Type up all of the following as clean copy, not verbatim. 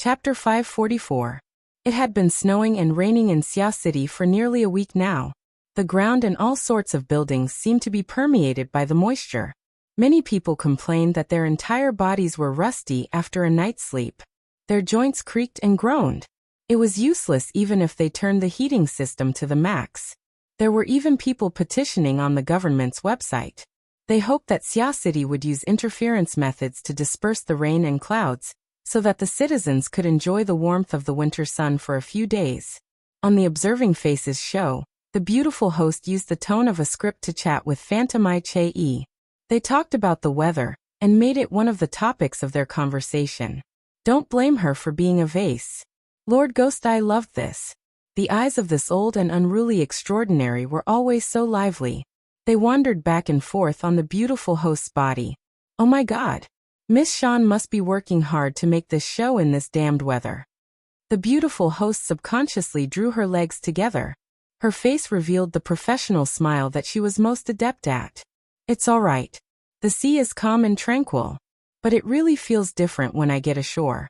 Chapter 544. It had been snowing and raining in Xia City for nearly a week now. The ground and all sorts of buildings seemed to be permeated by the moisture. Many people complained that their entire bodies were rusty after a night's sleep. Their joints creaked and groaned. It was useless even if they turned the heating system to the max. There were even people petitioning on the government's website. They hoped that Xia City would use interference methods to disperse the rain and clouds, so that the citizens could enjoy the warmth of the winter sun for a few days. On the Observing Faces show, the beautiful host used the tone of a script to chat with Phantom I Che-e. They talked about the weather, and made it one of the topics of their conversation. Don't blame her for being a vase. Lord Ghost Eye loved this. The eyes of this old and unruly extraordinary were always so lively. They wandered back and forth on the beautiful host's body. Oh my God! Miss Sean must be working hard to make this show in this damned weather. The beautiful host subconsciously drew her legs together. Her face revealed the professional smile that she was most adept at. It's all right. The sea is calm and tranquil. But it really feels different when I get ashore.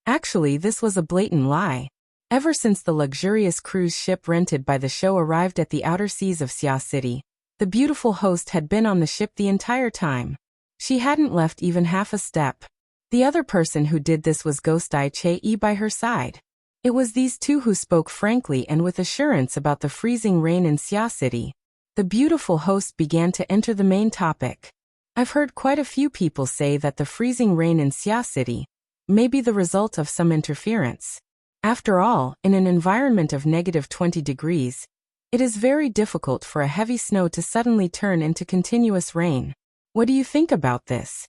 Actually, this was a blatant lie. Ever since the luxurious cruise ship rented by the show arrived at the outer seas of Xia City, the beautiful host had been on the ship the entire time. She hadn't left even half a step. The other person who did this was Ghost Eye Che-e by her side. It was these two who spoke frankly and with assurance about the freezing rain in Xia City. The beautiful host began to enter the main topic. I've heard quite a few people say that the freezing rain in Xia City may be the result of some interference. After all, in an environment of -20 degrees, it is very difficult for a heavy snow to suddenly turn into continuous rain. What do you think about this?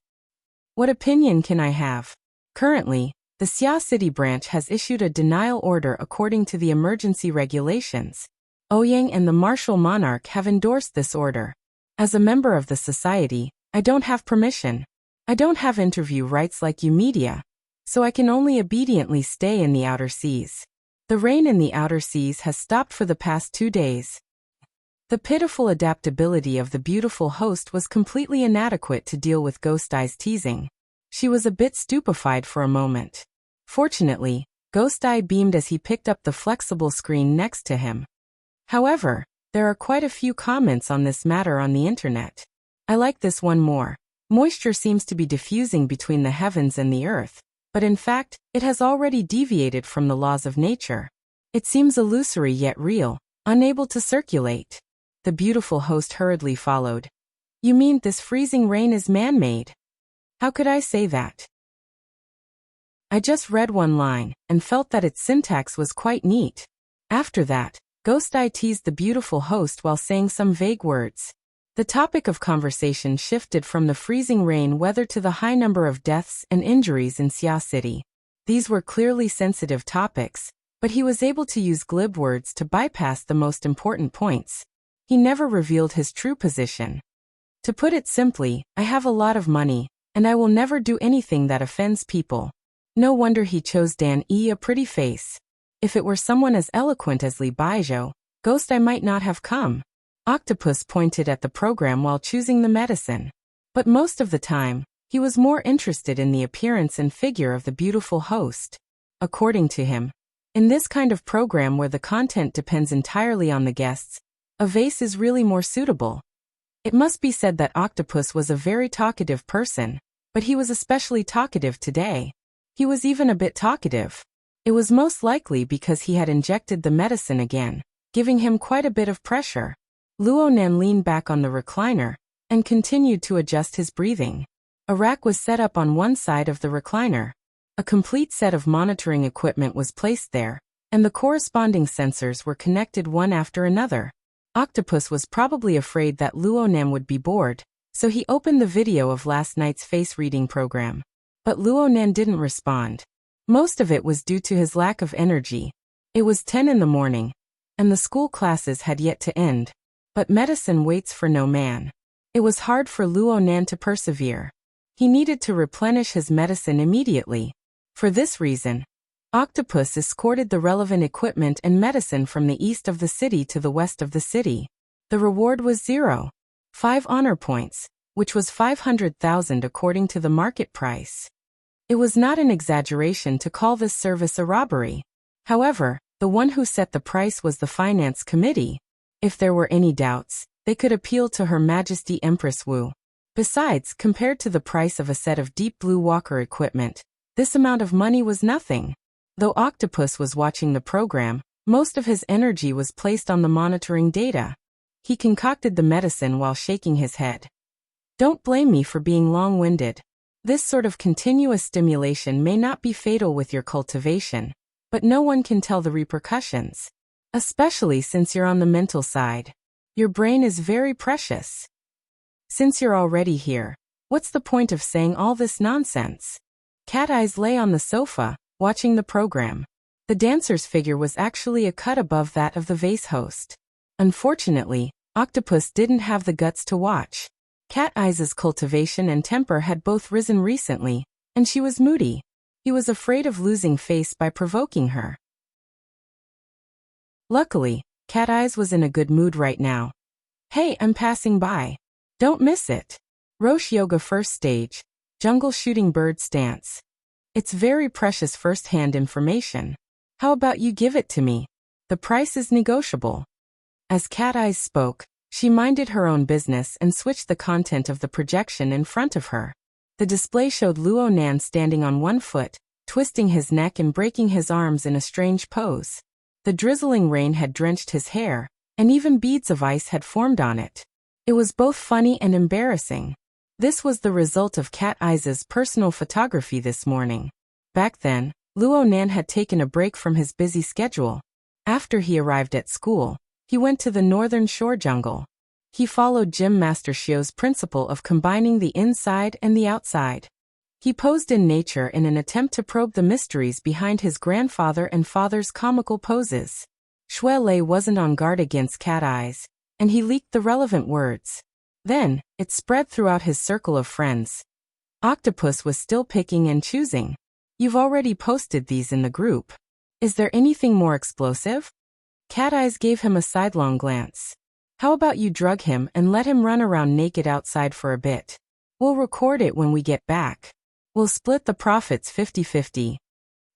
What opinion can I have? Currently, the Xia City branch has issued a denial order according to the emergency regulations. Ouyang and the martial monarch have endorsed this order. As a member of the society, I don't have permission. I don't have interview rights like you media, so I can only obediently stay in the outer seas. The rain in the outer seas has stopped for the past 2 days. The pitiful adaptability of the beautiful host was completely inadequate to deal with Ghost Eye's teasing. She was a bit stupefied for a moment. Fortunately, Ghost Eye beamed as he picked up the flexible screen next to him. However, there are quite a few comments on this matter on the internet. I like this one more. Moisture seems to be diffusing between the heavens and the earth, but in fact, it has already deviated from the laws of nature. It seems illusory yet real, unable to circulate. The beautiful host hurriedly followed. You mean this freezing rain is man-made? How could I say that? I just read one line, and felt that its syntax was quite neat. After that, Ghost Eye teased the beautiful host while saying some vague words. The topic of conversation shifted from the freezing rain weather to the high number of deaths and injuries in Xia City. These were clearly sensitive topics, but he was able to use glib words to bypass the most important points. He never revealed his true position. To put it simply, I have a lot of money, and I will never do anything that offends people. No wonder he chose Dan-e, a pretty face. If it were someone as eloquent as Li Baijiu, Ghost Eye might not have come. Octopus pointed at the program while choosing the medicine. But most of the time, he was more interested in the appearance and figure of the beautiful host. According to him, in this kind of program where the content depends entirely on the guests, a vase is really more suitable. It must be said that Octopus was a very talkative person, but he was especially talkative today. He was even a bit talkative. It was most likely because he had injected the medicine again, giving him quite a bit of pressure. Luo Nan leaned back on the recliner, and continued to adjust his breathing. A rack was set up on one side of the recliner. A complete set of monitoring equipment was placed there, and the corresponding sensors were connected one after another. Octopus was probably afraid that Luo Nan would be bored, so he opened the video of last night's face-reading program. But Luo Nan didn't respond. Most of it was due to his lack of energy. It was 10 in the morning, and the school classes had yet to end. But medicine waits for no man. It was hard for Luo Nan to persevere. He needed to replenish his medicine immediately. For this reason, Octopus escorted the relevant equipment and medicine from the east of the city to the west of the city. The reward was 0.5 honor points, which was 500,000 according to the market price. It was not an exaggeration to call this service a robbery. However, the one who set the price was the finance committee. If there were any doubts, they could appeal to Her Majesty Empress Wu. Besides, compared to the price of a set of deep blue walker equipment, this amount of money was nothing. Though Octopus was watching the program, most of his energy was placed on the monitoring data. He concocted the medicine while shaking his head. Don't blame me for being long-winded. This sort of continuous stimulation may not be fatal with your cultivation, but no one can tell the repercussions. Especially since you're on the mental side. Your brain is very precious. Since you're already here, what's the point of saying all this nonsense? Cat Eyes lay on the sofa, watching the program. The dancer's figure was actually a cut above that of the vase host. Unfortunately, Octopus didn't have the guts to watch. Cat Eyes' cultivation and temper had both risen recently, and she was moody. He was afraid of losing face by provoking her. Luckily, Cat Eyes was in a good mood right now. Hey, I'm passing by. Don't miss it. Roche Yoga First Stage, Jungle Shooting Bird Stance. It's very precious first-hand information. How about you give it to me? The price is negotiable. As Cat Eyes spoke, she minded her own business and switched the content of the projection in front of her. The display showed Luo Nan standing on one foot, twisting his neck and breaking his arms in a strange pose. The drizzling rain had drenched his hair, and even beads of ice had formed on it. It was both funny and embarrassing. This was the result of Cat Eyes' personal photography this morning. Back then, Luo Nan had taken a break from his busy schedule. After he arrived at school, he went to the northern shore jungle. He followed Gym Master Xiu's principle of combining the inside and the outside. He posed in nature in an attempt to probe the mysteries behind his grandfather and father's comical poses. Shui Lei wasn't on guard against Cat Eyes, and he leaked the relevant words. Then, it spread throughout his circle of friends. Octopus was still picking and choosing. You've already posted these in the group. Is there anything more explosive? Cat Eyes gave him a sidelong glance. How about you drug him and let him run around naked outside for a bit? We'll record it when we get back. We'll split the profits 50-50.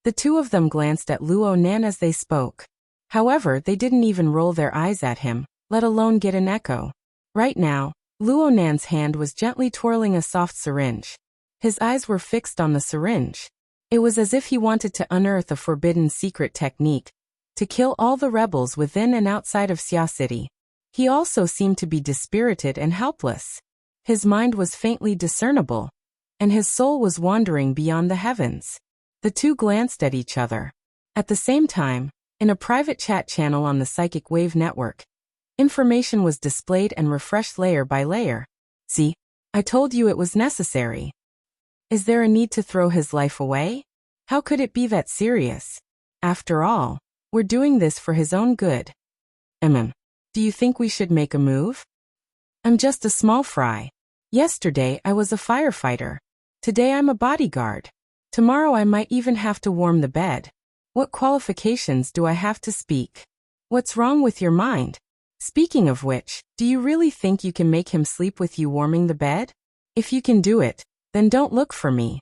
The two of them glanced at Luo Nan as they spoke. However, they didn't even roll their eyes at him, let alone get an echo. Right now, Luo Nan's hand was gently twirling a soft syringe. His eyes were fixed on the syringe. It was as if he wanted to unearth a forbidden secret technique, to kill all the rebels within and outside of Xia City. He also seemed to be dispirited and helpless. His mind was faintly discernible, and his soul was wandering beyond the heavens. The two glanced at each other. At the same time, in a private chat channel on the Psychic Wave Network, information was displayed and refreshed layer by layer. See, I told you it was necessary. Is there a need to throw his life away? How could it be that serious? After all, we're doing this for his own good. Do you think we should make a move? I'm just a small fry. Yesterday I was a firefighter. Today I'm a bodyguard. Tomorrow I might even have to warm the bed. What qualifications do I have to speak? What's wrong with your mind? Speaking of which, do you really think you can make him sleep with you warming the bed? If you can do it, then don't look for me.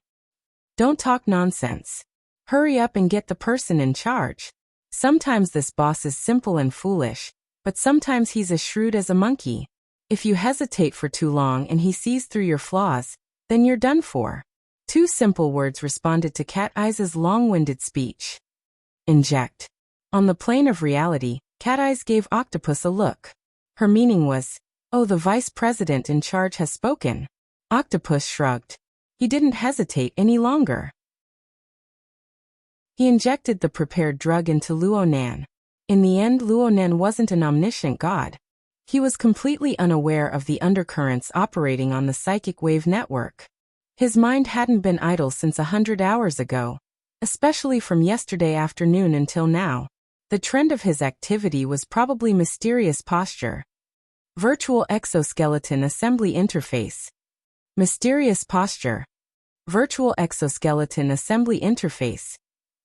Don't talk nonsense. Hurry up and get the person in charge. Sometimes this boss is simple and foolish, but sometimes he's as shrewd as a monkey. If you hesitate for too long and he sees through your flaws, then you're done for. Two simple words responded to Cat Eyes' long-winded speech. Inject. On the plane of reality, Cat Eyes gave Octopus a look. Her meaning was, oh, the vice president in charge has spoken. Octopus shrugged. He didn't hesitate any longer. He injected the prepared drug into Luo Nan. In the end, Luo Nan wasn't an omniscient god. He was completely unaware of the undercurrents operating on the Psychic Wave Network. His mind hadn't been idle since 100 hours ago, especially from yesterday afternoon until now. The trend of his activity was probably mysterious posture. Virtual exoskeleton assembly interface. Mysterious posture. Virtual exoskeleton assembly interface.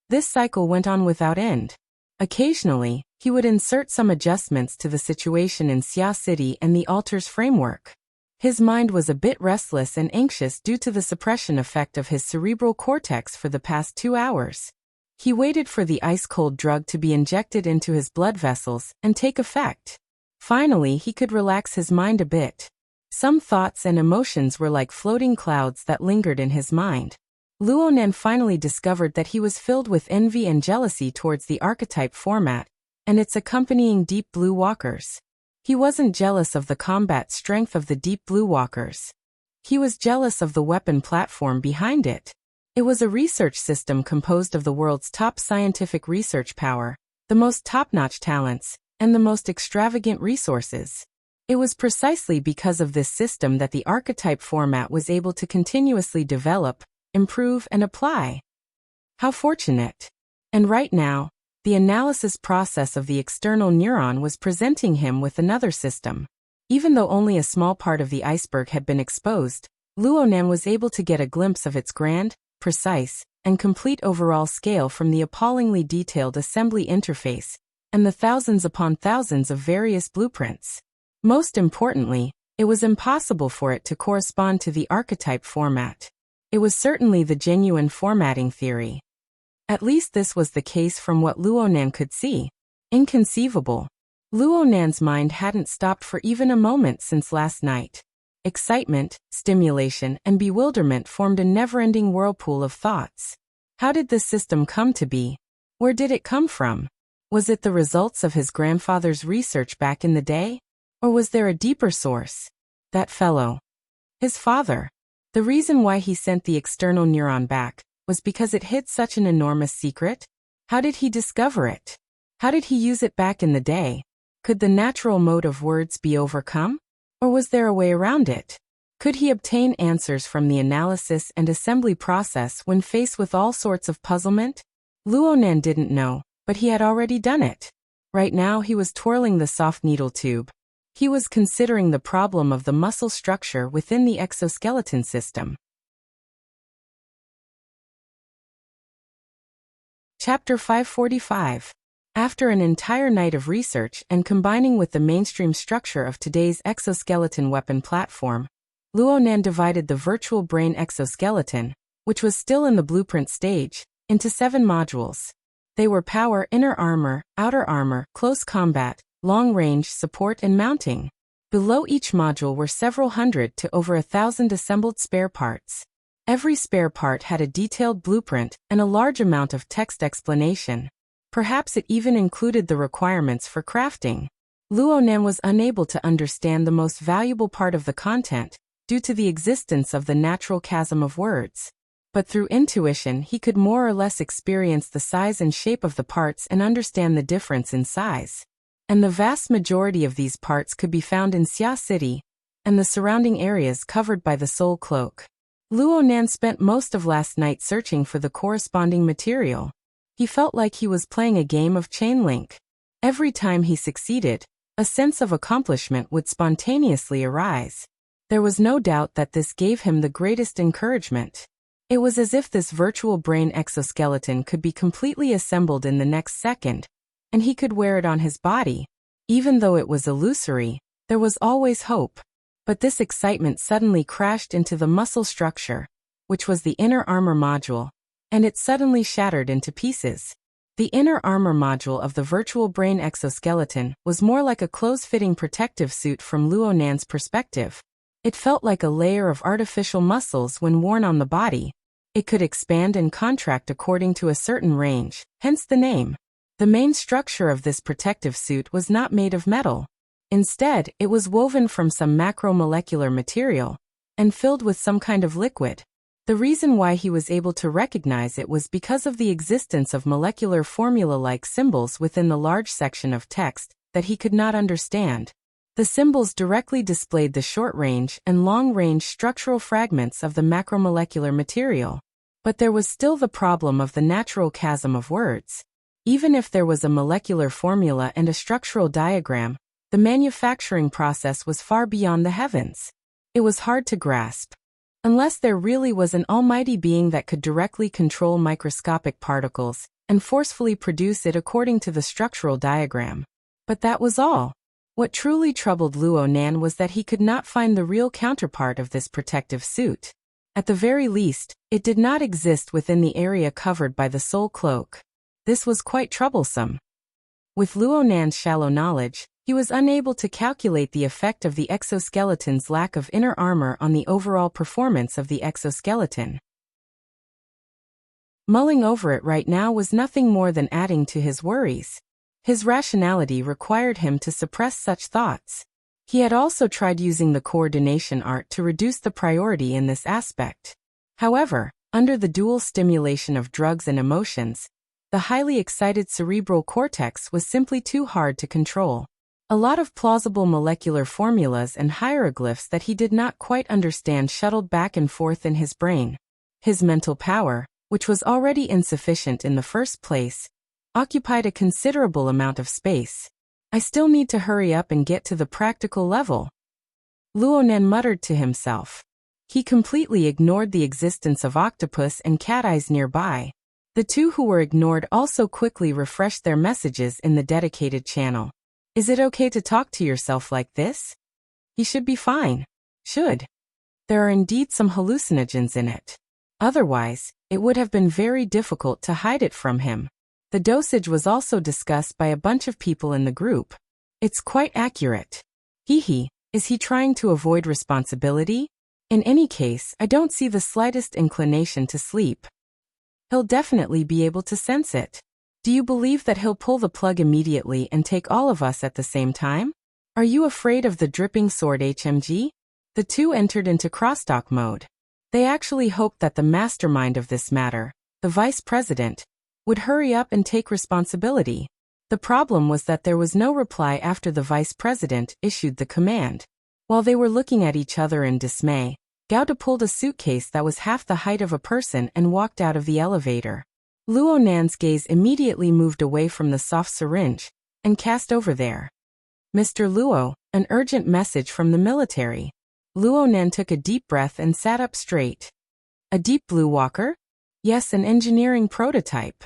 This cycle went on without end. Occasionally, he would insert some adjustments to the situation in Xia City and the altar's framework. His mind was a bit restless and anxious due to the suppression effect of his cerebral cortex for the past 2 hours. He waited for the ice-cold drug to be injected into his blood vessels and take effect. Finally, he could relax his mind a bit. Some thoughts and emotions were like floating clouds that lingered in his mind. Luonan finally discovered that he was filled with envy and jealousy towards the archetype format and its accompanying deep blue walkers. He wasn't jealous of the combat strength of the deep blue walkers. He was jealous of the weapon platform behind it. It was a research system composed of the world's top scientific research power, the most top-notch talents, and the most extravagant resources. It was precisely because of this system that the archetype format was able to continuously develop, improve, and apply. How fortunate! And right now, the analysis process of the external neuron was presenting him with another system. Even though only a small part of the iceberg had been exposed, Luonan was able to get a glimpse of its grand, precise, and complete overall scale from the appallingly detailed assembly interface and the thousands upon thousands of various blueprints. Most importantly, it was impossible for it to correspond to the archetype format. It was certainly the genuine formatting theory. At least this was the case from what Luonan could see. Inconceivable. Luonan's mind hadn't stopped for even a moment since last night. Excitement, stimulation, and bewilderment formed a never-ending whirlpool of thoughts. How did this system come to be? Where did it come from? Was it the results of his grandfather's research back in the day? Or was there a deeper source? That fellow. His father. The reason why he sent the external neuron back was because it hid such an enormous secret? How did he discover it? How did he use it back in the day? Could the natural mode of words be overcome? Or was there a way around it? Could he obtain answers from the analysis and assembly process when faced with all sorts of puzzlement? Luonan didn't know, but he had already done it. Right now he was twirling the soft needle tube. He was considering the problem of the muscle structure within the exoskeleton system. Chapter 545. After an entire night of research and combining with the mainstream structure of today's exoskeleton weapon platform, Luonan divided the virtual brain exoskeleton, which was still in the blueprint stage, into 7 modules. They were power, inner armor, outer armor, close combat, long range, support, and mounting. Below each module were several hundred to over 1,000 assembled spare parts. Every spare part had a detailed blueprint and a large amount of text explanation. Perhaps it even included the requirements for crafting. Luonan was unable to understand the most valuable part of the content due to the existence of the natural chasm of words. But through intuition he could more or less experience the size and shape of the parts and understand the difference in size. And the vast majority of these parts could be found in Xia City and the surrounding areas covered by the Soul Cloak. Luonan spent most of last night searching for the corresponding material. He felt like he was playing a game of chain link. Every time he succeeded, a sense of accomplishment would spontaneously arise. There was no doubt that this gave him the greatest encouragement. It was as if this virtual brain exoskeleton could be completely assembled in the next second, and he could wear it on his body. Even though it was illusory, there was always hope. But this excitement suddenly crashed into the muscle structure, which was the inner armor module, and it suddenly shattered into pieces. The inner armor module of the virtual brain exoskeleton was more like a close-fitting protective suit from Luonan's perspective. It felt like a layer of artificial muscles when worn on the body. It could expand and contract according to a certain range, hence the name. The main structure of this protective suit was not made of metal. Instead, it was woven from some macromolecular material and filled with some kind of liquid. The reason why he was able to recognize it was because of the existence of molecular formula-like symbols within the large section of text that he could not understand. The symbols directly displayed the short-range and long-range structural fragments of the macromolecular material. But there was still the problem of the natural chasm of words. Even if there was a molecular formula and a structural diagram, the manufacturing process was far beyond the heavens. It was hard to grasp. Unless there really was an almighty being that could directly control microscopic particles and forcefully produce it according to the structural diagram. But that was all. What truly troubled Luo Nan was that he could not find the real counterpart of this protective suit. At the very least, it did not exist within the area covered by the soul cloak. This was quite troublesome. With Luo Nan's shallow knowledge, he was unable to calculate the effect of the exoskeleton's lack of inner armor on the overall performance of the exoskeleton. Mulling over it right now was nothing more than adding to his worries. His rationality required him to suppress such thoughts. He had also tried using the coordination art to reduce the priority in this aspect. However, under the dual stimulation of drugs and emotions, the highly excited cerebral cortex was simply too hard to control. A lot of plausible molecular formulas and hieroglyphs that he did not quite understand shuttled back and forth in his brain. His mental power, which was already insufficient in the first place, occupied a considerable amount of space. I still need to hurry up and get to the practical level, Luo Nan muttered to himself. He completely ignored the existence of octopus and cat eyes nearby. The two who were ignored also quickly refreshed their messages in the dedicated channel. Is it okay to talk to yourself like this? He should be fine. Should. There are indeed some hallucinogens in it. Otherwise, it would have been very difficult to hide it from him. The dosage was also discussed by a bunch of people in the group. It's quite accurate. Is he trying to avoid responsibility? In any case, I don't see the slightest inclination to sleep. He'll definitely be able to sense it. Do you believe that he'll pull the plug immediately and take all of us at the same time? Are you afraid of the dripping sword HMG? The two entered into crosstalk mode. They actually hoped that the mastermind of this matter, the vice president, would hurry up and take responsibility. The problem was that there was no reply after the vice president issued the command. While they were looking at each other in dismay, Gauda pulled a suitcase that was half the height of a person and walked out of the elevator. Luo Nan's gaze immediately moved away from the soft syringe and cast over there. Mr. Luo, an urgent message from the military. Luo Nan took a deep breath and sat up straight. A deep blue walker? Yes, an engineering prototype.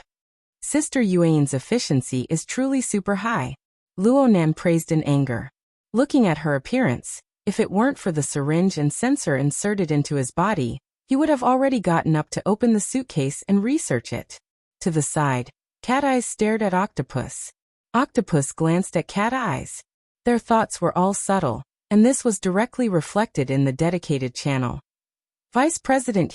Sister Yuan's efficiency is truly super high. Luo Nan praised in anger. Looking at her appearance, if it weren't for the syringe and sensor inserted into his body, he would have already gotten up to open the suitcase and research it. To the side, Cat Eyes stared at Octopus. Octopus glanced at Cat Eyes. Their thoughts were all subtle, and this was directly reflected in the dedicated channel. Vice President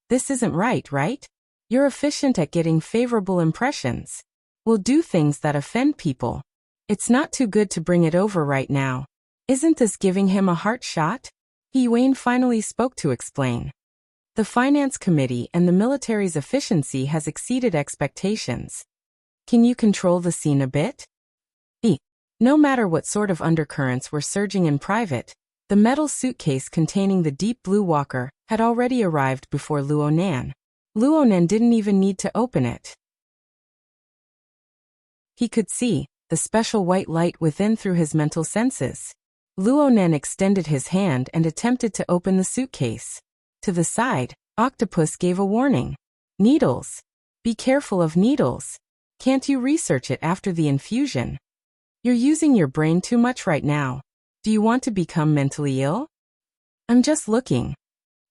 this isn't right? You're efficient at getting favorable impressions. We'll do things that offend people. It's not too good to bring it over right now. Isn't this giving him a heart shot? Yuan finally spoke to explain. The finance committee and the military's efficiency has exceeded expectations. Can you control the scene a bit? No matter what sort of undercurrents were surging in private, the metal suitcase containing the deep blue walker had already arrived before Luo Nan. Luo Nan didn't even need to open it. He could see the special white light within through his mental senses. Luo Nan extended his hand and attempted to open the suitcase. To the side, Octopus gave a warning. Needles. Be careful of needles. Can't you research it after the infusion? You're using your brain too much right now. Do you want to become mentally ill? I'm just looking.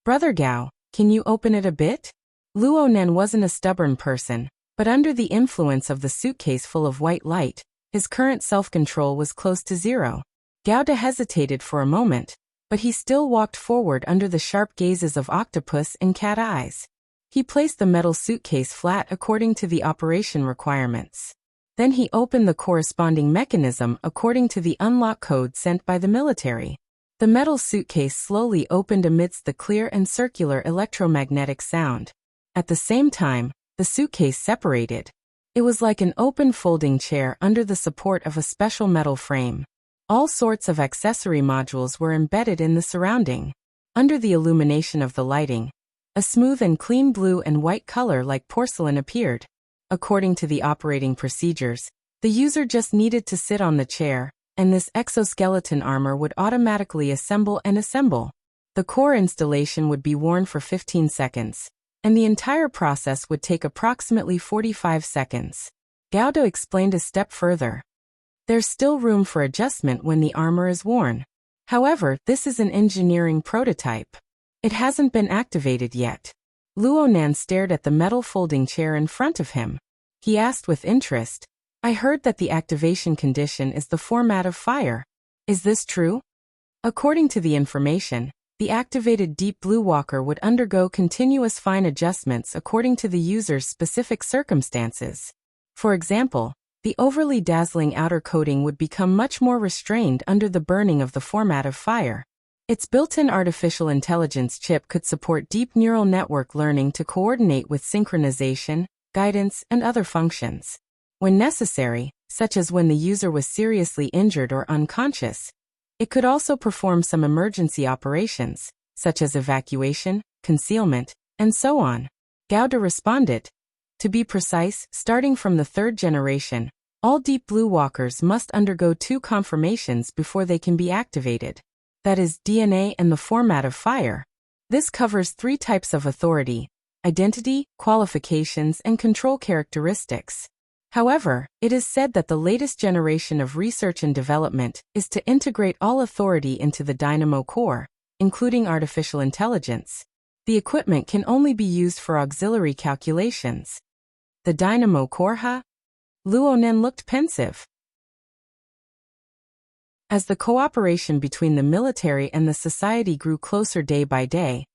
Brother Gao, can you open it a bit? Luo Nan wasn't a stubborn person, but under the influence of the suitcase full of white light, his current self-control was close to zero. Gauda hesitated for a moment, but he still walked forward under the sharp gazes of Octopus and Cat Eyes. He placed the metal suitcase flat according to the operation requirements. Then he opened the corresponding mechanism according to the unlock code sent by the military. The metal suitcase slowly opened amidst the clear and circular electromagnetic sound. At the same time, the suitcase separated. It was like an open folding chair under the support of a special metal frame. All sorts of accessory modules were embedded in the surrounding. Under the illumination of the lighting, a smooth and clean blue and white color like porcelain appeared. According to the operating procedures, the user just needed to sit on the chair, and this exoskeleton armor would automatically assemble and assemble. The core installation would be worn for 15 seconds, and the entire process would take approximately 45 seconds. Gauda explained a step further. There's still room for adjustment when the armor is worn. However, this is an engineering prototype. It hasn't been activated yet. Luonan stared at the metal folding chair in front of him. He asked with interest, I heard that the activation condition is the format of fire. Is this true? According to the information, the activated Deep Blue Walker would undergo continuous fine adjustments according to the user's specific circumstances. For example, the overly dazzling outer coating would become much more restrained under the burning of the format of fire. Its built-in artificial intelligence chip could support deep neural network learning to coordinate with synchronization, guidance, and other functions. When necessary, such as when the user was seriously injured or unconscious, it could also perform some emergency operations, such as evacuation, concealment, and so on. Gowda responded. To be precise, starting from the 3rd generation, all Deep Blue Walkers must undergo 2 confirmations before they can be activated. That is DNA and the format of fire. This covers 3 types of authority: identity, qualifications, and control characteristics. However, it is said that the latest generation of research and development is to integrate all authority into the Dynamo core, including artificial intelligence. The equipment can only be used for auxiliary calculations. The Dynamo core, huh? Luonan looked pensive. As the cooperation between the military and the society grew closer day by day,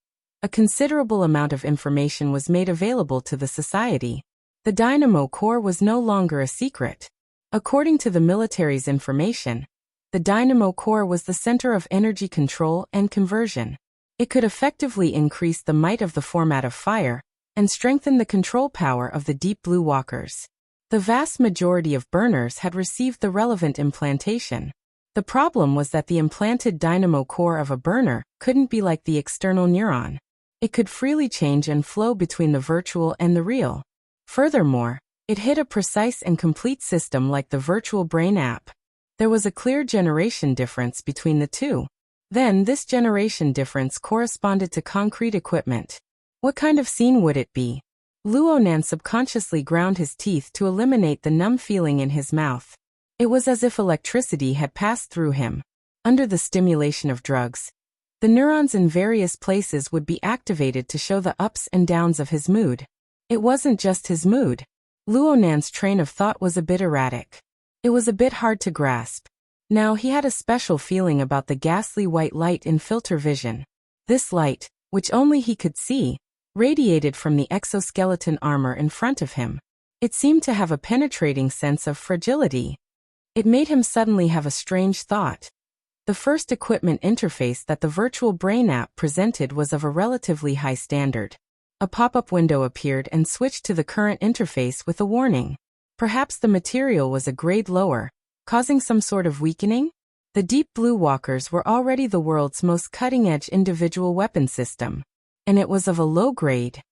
a considerable amount of information was made available to the society. The Dynamo core was no longer a secret. According to the military's information, the Dynamo core was the center of energy control and conversion. It could effectively increase the might of the format of fire and strengthen the control power of the Deep Blue Walkers. The vast majority of burners had received the relevant implantation. The problem was that the implanted dynamo core of a burner couldn't be like the external neuron. It could freely change and flow between the virtual and the real. Furthermore, it hid a precise and complete system like the virtual brain app. There was a clear generation difference between the two. Then this generation difference corresponded to concrete equipment. What kind of scene would it be? Luonan subconsciously ground his teeth to eliminate the numb feeling in his mouth. It was as if electricity had passed through him. Under the stimulation of drugs, the neurons in various places would be activated to show the ups and downs of his mood. It wasn't just his mood. Luonan's train of thought was a bit erratic. It was a bit hard to grasp. Now he had a special feeling about the ghastly white light in filter vision. This light, which only he could see, radiated from the exoskeleton armor in front of him. It seemed to have a penetrating sense of fragility. It made him suddenly have a strange thought. The first equipment interface that the virtual brain app presented was of a relatively high standard. A pop-up window appeared and switched to the current interface with a warning. Perhaps the material was a grade lower, causing some sort of weakening? The Deep Blue Walkers were already the world's most cutting-edge individual weapon system. And it was of a low grade.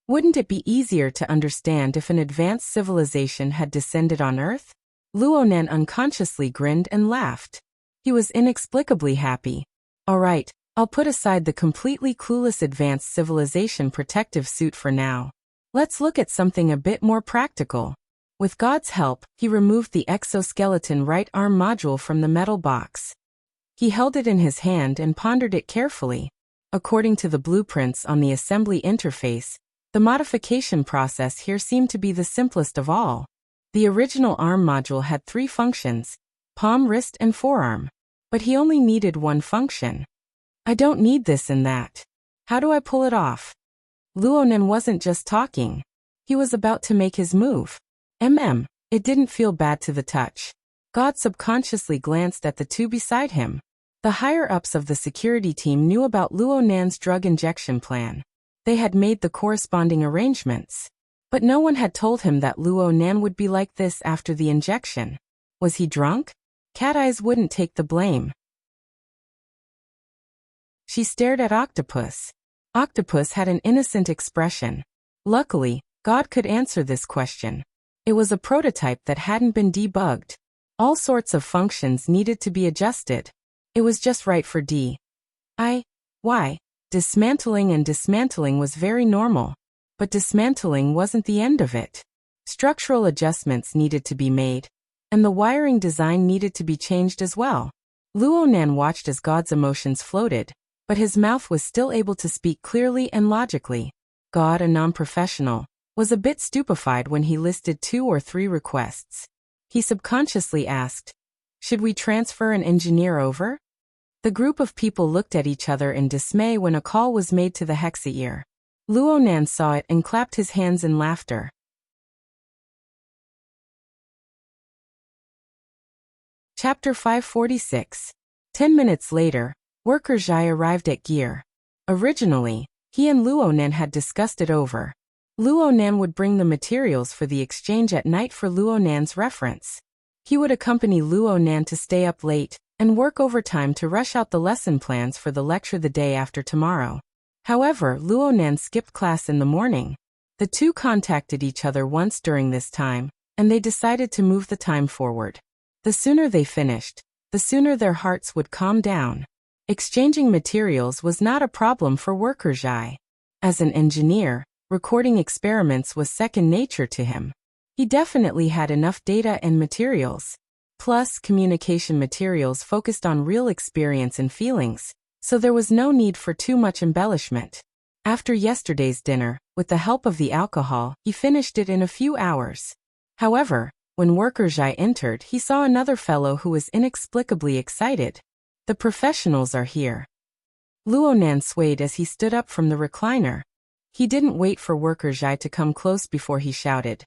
Wouldn't it be easier to understand if an advanced civilization had descended on Earth? Luonan unconsciously grinned and laughed. He was inexplicably happy. All right, I'll put aside the completely clueless advanced civilization protective suit for now. Let's look at something a bit more practical. With God's help, he removed the exoskeleton right arm module from the metal box. He held it in his hand and pondered it carefully. According to the blueprints on the assembly interface, the modification process here seemed to be the simplest of all. The original arm module had 3 functions: palm, wrist, and forearm. But he only needed one function. I don't need this and that. How do I pull it off? Luonan wasn't just talking. He was about to make his move. It didn't feel bad to the touch. God subconsciously glanced at the 2 beside him. The higher-ups of the security team knew about Luonan's drug injection plan. They had made the corresponding arrangements. But no one had told him that Luonan would be like this after the injection. Was he drunk? Cat Eyes wouldn't take the blame. She stared at Octopus. Octopus had an innocent expression. Luckily, God could answer this question. It was a prototype that hadn't been debugged. All sorts of functions needed to be adjusted. It was just right for DIY. Dismantling was very normal. But dismantling wasn't the end of it. Structural adjustments needed to be made. and the wiring design needed to be changed as well. Luonan watched as God's emotions floated, but his mouth was still able to speak clearly and logically. God, a non-professional, was a bit stupefied when he listed 2 or 3 requests. He subconsciously asked, "Should we transfer an engineer over?" The group of people looked at each other in dismay when a call was made to the Hexa-ear. Luonan saw it and clapped his hands in laughter. Chapter 546. 10 minutes later, worker Zhai arrived at Gear. Originally, he and Luonan had discussed it over. Luonan would bring the materials for the exchange at night for Luonan's reference. He would accompany Luonan to stay up late and work overtime to rush out the lesson plans for the lecture the day after tomorrow. However, Luonan skipped class in the morning. The two contacted each other once during this time, and they decided to move the time forward. The sooner they finished, the sooner their hearts would calm down. Exchanging materials was not a problem for worker Zhai. As an engineer, recording experiments was second nature to him. He definitely had enough data and materials. Plus, communication materials focused on real experience and feelings, so there was no need for too much embellishment. After yesterday's dinner, with the help of the alcohol, he finished it in a few hours. However, when worker Zhai entered, he saw another fellow who was inexplicably excited. "The professionals are here." Luonan swayed as he stood up from the recliner. He didn't wait for worker Zhai to come close before he shouted,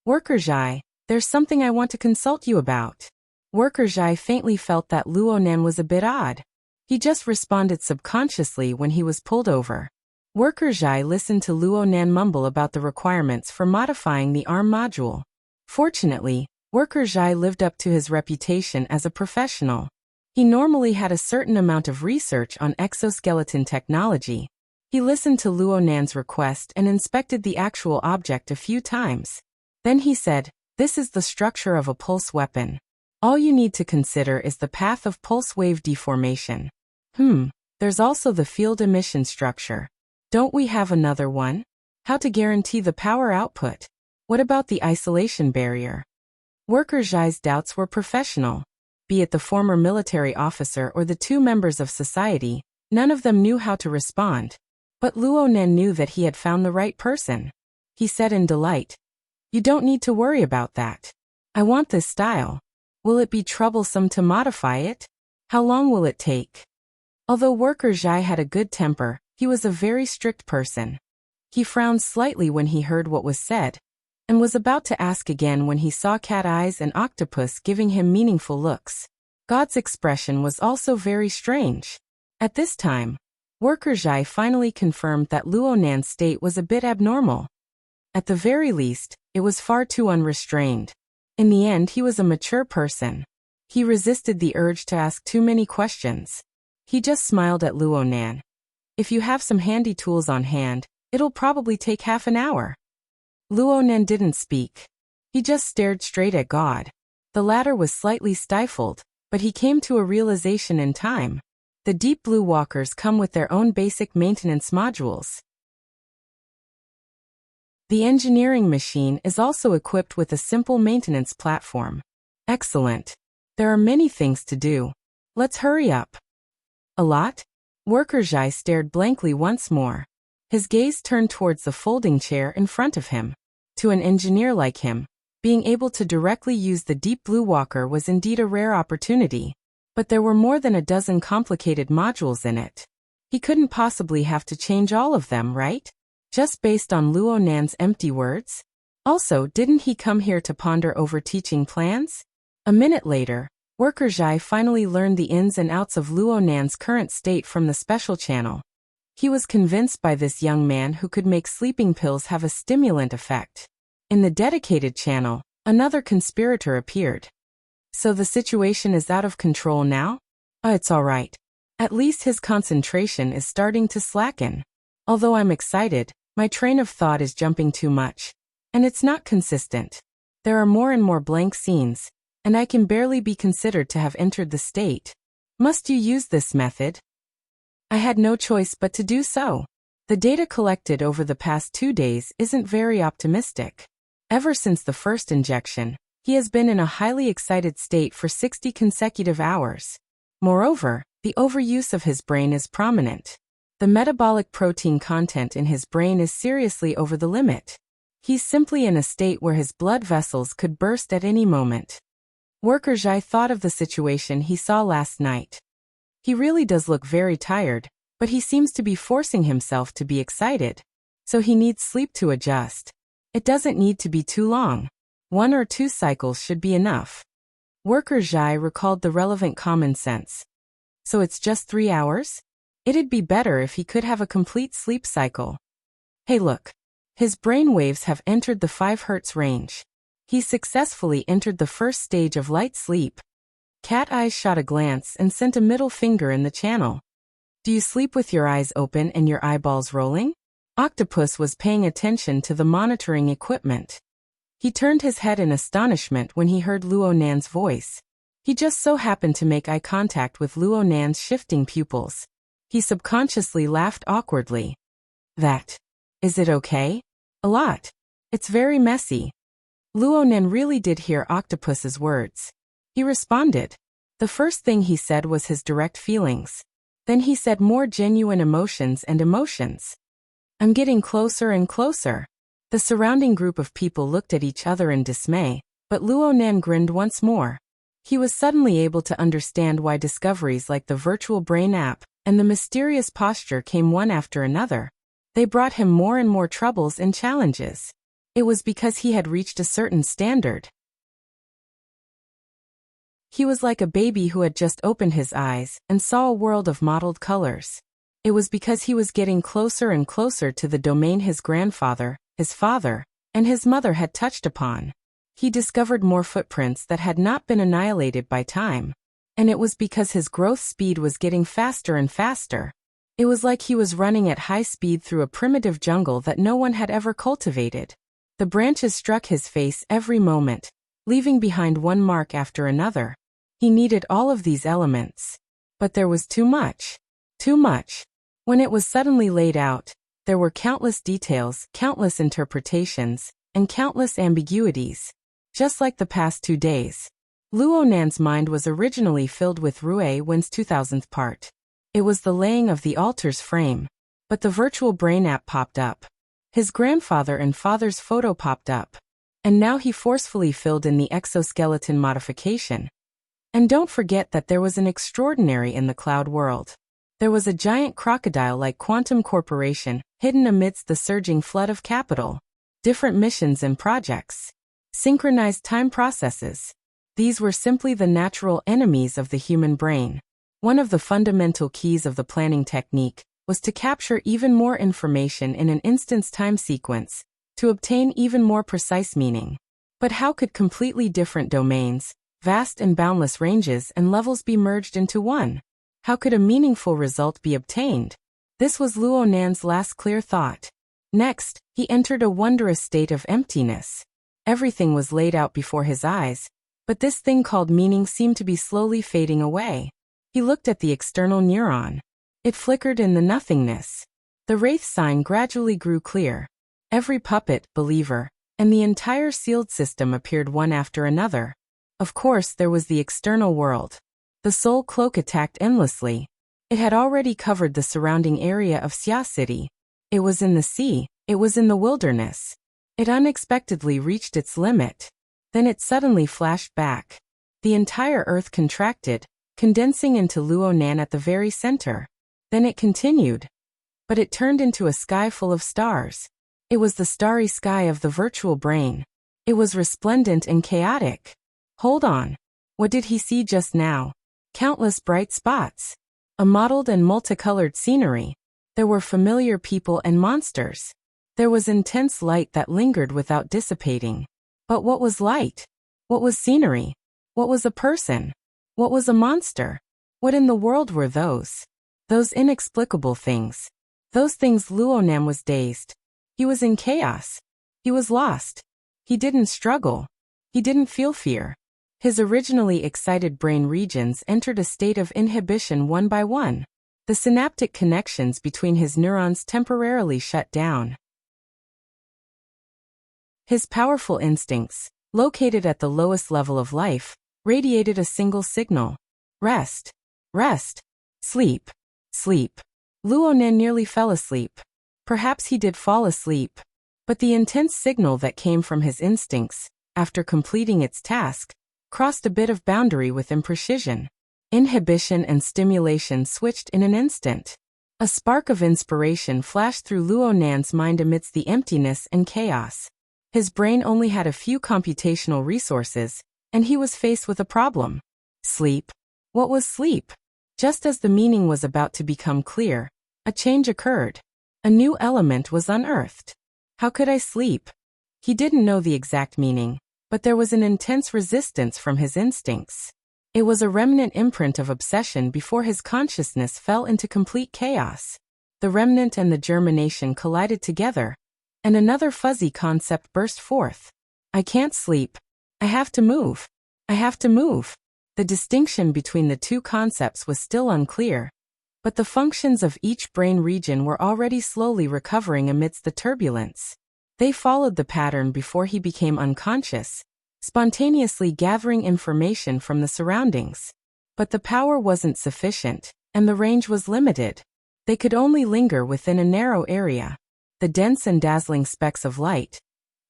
"Worker Zhai, there's something I want to consult you about." Worker Zhai faintly felt that Luonan was a bit odd. He just responded subconsciously when he was pulled over. Worker Zhai listened to Luonan mumble about the requirements for modifying the ARM module. Fortunately, worker Zhai lived up to his reputation as a professional. He normally had a certain amount of research on exoskeleton technology. He listened to Luonan's request and inspected the actual object a few times. Then he said, "This is the structure of a pulse weapon. All you need to consider is the path of pulse wave deformation. There's also the field emission structure. Don't we have another one? How to guarantee the power output? What about the isolation barrier?" Worker Zhai's doubts were professional. Be it the former military officer or the 2 members of society, none of them knew how to respond. But Luonan knew that he had found the right person. He said in delight, "You don't need to worry about that. I want this style. Will it be troublesome to modify it? How long will it take?" Although worker Zhai had a good temper, he was a very strict person. He frowned slightly when he heard what was said, and was about to ask again when he saw cat eyes and octopus giving him meaningful looks. God's expression was also very strange. At this time, worker Zhai finally confirmed that Luonan's state was a bit abnormal. At the very least, it was far too unrestrained. In the end, he was a mature person. He resisted the urge to ask too many questions. He just smiled at Luonan. "If you have some handy tools on hand, it'll probably take half an hour." Luonan didn't speak. He just stared straight at God. The latter was slightly stifled, but he came to a realization in time. The deep blue walkers come with their own basic maintenance modules. The engineering machine is also equipped with a simple maintenance platform. Excellent. There are many things to do. Let's hurry up. A lot? Worker Zhai stared blankly once more. His gaze turned towards the folding chair in front of him. To an engineer like him, being able to directly use the deep blue walker was indeed a rare opportunity. But there were more than a dozen complicated modules in it. He couldn't possibly have to change all of them, right? Just based on Luonan's empty words? Also, didn't he come here to ponder over teaching plans? A minute later, worker Zhai finally learned the ins and outs of Luonan's current state from the special channel. He was convinced by this young man who could make sleeping pills have a stimulant effect. In the dedicated channel, another conspirator appeared. "So the situation is out of control now? It's all right. At least his concentration is starting to slacken. Although I'm excited, my train of thought is jumping too much. And it's not consistent. There are more and more blank scenes, and I can barely be considered to have entered the state. Must you use this method?" I had no choice but to do so. The data collected over the past 2 days isn't very optimistic. Ever since the first injection, He has been in a highly excited state for 60 consecutive hours. Moreover, the overuse of his brain is prominent. The metabolic protein content in his brain is seriously over the limit. He's simply in a state where his blood vessels could burst at any moment. Worker Zhai thought of the situation he saw last night. He really does look very tired, but he seems to be forcing himself to be excited. So he needs sleep to adjust. It doesn't need to be too long. 1 or 2 cycles should be enough. Worker Zhai recalled the relevant common sense. So it's just 3 hours? It'd be better if he could have a complete sleep cycle. Hey look. His brain waves have entered the 5 Hz range. He successfully entered the first stage of light sleep. Cat Eyes shot a glance and sent a middle finger in the channel. Do you sleep with your eyes open and your eyeballs rolling? Octopus was paying attention to the monitoring equipment. He turned his head in astonishment when he heard Luo Nan's voice. He just so happened to make eye contact with Luo Nan's shifting pupils. He subconsciously laughed awkwardly. Is it okay? A lot. It's very messy. Luo Nan really did hear Octopus's words. He responded. The first thing he said was his direct feelings. Then he said more genuine emotions and emotions. I'm getting closer and closer. The surrounding group of people looked at each other in dismay, but Luo Nan grinned once more. He was suddenly able to understand why discoveries like the virtual brain app and the mysterious posture came one after another. They brought him more and more troubles and challenges. It was because he had reached a certain standard. He was like a baby who had just opened his eyes and saw a world of mottled colors. It was because he was getting closer and closer to the domain his grandfather, his father, and his mother had touched upon. He discovered more footprints that had not been annihilated by time. And it was because his growth speed was getting faster and faster. It was like he was running at high speed through a primitive jungle that no one had ever cultivated. The branches struck his face every moment, leaving behind one mark after another. He needed all of these elements. But there was too much. Too much. When it was suddenly laid out, there were countless details, countless interpretations, and countless ambiguities. Just like the past 2 days. Luo Nan's mind was originally filled with Rue Wen's 2000th part. It was the laying of the altar's frame. But the virtual brain app popped up. His grandfather and father's photo popped up. And now he forcefully filled in the exoskeleton modification. And don't forget that there was an extraordinary in the cloud world. There was a giant crocodile-like quantum corporation, hidden amidst the surging flood of capital. Different missions and projects. Synchronized time processes. These were simply the natural enemies of the human brain. One of the fundamental keys of the planning technique was to capture even more information in an instant's time sequence, to obtain even more precise meaning. But how could completely different domains, vast and boundless ranges and levels be merged into one? How could a meaningful result be obtained? This was Luo Nan's last clear thought. Next, he entered a wondrous state of emptiness. Everything was laid out before his eyes, but this thing called meaning seemed to be slowly fading away. He looked at the external neuron. It flickered in the nothingness. The wraith sign gradually grew clear. Every puppet, believer, and the entire sealed system appeared one after another. Of course, there was the external world. The soul cloak attacked endlessly. It had already covered the surrounding area of Xia City. It was in the sea. It was in the wilderness. It unexpectedly reached its limit. Then it suddenly flashed back. The entire earth contracted, condensing into Luo Nan at the very center. Then it continued. But it turned into a sky full of stars. It was the starry sky of the virtual brain. It was resplendent and chaotic. Hold on. What did he see just now? Countless bright spots. A mottled and multicolored scenery. There were familiar people and monsters. There was intense light that lingered without dissipating. But what was light? What was scenery? What was a person? What was a monster? What in the world were those? Those inexplicable things. Those things. Luo Nan was dazed. He was in chaos. He was lost. He didn't struggle. He didn't feel fear. His originally excited brain regions entered a state of inhibition one by one. The synaptic connections between his neurons temporarily shut down. His powerful instincts, located at the lowest level of life, radiated a single signal. Rest. Rest. Sleep. Sleep. Luonan nearly fell asleep. Perhaps he did fall asleep. But the intense signal that came from his instincts, after completing its task, crossed a bit of boundary with imprecision. Inhibition and stimulation switched in an instant. A spark of inspiration flashed through Luonan's mind amidst the emptiness and chaos. His brain only had a few computational resources, and he was faced with a problem. Sleep. What was sleep? Just as the meaning was about to become clear, a change occurred. A new element was unearthed. How could I sleep? He didn't know the exact meaning, but there was an intense resistance from his instincts. It was a remnant imprint of obsession before his consciousness fell into complete chaos. The remnant and the germination collided together, and another fuzzy concept burst forth. I can't sleep. I have to move. I have to move. The distinction between the two concepts was still unclear, but the functions of each brain region were already slowly recovering amidst the turbulence. They followed the pattern before he became unconscious, spontaneously gathering information from the surroundings. But the power wasn't sufficient, and the range was limited. They could only linger within a narrow area. The dense and dazzling specks of light,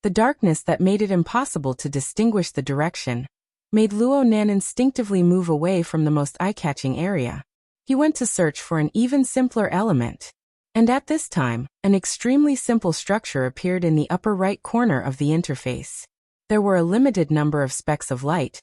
the darkness that made it impossible to distinguish the direction, made Luonan instinctively move away from the most eye-catching area. He went to search for an even simpler element. And at this time, an extremely simple structure appeared in the upper right corner of the interface. There were a limited number of specks of light,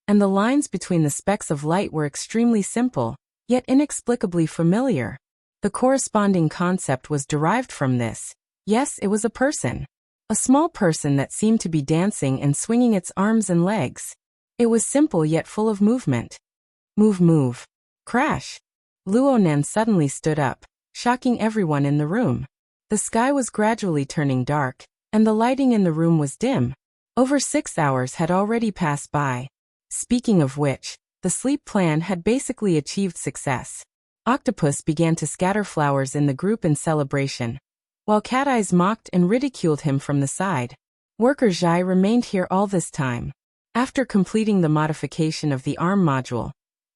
and the lines between the specks of light were extremely simple, yet inexplicably familiar. The corresponding concept was derived from this. Yes, it was a person. A small person that seemed to be dancing and swinging its arms and legs. It was simple yet full of movement. Move, move. Crash. Luonan suddenly stood up, shocking everyone in the room. The sky was gradually turning dark, and the lighting in the room was dim. Over 6 hours had already passed by. Speaking of which, the sleep plan had basically achieved success. Octopus began to scatter flowers in the group in celebration, while Cat Eyes mocked and ridiculed him from the side. Worker Zhai remained here all this time. After completing the modification of the ARM module,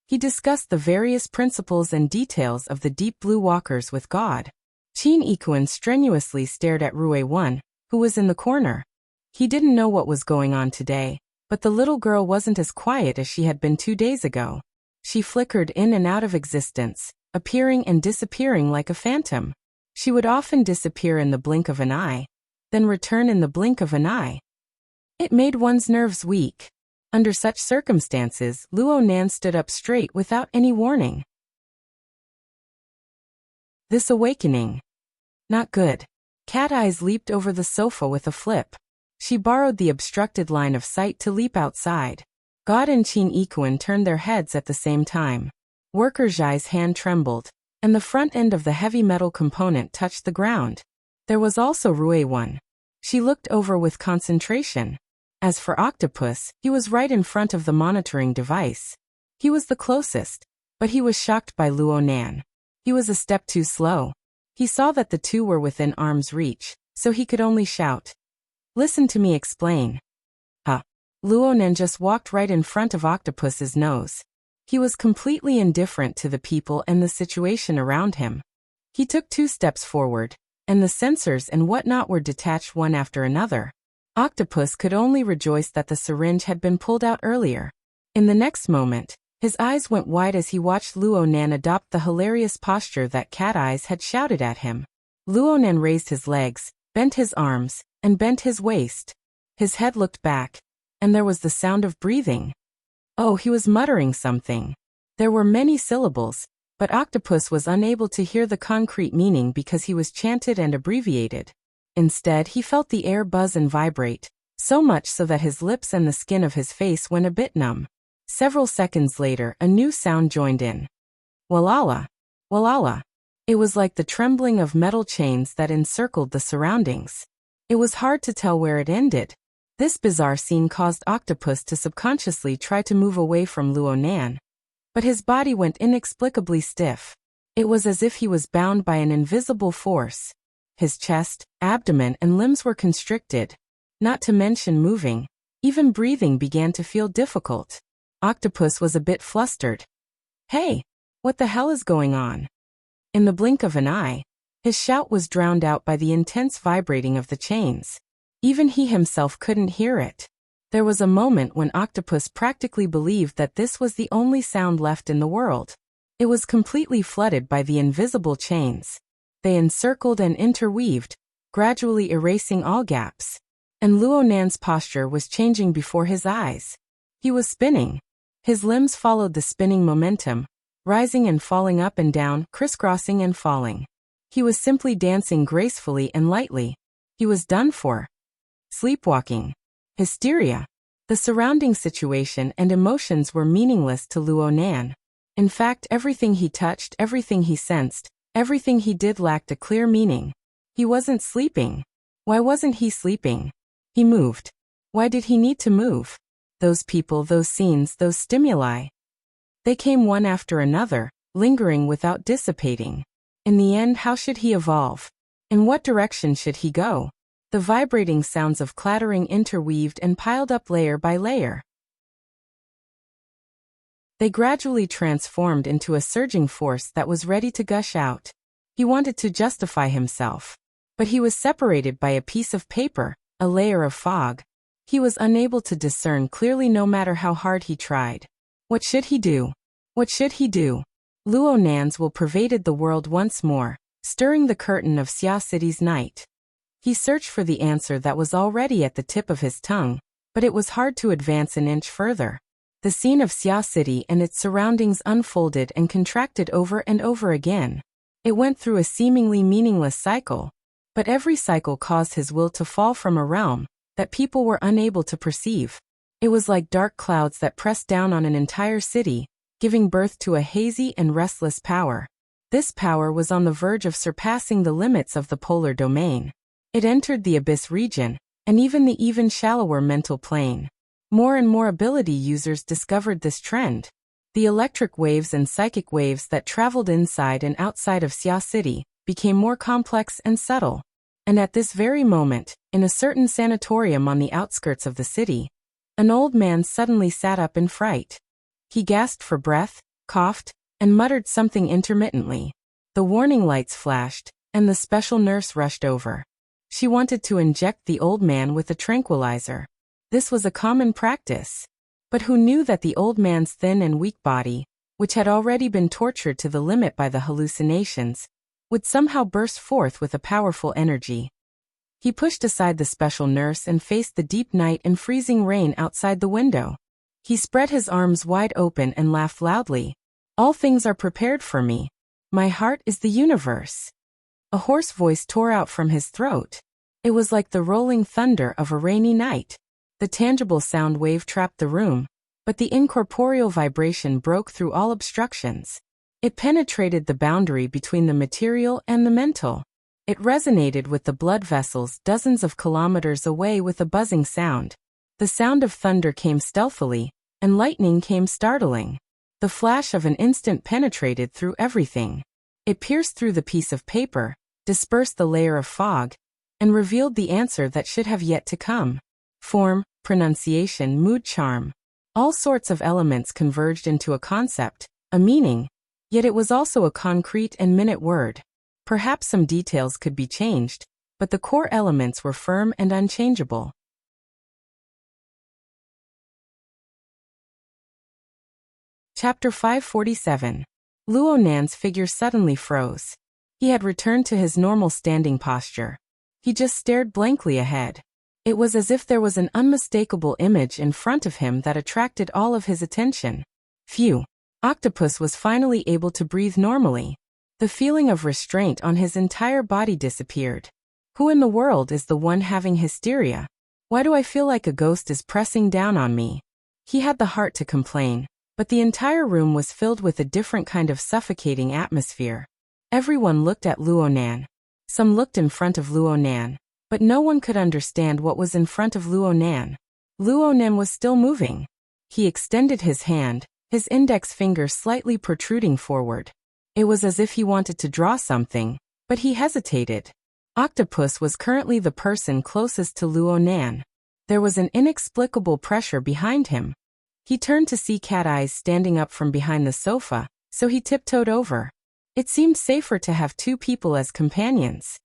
he discussed the various principles and details of the Deep Blue Walkers with God. Qin Ikuan strenuously stared at Rue 1, who was in the corner. He didn't know what was going on today, but the little girl wasn't as quiet as she had been 2 days ago. She flickered in and out of existence, appearing and disappearing like a phantom. She would often disappear in the blink of an eye, then return in the blink of an eye. It made one's nerves weak. Under such circumstances, Luonan stood up straight without any warning. This awakening. Not good. Cat Eyes leaped over the sofa with a flip. She borrowed the obstructed line of sight to leap outside. God and Qin Ikuan turned their heads at the same time. Worker Zhai's hand trembled, and the front end of the heavy metal component touched the ground. There was also Rue 1. She looked over with concentration. As for Octopus, he was right in front of the monitoring device. He was the closest, but he was shocked by Luonan. He was a step too slow. He saw that the two were within arm's reach, so he could only shout. Listen to me explain. Huh. Luonan just walked right in front of Octopus's nose. He was completely indifferent to the people and the situation around him. He took 2 steps forward, and the sensors and whatnot were detached one after another. Octopus could only rejoice that the syringe had been pulled out earlier. In the next moment, his eyes went wide as he watched Luonan adopt the hilarious posture that Cat Eyes had shouted at him. Luonan raised his legs, bent his arms, and bent his waist. His head looked back, and there was the sound of breathing. Oh, he was muttering something. There were many syllables, but Octopus was unable to hear the concrete meaning because he was chanted and abbreviated. Instead, he felt the air buzz and vibrate, so much so that his lips and the skin of his face went a bit numb. Several seconds later, a new sound joined in. Walala. Walala. It was like the trembling of metal chains that encircled the surroundings. It was hard to tell where it ended. This bizarre scene caused Octopus to subconsciously try to move away from Luonan, but his body went inexplicably stiff. It was as if he was bound by an invisible force. His chest, abdomen, and limbs were constricted, not to mention moving. Even breathing began to feel difficult. Octopus was a bit flustered. "Hey, what the hell is going on?" In the blink of an eye, his shout was drowned out by the intense vibrating of the chains. Even he himself couldn't hear it. There was a moment when Octopus practically believed that this was the only sound left in the world. It was completely flooded by the invisible chains. They encircled and interweaved, gradually erasing all gaps. And Luo Nan's posture was changing before his eyes. He was spinning. His limbs followed the spinning momentum, rising and falling up and down, crisscrossing and falling. He was simply dancing gracefully and lightly. He was done for. Sleepwalking. Hysteria. The surrounding situation and emotions were meaningless to Luo Nan. In fact, everything he touched, everything he sensed, everything he did lacked a clear meaning. He wasn't sleeping. Why wasn't he sleeping? He moved. Why did he need to move? Those people, those scenes, those stimuli. They came one after another, lingering without dissipating. In the end, how should he evolve? In what direction should he go? The vibrating sounds of clattering interweaved and piled up layer by layer. They gradually transformed into a surging force that was ready to gush out. He wanted to justify himself. But he was separated by a piece of paper, a layer of fog. He was unable to discern clearly no matter how hard he tried. What should he do? What should he do? Luo Nan's will pervaded the world once more, stirring the curtain of Xia City's night. He searched for the answer that was already at the tip of his tongue, but it was hard to advance an inch further. The scene of Xia City and its surroundings unfolded and contracted over and over again. It went through a seemingly meaningless cycle, but every cycle caused his will to fall from a realm that people were unable to perceive. It was like dark clouds that pressed down on an entire city, giving birth to a hazy and restless power. This power was on the verge of surpassing the limits of the polar domain. It entered the abyss region, and even the even shallower mental plane. More and more ability users discovered this trend. The electric waves and psychic waves that traveled inside and outside of Xia City became more complex and subtle. And at this very moment, in a certain sanatorium on the outskirts of the city, an old man suddenly sat up in fright. He gasped for breath, coughed, and muttered something intermittently. The warning lights flashed, and the special nurse rushed over. She wanted to inject the old man with a tranquilizer. This was a common practice. But who knew that the old man's thin and weak body, which had already been tortured to the limit by the hallucinations, would somehow burst forth with a powerful energy. He pushed aside the special nurse and faced the deep night and freezing rain outside the window. He spread his arms wide open and laughed loudly. "All things are prepared for me. My heart is the universe." A hoarse voice tore out from his throat. It was like the rolling thunder of a rainy night. The tangible sound wave trapped the room, but the incorporeal vibration broke through all obstructions. It penetrated the boundary between the material and the mental. It resonated with the blood vessels dozens of kilometers away with a buzzing sound. The sound of thunder came stealthily, and lightning came startling. The flash of an instant penetrated through everything. It pierced through the piece of paper, dispersed the layer of fog, and revealed the answer that should have yet to come. Form, pronunciation, mood, charm. All sorts of elements converged into a concept, a meaning. Yet it was also a concrete and minute word. Perhaps some details could be changed, but the core elements were firm and unchangeable. Chapter 547. Luo Nan's figure suddenly froze. He had returned to his normal standing posture. He just stared blankly ahead. It was as if there was an unmistakable image in front of him that attracted all of his attention. Phew. Octopus was finally able to breathe normally. The feeling of restraint on his entire body disappeared. Who in the world is the one having hysteria? Why do I feel like a ghost is pressing down on me? He had the heart to complain, but the entire room was filled with a different kind of suffocating atmosphere. Everyone looked at Luo Nan. Some looked in front of Luo Nan, but no one could understand what was in front of Luo Nan. Luo Nan was still moving. He extended his hand, his index finger slightly protruding forward. It was as if he wanted to draw something, but he hesitated. Octopus was currently the person closest to Luo Nan. There was an inexplicable pressure behind him. He turned to see Cat Eyes standing up from behind the sofa, so he tiptoed over. It seemed safer to have two people as companions.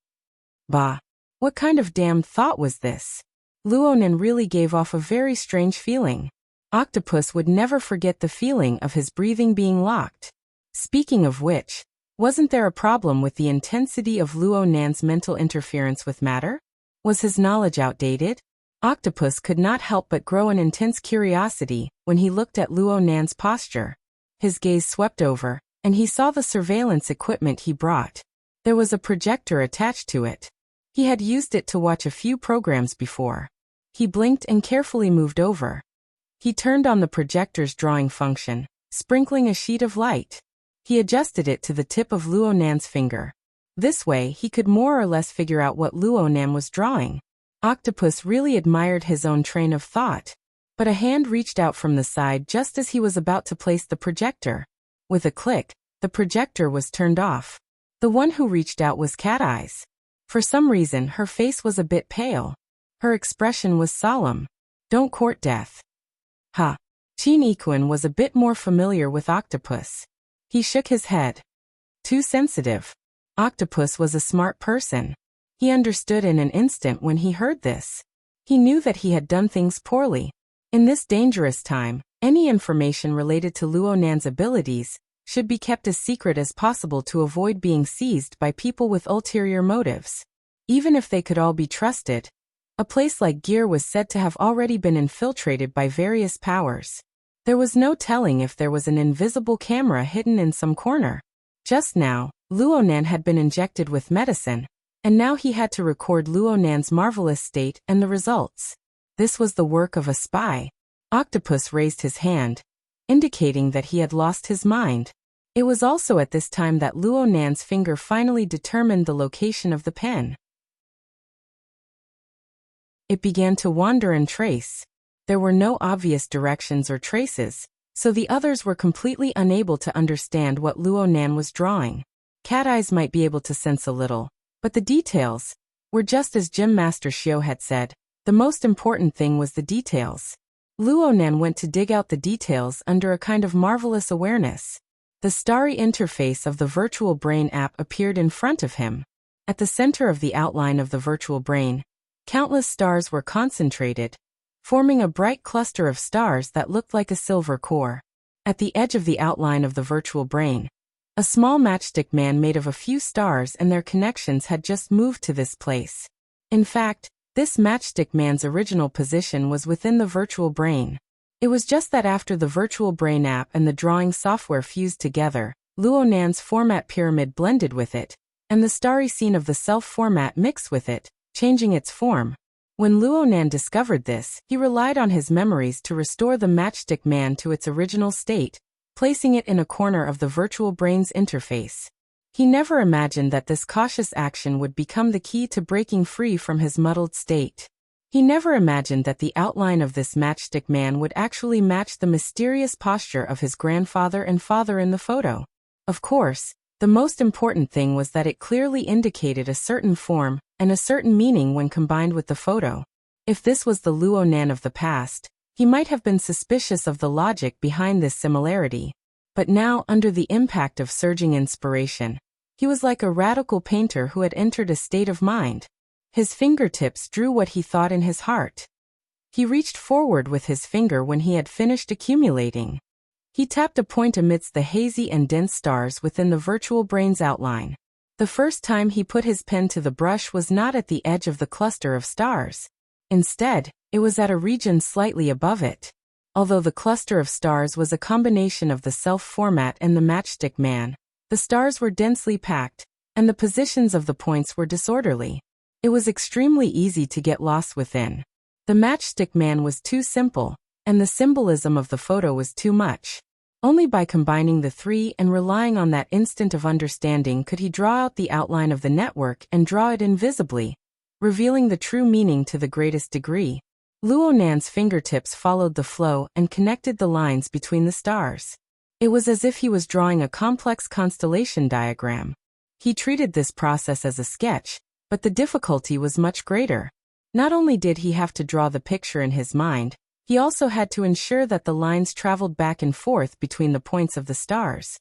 Bah! What kind of damned thought was this? Luonan really gave off a very strange feeling. Octopus would never forget the feeling of his breathing being locked. Speaking of which, wasn't there a problem with the intensity of Luonan's mental interference with matter? Was his knowledge outdated? Octopus could not help but grow an intense curiosity when he looked at Luonan's posture. His gaze swept over, and he saw the surveillance equipment he brought. There was a projector attached to it. He had used it to watch a few programs before. He blinked and carefully moved over. He turned on the projector's drawing function, sprinkling a sheet of light. He adjusted it to the tip of Luonan's finger. This way he could more or less figure out what Luonan was drawing. Octopus really admired his own train of thought. But a hand reached out from the side just as he was about to place the projector. With a click, the projector was turned off. The one who reached out was Cat Eyes. For some reason, her face was a bit pale. Her expression was solemn. Don't court death. Ha! Chin Ikuan was a bit more familiar with Octopus. He shook his head. Too sensitive. Octopus was a smart person. He understood in an instant when he heard this. He knew that he had done things poorly. In this dangerous time, any information related to Luonan's abilities should be kept as secret as possible to avoid being seized by people with ulterior motives. Even if they could all be trusted, a place like Gear was said to have already been infiltrated by various powers. There was no telling if there was an invisible camera hidden in some corner. Just now, Luonan had been injected with medicine, and now he had to record Luonan's marvelous state and the results. This was the work of a spy. Octopus raised his hand, indicating that he had lost his mind. It was also at this time that Luonan's finger finally determined the location of the pen. It began to wander and trace. There were no obvious directions or traces, so the others were completely unable to understand what Luonan was drawing. Cat Eyes might be able to sense a little, but the details were just as Gym Master Xiao had said. The most important thing was the details. Luonan went to dig out the details under a kind of marvelous awareness. The starry interface of the virtual brain app appeared in front of him. At the center of the outline of the virtual brain, countless stars were concentrated, forming a bright cluster of stars that looked like a silver core. At the edge of the outline of the virtual brain, a small matchstick man made of a few stars and their connections had just moved to this place. In fact, this matchstick man's original position was within the virtual brain. It was just that after the virtual brain app and the drawing software fused together, Luonan's format pyramid blended with it, and the starry scene of the self-format mixed with it, changing its form. When Luonan discovered this, he relied on his memories to restore the matchstick man to its original state, placing it in a corner of the virtual brain's interface. He never imagined that this cautious action would become the key to breaking free from his muddled state. He never imagined that the outline of this matchstick man would actually match the mysterious posture of his grandfather and father in the photo. Of course, the most important thing was that it clearly indicated a certain form and a certain meaning when combined with the photo. If this was the Luonan of the past, he might have been suspicious of the logic behind this similarity. But now, under the impact of surging inspiration, he was like a radical painter who had entered a state of mind. His fingertips drew what he thought in his heart. He reached forward with his finger when he had finished accumulating. He tapped a point amidst the hazy and dense stars within the virtual brain's outline. The first time he put his pen to the brush was not at the edge of the cluster of stars. Instead, it was at a region slightly above it. Although the cluster of stars was a combination of the self-format and the matchstick man, the stars were densely packed, and the positions of the points were disorderly. It was extremely easy to get lost within. The matchstick man was too simple, and the symbolism of the photo was too much. Only by combining the three and relying on that instant of understanding could he draw out the outline of the network and draw it invisibly, revealing the true meaning to the greatest degree. Luonan's fingertips followed the flow and connected the lines between the stars. It was as if he was drawing a complex constellation diagram. He treated this process as a sketch, but the difficulty was much greater. Not only did he have to draw the picture in his mind, he also had to ensure that the lines traveled back and forth between the points of the stars.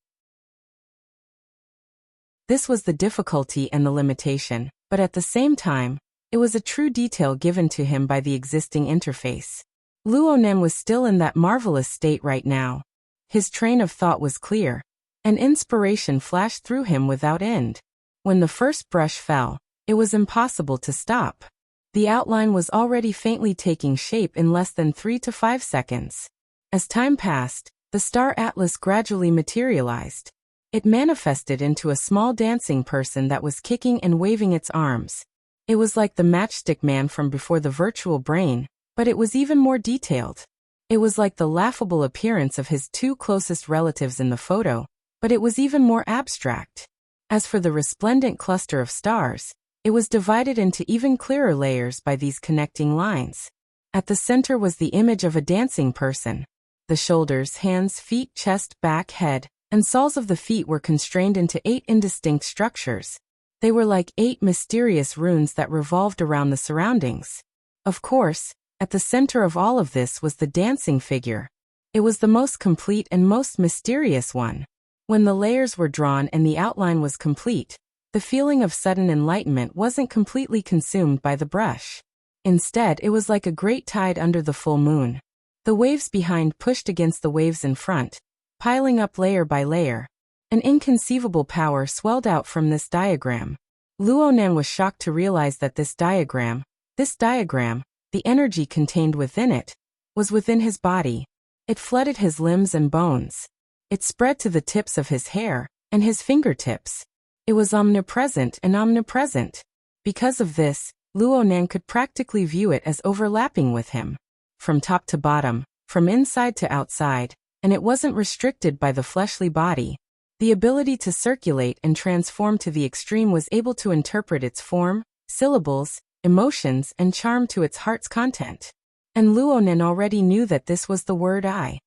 This was the difficulty and the limitation, but at the same time, it was a true detail given to him by the existing interface. Luonen was still in that marvelous state right now. His train of thought was clear, and inspiration flashed through him without end. When the first brush fell, it was impossible to stop. The outline was already faintly taking shape in less than 3 to 5 seconds. As time passed, the star atlas gradually materialized. It manifested into a small dancing person that was kicking and waving its arms. It was like the matchstick man from before the virtual brain, but it was even more detailed. It was like the laughable appearance of his two closest relatives in the photo, but it was even more abstract. As for the resplendent cluster of stars, it was divided into even clearer layers by these connecting lines. At the center was the image of a dancing person. The shoulders, hands, feet, chest, back, head, and soles of the feet were constrained into 8 indistinct structures. They were like 8 mysterious runes that revolved around the surroundings. Of course, at the center of all of this was the dancing figure. It was the most complete and most mysterious one. When the layers were drawn and the outline was complete, the feeling of sudden enlightenment wasn't completely consumed by the brush. Instead, it was like a great tide under the full moon. The waves behind pushed against the waves in front, piling up layer by layer. An inconceivable power swelled out from this diagram. Luonen was shocked to realize that this diagram, the energy contained within it, was within his body. It flooded his limbs and bones. It spread to the tips of his hair and his fingertips. It was omnipresent and omnipresent. Because of this, Luonen could practically view it as overlapping with him. From top to bottom, from inside to outside, and it wasn't restricted by the fleshly body. The ability to circulate and transform to the extreme was able to interpret its form, syllables, emotions, and charm to its heart's content. And Luonen already knew that this was the word I.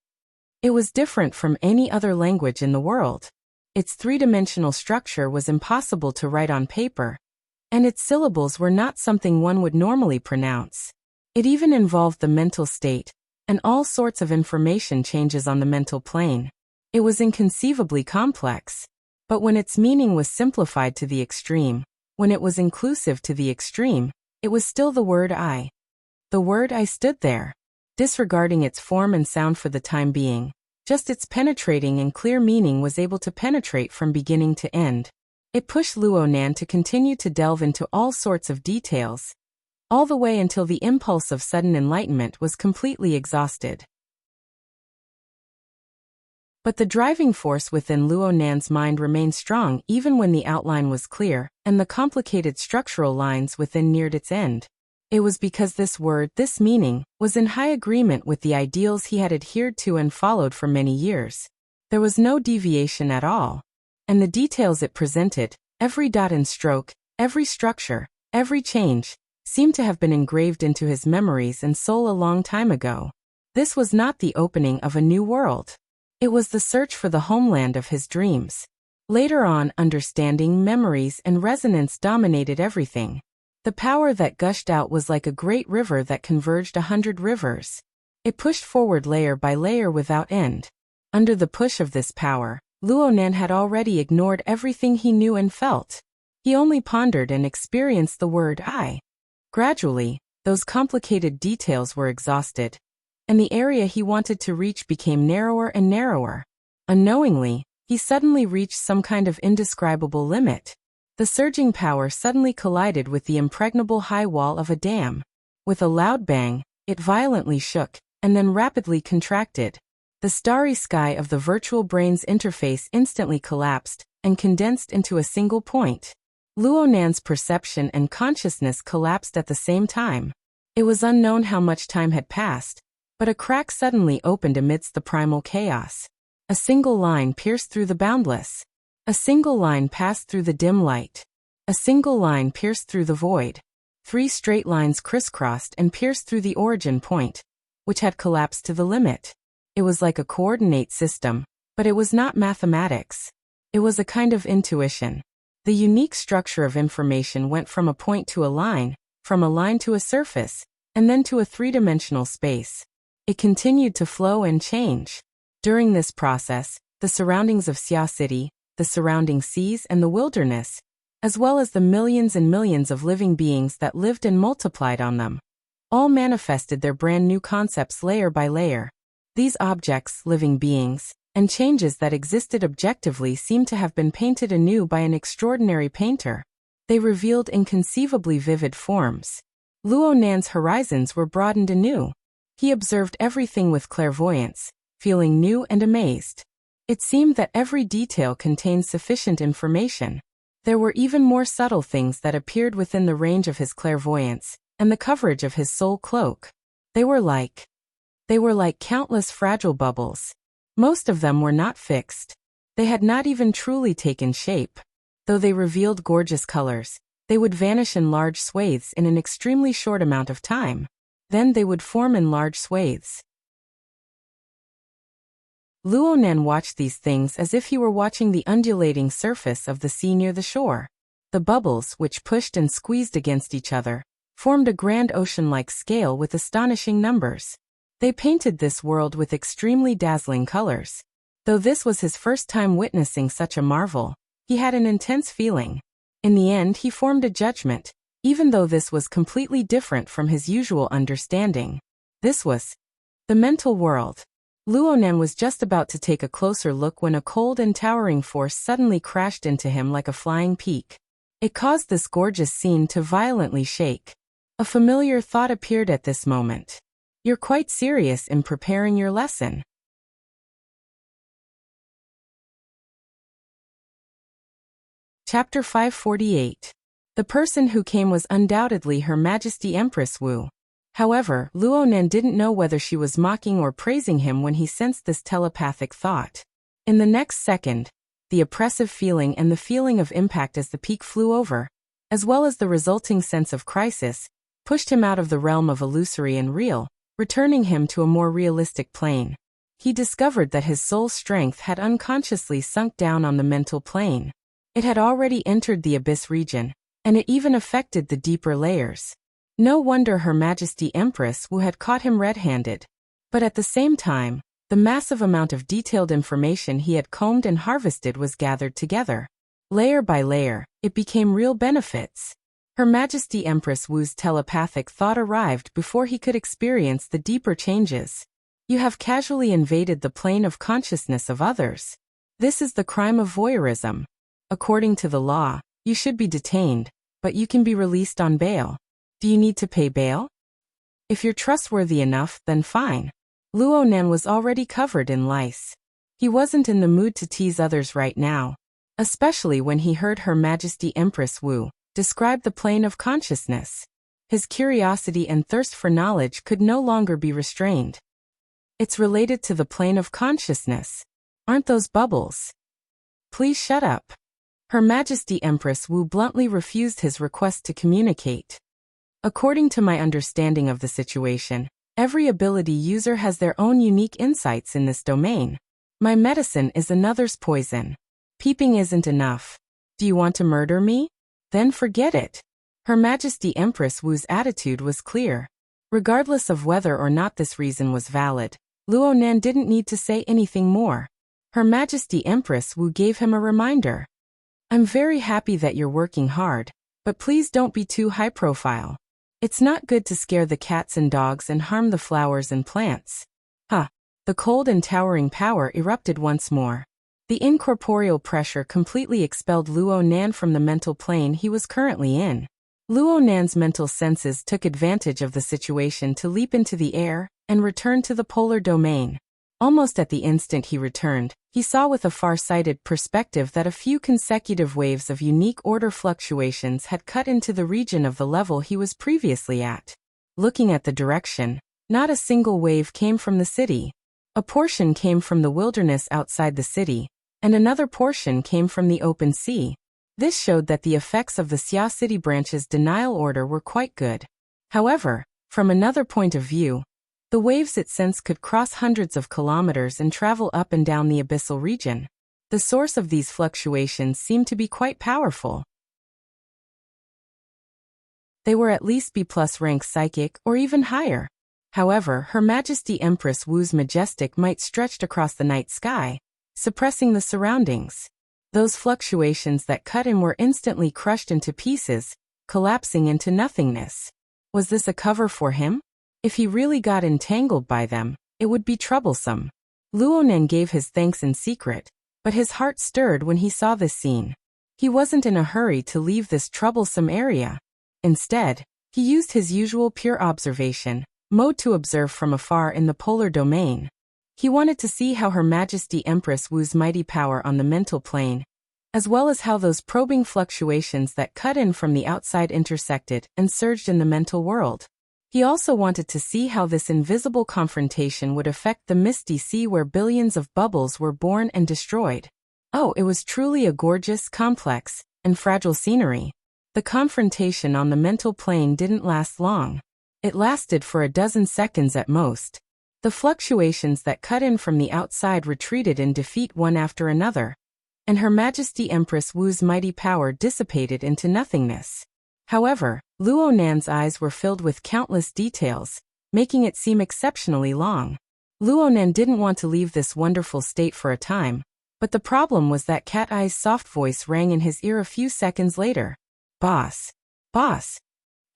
It was different from any other language in the world. Its three-dimensional structure was impossible to write on paper, and its syllables were not something one would normally pronounce. It even involved the mental state, and all sorts of information changes on the mental plane. It was inconceivably complex. But when its meaning was simplified to the extreme, when it was inclusive to the extreme, it was still the word I. The word I stood there, disregarding its form and sound for the time being. Just its penetrating and clear meaning was able to penetrate from beginning to end. It pushed Luonen to continue to delve into all sorts of details, all the way until the impulse of sudden enlightenment was completely exhausted. But the driving force within Luonen's mind remained strong even when the outline was clear, and the complicated structural lines within neared its end. It was because this word, this meaning, was in high agreement with the ideals he had adhered to and followed for many years. There was no deviation at all. And the details it presented, every dot and stroke, every structure, every change, seemed to have been engraved into his memories and soul a long time ago. This was not the opening of a new world. It was the search for the homeland of his dreams. Later on, understanding, memories, and resonance dominated everything. The power that gushed out was like a great river that converged 100 rivers. It pushed forward layer by layer without end. Under the push of this power, Luonen had already ignored everything he knew and felt. He only pondered and experienced the word I. Gradually, those complicated details were exhausted, and the area he wanted to reach became narrower and narrower. Unknowingly, he suddenly reached some kind of indescribable limit. The surging power suddenly collided with the impregnable high wall of a dam. With a loud bang, it violently shook, and then rapidly contracted. The starry sky of the virtual brain's interface instantly collapsed, and condensed into a single point. Luonen's perception and consciousness collapsed at the same time. It was unknown how much time had passed, but a crack suddenly opened amidst the primal chaos. A single line pierced through the boundless. A single line passed through the dim light. A single line pierced through the void. 3 straight lines crisscrossed and pierced through the origin point, which had collapsed to the limit. It was like a coordinate system, but it was not mathematics. It was a kind of intuition. The unique structure of information went from a point to a line, from a line to a surface, and then to a three-dimensional space. It continued to flow and change. During this process, the surroundings of Xia City, the surrounding seas and the wilderness, as well as the millions and millions of living beings that lived and multiplied on them, all manifested their brand new concepts layer by layer. These objects, living beings, and changes that existed objectively seemed to have been painted anew by an extraordinary painter. They revealed inconceivably vivid forms. Luo Nan's horizons were broadened anew. He observed everything with clairvoyance, feeling new and amazed. It seemed that every detail contained sufficient information. There were even more subtle things that appeared within the range of his clairvoyance and the coverage of his soul cloak. They were like countless fragile bubbles. Most of them were not fixed. They had not even truly taken shape. Though they revealed gorgeous colors, they would vanish in large swathes in an extremely short amount of time. Then they would form in large swathes. Luo Nan watched these things as if he were watching the undulating surface of the sea near the shore. The bubbles, which pushed and squeezed against each other, formed a grand ocean-like scale with astonishing numbers. They painted this world with extremely dazzling colors. Though this was his first time witnessing such a marvel, he had an intense feeling. In the end, he formed a judgment, even though this was completely different from his usual understanding. This was the mental world. Luo Nan was just about to take a closer look when a cold and towering force suddenly crashed into him like a flying peak. It caused this gorgeous scene to violently shake. A familiar thought appeared at this moment. You're quite serious in preparing your lesson. Chapter 548. The person who came was undoubtedly Her Majesty Empress Wu. However, Luo Nan didn't know whether she was mocking or praising him when he sensed this telepathic thought. In the next second, the oppressive feeling and the feeling of impact as the peak flew over, as well as the resulting sense of crisis, pushed him out of the realm of illusory and real, returning him to a more realistic plane. He discovered that his soul strength had unconsciously sunk down on the mental plane. It had already entered the abyss region, and it even affected the deeper layers. No wonder Her Majesty Empress Wu had caught him red-handed. But at the same time, the massive amount of detailed information he had combed and harvested was gathered together. Layer by layer, it became real benefits. Her Majesty Empress Wu's telepathic thought arrived before he could experience the deeper changes. You have casually invaded the plane of consciousness of others. This is the crime of voyeurism. According to the law, you should be detained, but you can be released on bail. Do you need to pay bail? If you're trustworthy enough, then fine. Luo Nan was already covered in lice. He wasn't in the mood to tease others right now, especially when he heard Her Majesty Empress Wu describe the plane of consciousness. His curiosity and thirst for knowledge could no longer be restrained. It's related to the plane of consciousness. Aren't those bubbles? Please shut up. Her Majesty Empress Wu bluntly refused his request to communicate. According to my understanding of the situation, every ability user has their own unique insights in this domain. My medicine is another's poison. Peeping isn't enough. Do you want to murder me? Then forget it. Her Majesty Empress Wu's attitude was clear. Regardless of whether or not this reason was valid, Luo Nan didn't need to say anything more. Her Majesty Empress Wu gave him a reminder. I'm very happy that you're working hard, but please don't be too high profile. It's not good to scare the cats and dogs and harm the flowers and plants. The cold and towering power erupted once more. The incorporeal pressure completely expelled Luo Nan from the mental plane he was currently in. Luo Nan's mental senses took advantage of the situation to leap into the air and return to the polar domain. Almost at the instant he returned, he saw with a far-sighted perspective that a few consecutive waves of unique order fluctuations had cut into the region of the level he was previously at. Looking at the direction, not a single wave came from the city. A portion came from the wilderness outside the city, and another portion came from the open sea. This showed that the effects of the Xia City branch's denial order were quite good. However, from another point of view, the waves it sensed could cross hundreds of kilometers and travel up and down the abyssal region. The source of these fluctuations seemed to be quite powerful. They were at least B+ rank psychic or even higher. However, Her Majesty Empress Wu's majestic might stretched across the night sky, suppressing the surroundings. Those fluctuations that cut in were instantly crushed into pieces, collapsing into nothingness. Was this a cover for him? If he really got entangled by them, it would be troublesome. Luonan gave his thanks in secret, but his heart stirred when he saw this scene. He wasn't in a hurry to leave this troublesome area. Instead, he used his usual pure observation mode to observe from afar in the polar domain. He wanted to see how Her Majesty Empress Wu's mighty power on the mental plane, as well as how those probing fluctuations that cut in from the outside intersected and surged in the mental world. He also wanted to see how this invisible confrontation would affect the misty sea where billions of bubbles were born and destroyed. Oh, it was truly a gorgeous, complex, and fragile scenery. The confrontation on the mental plane didn't last long. It lasted for a dozen seconds at most. The fluctuations that cut in from the outside retreated in defeat one after another, and Her Majesty Empress Wu's mighty power dissipated into nothingness. However, Luonan's eyes were filled with countless details, making it seem exceptionally long. Luonan didn't want to leave this wonderful state for a time, but the problem was that Cat Eye's soft voice rang in his ear a few seconds later. Boss. Boss.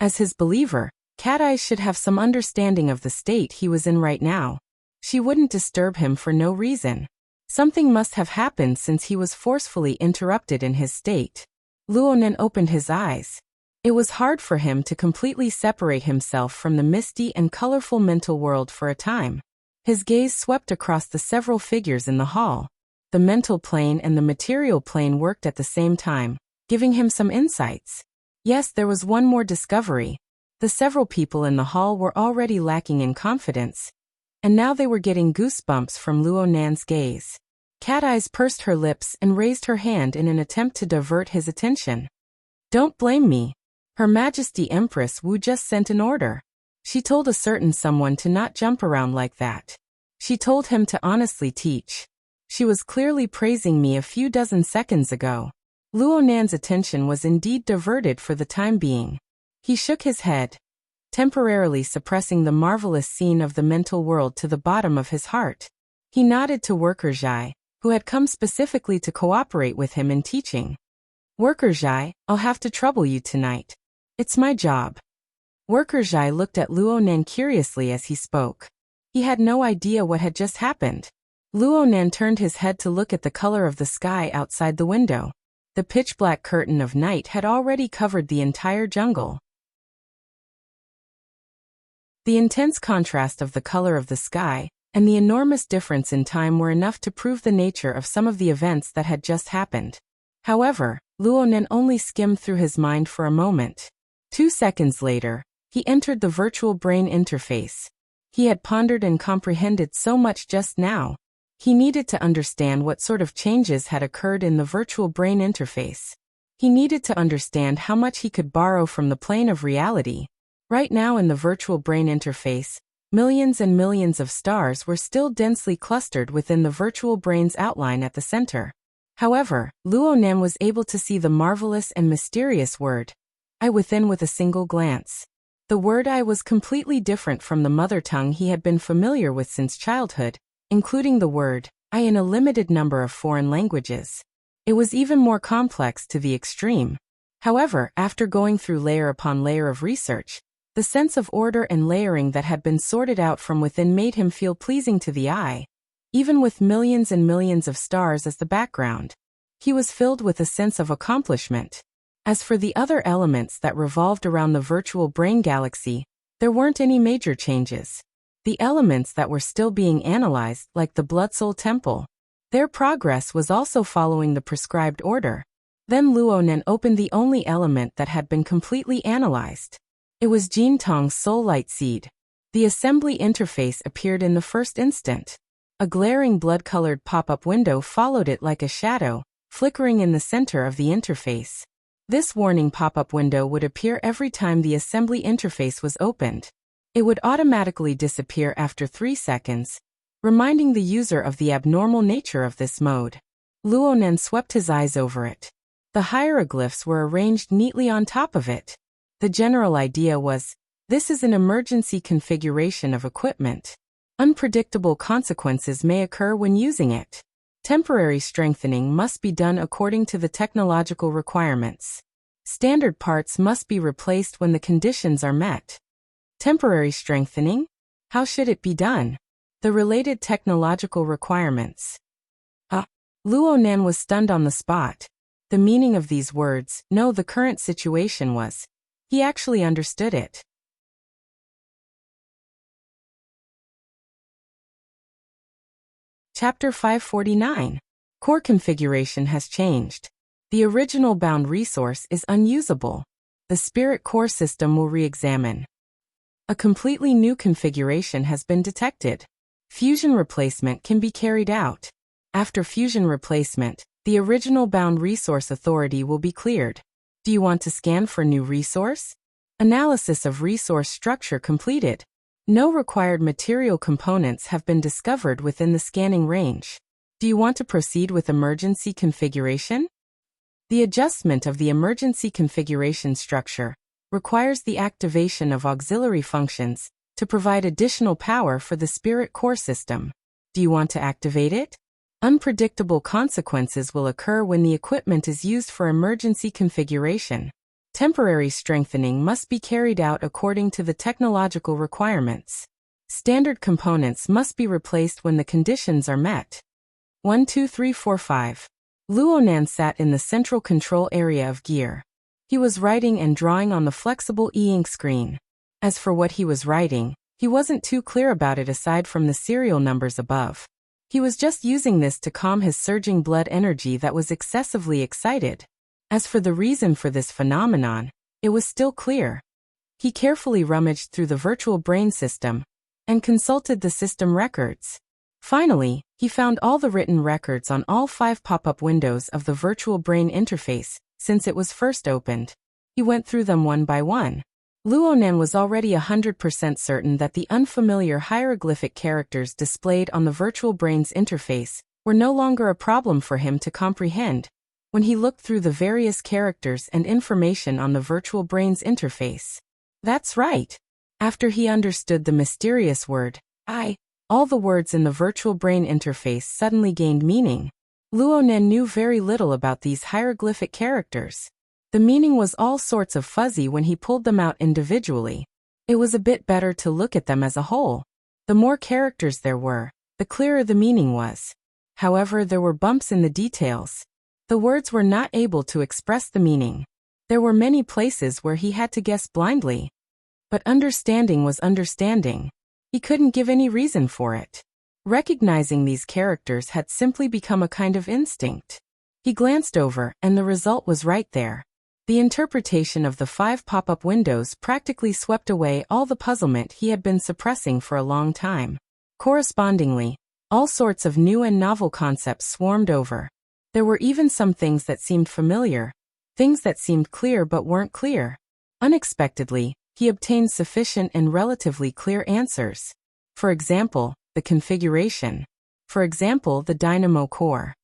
As his believer, Cat Eye should have some understanding of the state he was in right now. She wouldn't disturb him for no reason. Something must have happened since he was forcefully interrupted in his state. Luonan opened his eyes. It was hard for him to completely separate himself from the misty and colorful mental world for a time. His gaze swept across the several figures in the hall. The mental plane and the material plane worked at the same time, giving him some insights. Yes, there was one more discovery. The several people in the hall were already lacking in confidence, and now they were getting goosebumps from Luonan's gaze. Cat Eyes pursed her lips and raised her hand in an attempt to divert his attention. Don't blame me. Her Majesty Empress Wu just sent an order. She told a certain someone to not jump around like that. She told him to honestly teach. She was clearly praising me a few dozen seconds ago. Luonan's attention was indeed diverted for the time being. He shook his head, temporarily suppressing the marvelous scene of the mental world to the bottom of his heart. He nodded to Worker Zhai, who had come specifically to cooperate with him in teaching. Worker Zhai, I'll have to trouble you tonight. It's my job. Worker Zhai looked at Luonan curiously as he spoke. He had no idea what had just happened. Luonan turned his head to look at the color of the sky outside the window. The pitch-black curtain of night had already covered the entire jungle. The intense contrast of the color of the sky and the enormous difference in time were enough to prove the nature of some of the events that had just happened. However, Luonan only skimmed through his mind for a moment. 2 seconds later, he entered the virtual brain interface. He had pondered and comprehended so much just now. He needed to understand what sort of changes had occurred in the virtual brain interface. He needed to understand how much he could borrow from the plane of reality. Right now in the virtual brain interface, millions and millions of stars were still densely clustered within the virtual brain's outline at the center. However, Luonan was able to see the marvelous and mysterious word I within with a single glance. The word I was completely different from the mother tongue he had been familiar with since childhood, including the word I in a limited number of foreign languages. It was even more complex to the extreme. However, after going through layer upon layer of research, the sense of order and layering that had been sorted out from within made him feel pleasing to the eye. Even with millions and millions of stars as the background, he was filled with a sense of accomplishment. As for the other elements that revolved around the virtual brain galaxy, there weren't any major changes. The elements that were still being analyzed, like the Blood Soul Temple, their progress was also following the prescribed order. Then Luonan opened the only element that had been completely analyzed. It was Jin Tong's Soul Light Seed. The assembly interface appeared in the first instant. A glaring blood-colored pop-up window followed it like a shadow, flickering in the center of the interface. This warning pop-up window would appear every time the assembly interface was opened. It would automatically disappear after 3 seconds, reminding the user of the abnormal nature of this mode. Luonan swept his eyes over it. The hieroglyphs were arranged neatly on top of it. The general idea was, this is an emergency configuration of equipment. Unpredictable consequences may occur when using it. Temporary strengthening must be done according to the technological requirements. Standard parts must be replaced when the conditions are met. Temporary strengthening? How should it be done? The related technological requirements. Luo Nan was stunned on the spot. The meaning of these words, no, the current situation was. He actually understood it. Chapter 549. Core configuration has changed. The original bound resource is unusable. The spirit core system will re-examine. A completely new configuration has been detected. Fusion replacement can be carried out. After fusion replacement, the original bound resource authority will be cleared. Do you want to scan for new resource? Analysis of resource structure completed. No required material components have been discovered within the scanning range. Do you want to proceed with emergency configuration? The adjustment of the emergency configuration structure requires the activation of auxiliary functions to provide additional power for the spirit core system. Do you want to activate it? Unpredictable consequences will occur when the equipment is used for emergency configuration. Temporary strengthening must be carried out according to the technological requirements. Standard components must be replaced when the conditions are met. 1, 2, 3, 4, 5. Luo Nan sat in the central control area of Gear. He was writing and drawing on the flexible e-ink screen. As for what he was writing, he wasn't too clear about it aside from the serial numbers above. He was just using this to calm his surging blood energy that was excessively excited. As for the reason for this phenomenon, it was still clear. He carefully rummaged through the virtual brain system and consulted the system records. Finally, he found all the written records on all 5 pop-up windows of the virtual brain interface since it was first opened. He went through them one by one. Luo Nan was already 100% certain that the unfamiliar hieroglyphic characters displayed on the virtual brain's interface were no longer a problem for him to comprehend when he looked through the various characters and information on the virtual brain's interface. That's right. After he understood the mysterious word, all the words in the virtual brain interface suddenly gained meaning. Luo Nan knew very little about these hieroglyphic characters. The meaning was all sorts of fuzzy when he pulled them out individually. It was a bit better to look at them as a whole. The more characters there were, the clearer the meaning was. However, there were bumps in the details. The words were not able to express the meaning. There were many places where he had to guess blindly. But understanding was understanding. He couldn't give any reason for it. Recognizing these characters had simply become a kind of instinct. He glanced over, and the result was right there. The interpretation of the 5 pop-up windows practically swept away all the puzzlement he had been suppressing for a long time. Correspondingly, all sorts of new and novel concepts swarmed over. There were even some things that seemed familiar, things that seemed clear but weren't clear. Unexpectedly, he obtained sufficient and relatively clear answers. For example, the configuration. For example, the dynamo core.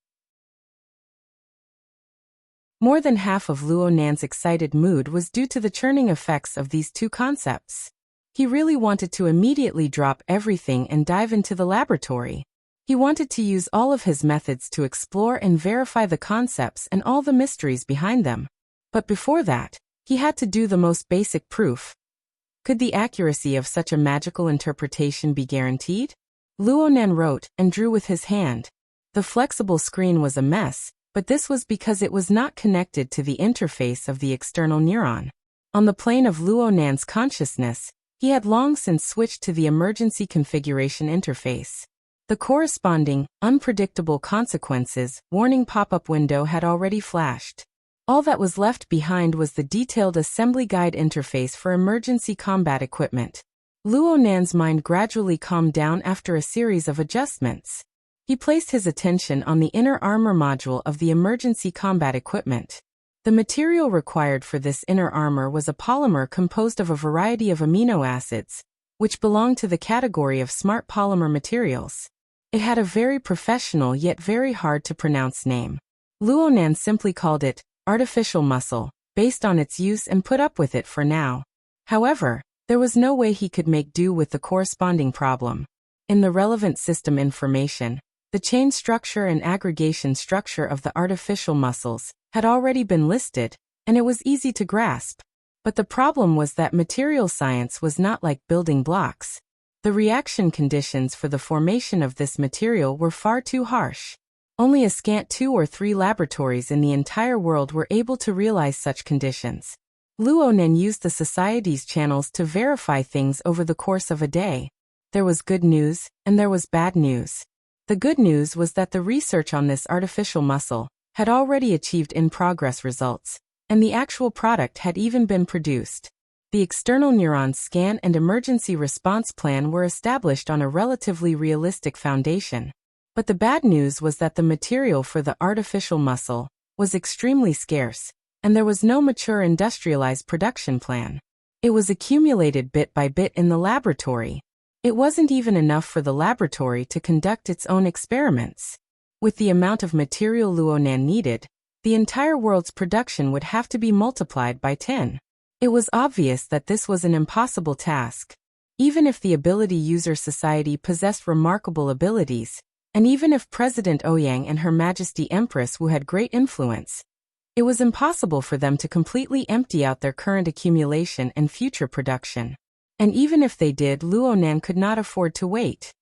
More than half of Luo Nan's excited mood was due to the churning effects of these two concepts. He really wanted to immediately drop everything and dive into the laboratory. He wanted to use all of his methods to explore and verify the concepts and all the mysteries behind them. But before that, he had to do the most basic proof. Could the accuracy of such a magical interpretation be guaranteed? Luo Nan wrote and drew with his hand. The flexible screen was a mess, but this was because it was not connected to the interface of the external neuron. On the plane of Luo Nan's consciousness, he had long since switched to the emergency configuration interface. The corresponding, unpredictable consequences warning pop-up window had already flashed. All that was left behind was the detailed assembly guide interface for emergency combat equipment. Luo Nan's mind gradually calmed down after a series of adjustments. He placed his attention on the inner armor module of the emergency combat equipment. The material required for this inner armor was a polymer composed of a variety of amino acids, which belonged to the category of smart polymer materials. It had a very professional yet very hard to pronounce name. Luo Nan simply called it artificial muscle, based on its use and put up with it for now. However, there was no way he could make do with the corresponding problem. In the relevant system information, the chain structure and aggregation structure of the artificial muscles had already been listed, and it was easy to grasp. But the problem was that material science was not like building blocks. The reaction conditions for the formation of this material were far too harsh. Only a scant 2 or 3 laboratories in the entire world were able to realize such conditions. Luo Nen used the society's channels to verify things over the course of a day. There was good news, and there was bad news. The good news was that the research on this artificial muscle had already achieved in-progress results, and the actual product had even been produced. The external neuron scan and emergency response plan were established on a relatively realistic foundation. But the bad news was that the material for the artificial muscle was extremely scarce, and there was no mature industrialized production plan. It was accumulated bit by bit in the laboratory. It wasn't even enough for the laboratory to conduct its own experiments. With the amount of material Luo Nen needed, the entire world's production would have to be multiplied by 10. It was obvious that this was an impossible task. Even if the ability user society possessed remarkable abilities, and even if President Ouyang and Her Majesty Empress Wu had great influence, it was impossible for them to completely empty out their current accumulation and future production. And even if they did, Luo Nen could not afford to wait.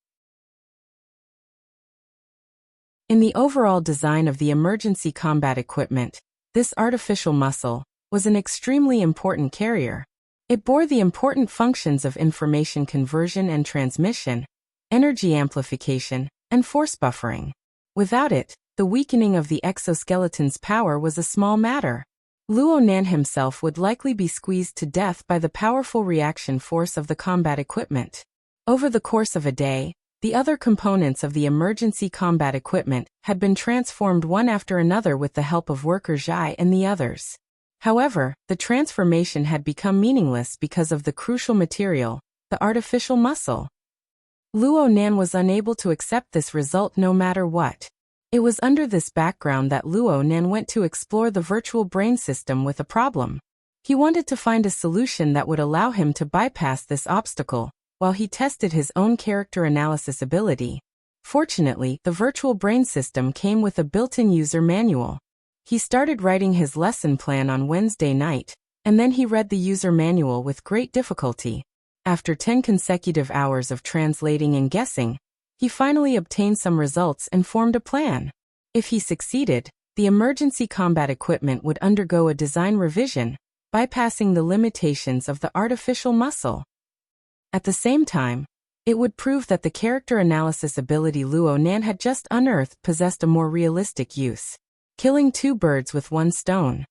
In the overall design of the emergency combat equipment, this artificial muscle was an extremely important carrier. It bore the important functions of information conversion and transmission, energy amplification, and force buffering. Without it, the weakening of the exoskeleton's power was a small matter. Luo Nen himself would likely be squeezed to death by the powerful reaction force of the combat equipment. Over the course of a day, the other components of the emergency combat equipment had been transformed one after another with the help of worker Zhai and the others. However, the transformation had become meaningless because of the crucial material, the artificial muscle. Luo Nen was unable to accept this result no matter what. It was under this background that Luo Nen went to explore the virtual brain system with a problem. He wanted to find a solution that would allow him to bypass this obstacle, while he tested his own character analysis ability. Fortunately, the virtual brain system came with a built-in user manual. He started writing his lesson plan on Wednesday night, and then he read the user manual with great difficulty. After 10 consecutive hours of translating and guessing, he finally obtained some results and formed a plan. If he succeeded, the emergency combat equipment would undergo a design revision, bypassing the limitations of the artificial muscle. At the same time, it would prove that the character analysis ability Luo Nen had just unearthed possessed a more realistic use. Killing 2 birds with 1 stone.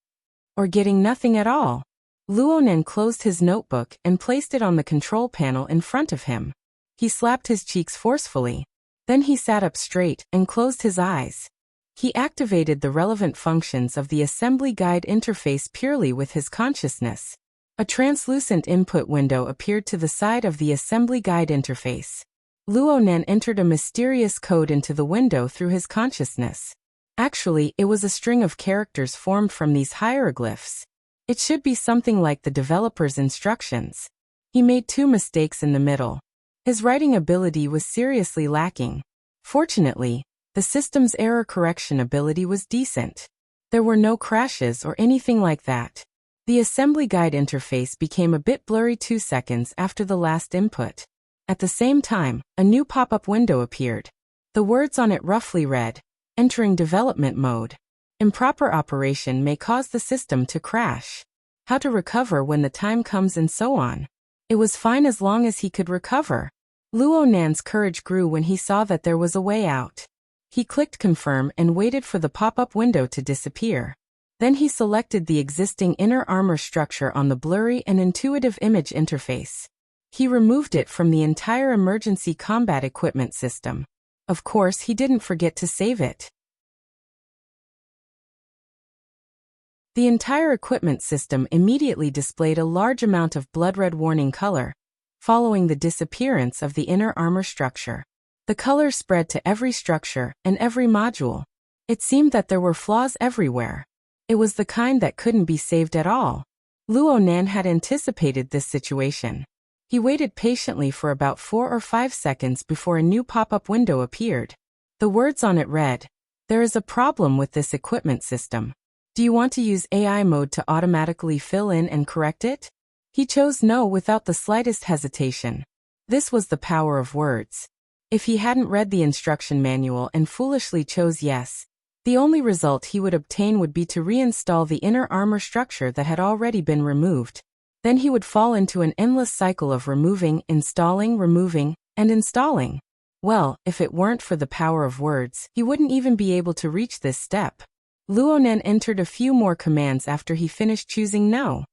Or getting nothing at all. Luo Nen closed his notebook and placed it on the control panel in front of him. He slapped his cheeks forcefully. Then he sat up straight and closed his eyes. He activated the relevant functions of the assembly guide interface purely with his consciousness. A translucent input window appeared to the side of the assembly guide interface. Luo Nen entered a mysterious code into the window through his consciousness. Actually, it was a string of characters formed from these hieroglyphs. It should be something like the developer's instructions. He made 2 mistakes in the middle. His writing ability was seriously lacking. Fortunately, the system's error correction ability was decent. There were no crashes or anything like that. The assembly guide interface became a bit blurry 2 seconds after the last input. At the same time, a new pop-up window appeared. The words on it roughly read, "Entering development mode. Improper operation may cause the system to crash. How to recover when the time comes," and so on. It was fine as long as he could recover. Luo Nan's courage grew when he saw that there was a way out. He clicked confirm and waited for the pop-up window to disappear. Then he selected the existing inner armor structure on the blurry and intuitive image interface. He removed it from the entire emergency combat equipment system. Of course, he didn't forget to save it. The entire equipment system immediately displayed a large amount of blood-red warning color, following the disappearance of the inner armor structure. The color spread to every structure and every module. It seemed that there were flaws everywhere. It was the kind that couldn't be saved at all. Luo Nan had anticipated this situation. He waited patiently for about 4 or 5 seconds before a new pop-up window appeared. The words on it read, "There is a problem with this equipment system. Do you want to use AI mode to automatically fill in and correct it?" He chose no without the slightest hesitation. This was the power of words. If he hadn't read the instruction manual and foolishly chose yes, the only result he would obtain would be to reinstall the inner armor structure that had already been removed. Then he would fall into an endless cycle of removing, installing, and installing. Well, if it weren't for the power of words, he wouldn't even be able to reach this step. Luo Nan entered a few more commands after he finished choosing no.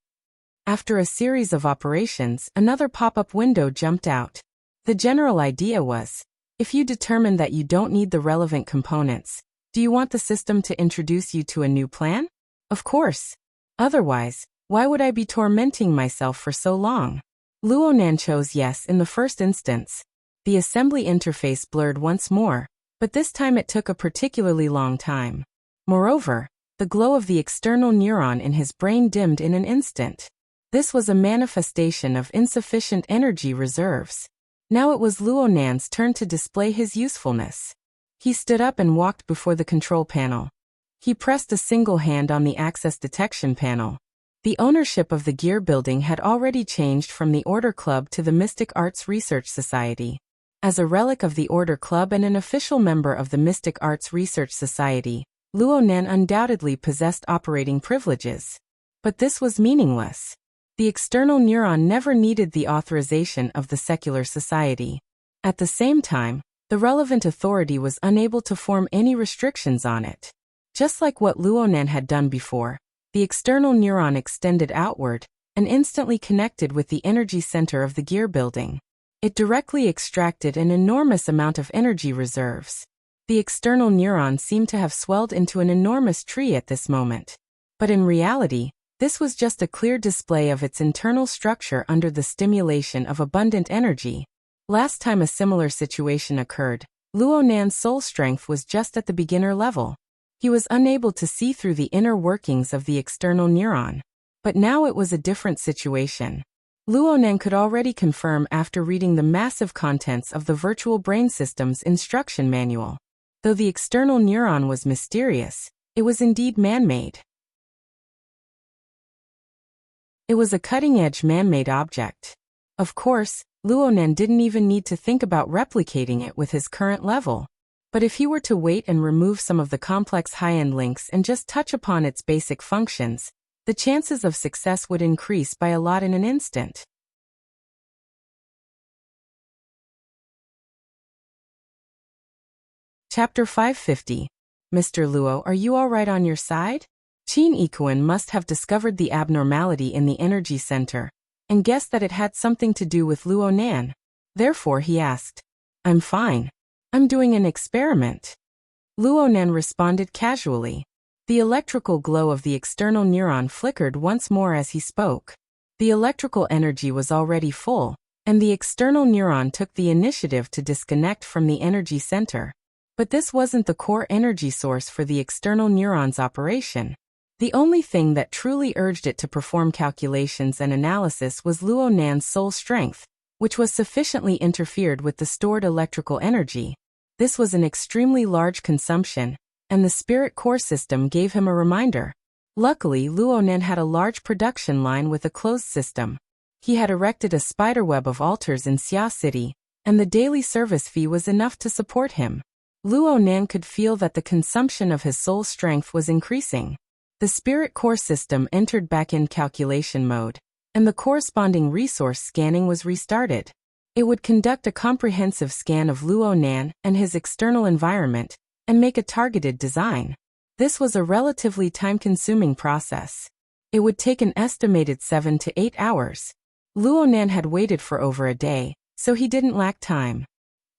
After a series of operations, another pop-up window jumped out. The general idea was, if you determine that you don't need the relevant components, do you want the system to introduce you to a new plan? Of course. Otherwise, why would I be tormenting myself for so long? Luo Nan chose yes in the first instance. The assembly interface blurred once more, but this time it took a particularly long time. Moreover, the glow of the external neuron in his brain dimmed in an instant. This was a manifestation of insufficient energy reserves. Now it was Luo Nan's turn to display his usefulness. He stood up and walked before the control panel. He pressed a single hand on the access detection panel. The ownership of the gear building had already changed from the Order Club to the Mystic Arts Research Society. As a relic of the Order Club and an official member of the Mystic Arts Research Society, Luo Nan undoubtedly possessed operating privileges. But this was meaningless. The external neuron never needed the authorization of the secular society. At the same time, the relevant authority was unable to form any restrictions on it. Just like what Luo Nan had done before, the external neuron extended outward and instantly connected with the energy center of the gear building. It directly extracted an enormous amount of energy reserves. The external neuron seemed to have swelled into an enormous tree at this moment. But in reality, this was just a clear display of its internal structure under the stimulation of abundant energy. Last time a similar situation occurred, Luo Nan's soul strength was just at the beginner level. He was unable to see through the inner workings of the external neuron. But now it was a different situation. Luo Nan could already confirm after reading the massive contents of the Virtual Brain System's instruction manual. Though the external neuron was mysterious, it was indeed man-made. It was a cutting-edge man-made object. Of course, Luo Nan didn't even need to think about replicating it with his current level. But if he were to wait and remove some of the complex high-end links and just touch upon its basic functions, the chances of success would increase by a lot in an instant. Chapter 550. Mr. Luo, are you all right on your side? Qin Ikuan must have discovered the abnormality in the energy center and guessed that it had something to do with Luo Nan. Therefore he asked, "I'm fine. I'm doing an experiment." Luo Nan responded casually. The electrical glow of the external neuron flickered once more as he spoke. The electrical energy was already full, and the external neuron took the initiative to disconnect from the energy center. But this wasn't the core energy source for the external neuron's operation. The only thing that truly urged it to perform calculations and analysis was Luo Nan's soul strength, which was sufficiently interfered with the stored electrical energy. This was an extremely large consumption, and the spirit core system gave him a reminder. Luckily, Luo Nan had a large production line with a closed system. He had erected a spiderweb of altars in Xia City, and the daily service fee was enough to support him. Luo Nan could feel that the consumption of his soul strength was increasing. The spirit core system entered back-end calculation mode, and the corresponding resource scanning was restarted. It would conduct a comprehensive scan of Luo Nan and his external environment, and make a targeted design. This was a relatively time-consuming process. It would take an estimated 7 to 8 hours. Luo Nan had waited for over a day, so he didn't lack time.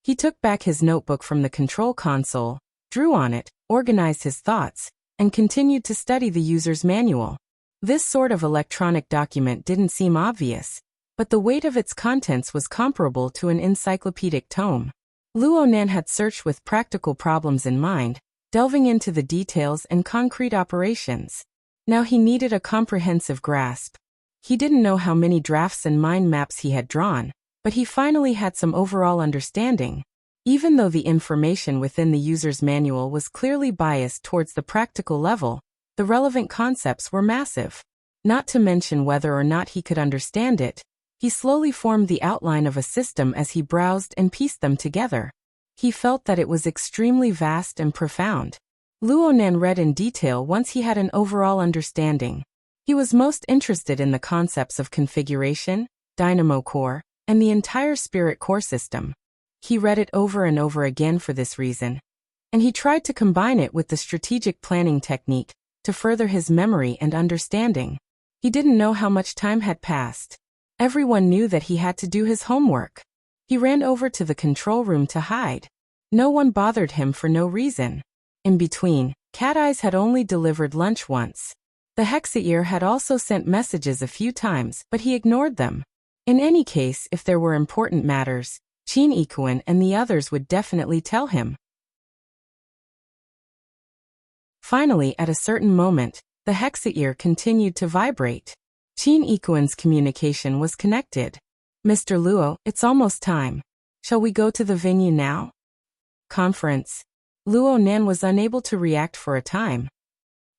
He took back his notebook from the control console, drew on it, organized his thoughts, and continued to study the user's manual. This sort of electronic document didn't seem obvious, but the weight of its contents was comparable to an encyclopedic tome. Luo Nan had searched with practical problems in mind, delving into the details and concrete operations. Now he needed a comprehensive grasp. He didn't know how many drafts and mind maps he had drawn, but he finally had some overall understanding. Even though the information within the user's manual was clearly biased towards the practical level, the relevant concepts were massive. Not to mention whether or not he could understand it, he slowly formed the outline of a system as he browsed and pieced them together. He felt that it was extremely vast and profound. Luo Nan read in detail once he had an overall understanding. He was most interested in the concepts of configuration, dynamo core, and the entire spirit core system. He read it over and over again for this reason, and he tried to combine it with the strategic planning technique to further his memory and understanding. He didn't know how much time had passed. Everyone knew that he had to do his homework. He ran over to the control room to hide. No one bothered him for no reason. In between, Cat Eyes had only delivered lunch once. The Hexaear had also sent messages a few times, but he ignored them. In any case, if there were important matters, Qin Ikuan and the others would definitely tell him. Finally, at a certain moment, the Hexaear continued to vibrate. Qin Ikuan's communication was connected. Mr. Luo, it's almost time. Shall we go to the venue now? Conference. Luo Nan was unable to react for a time.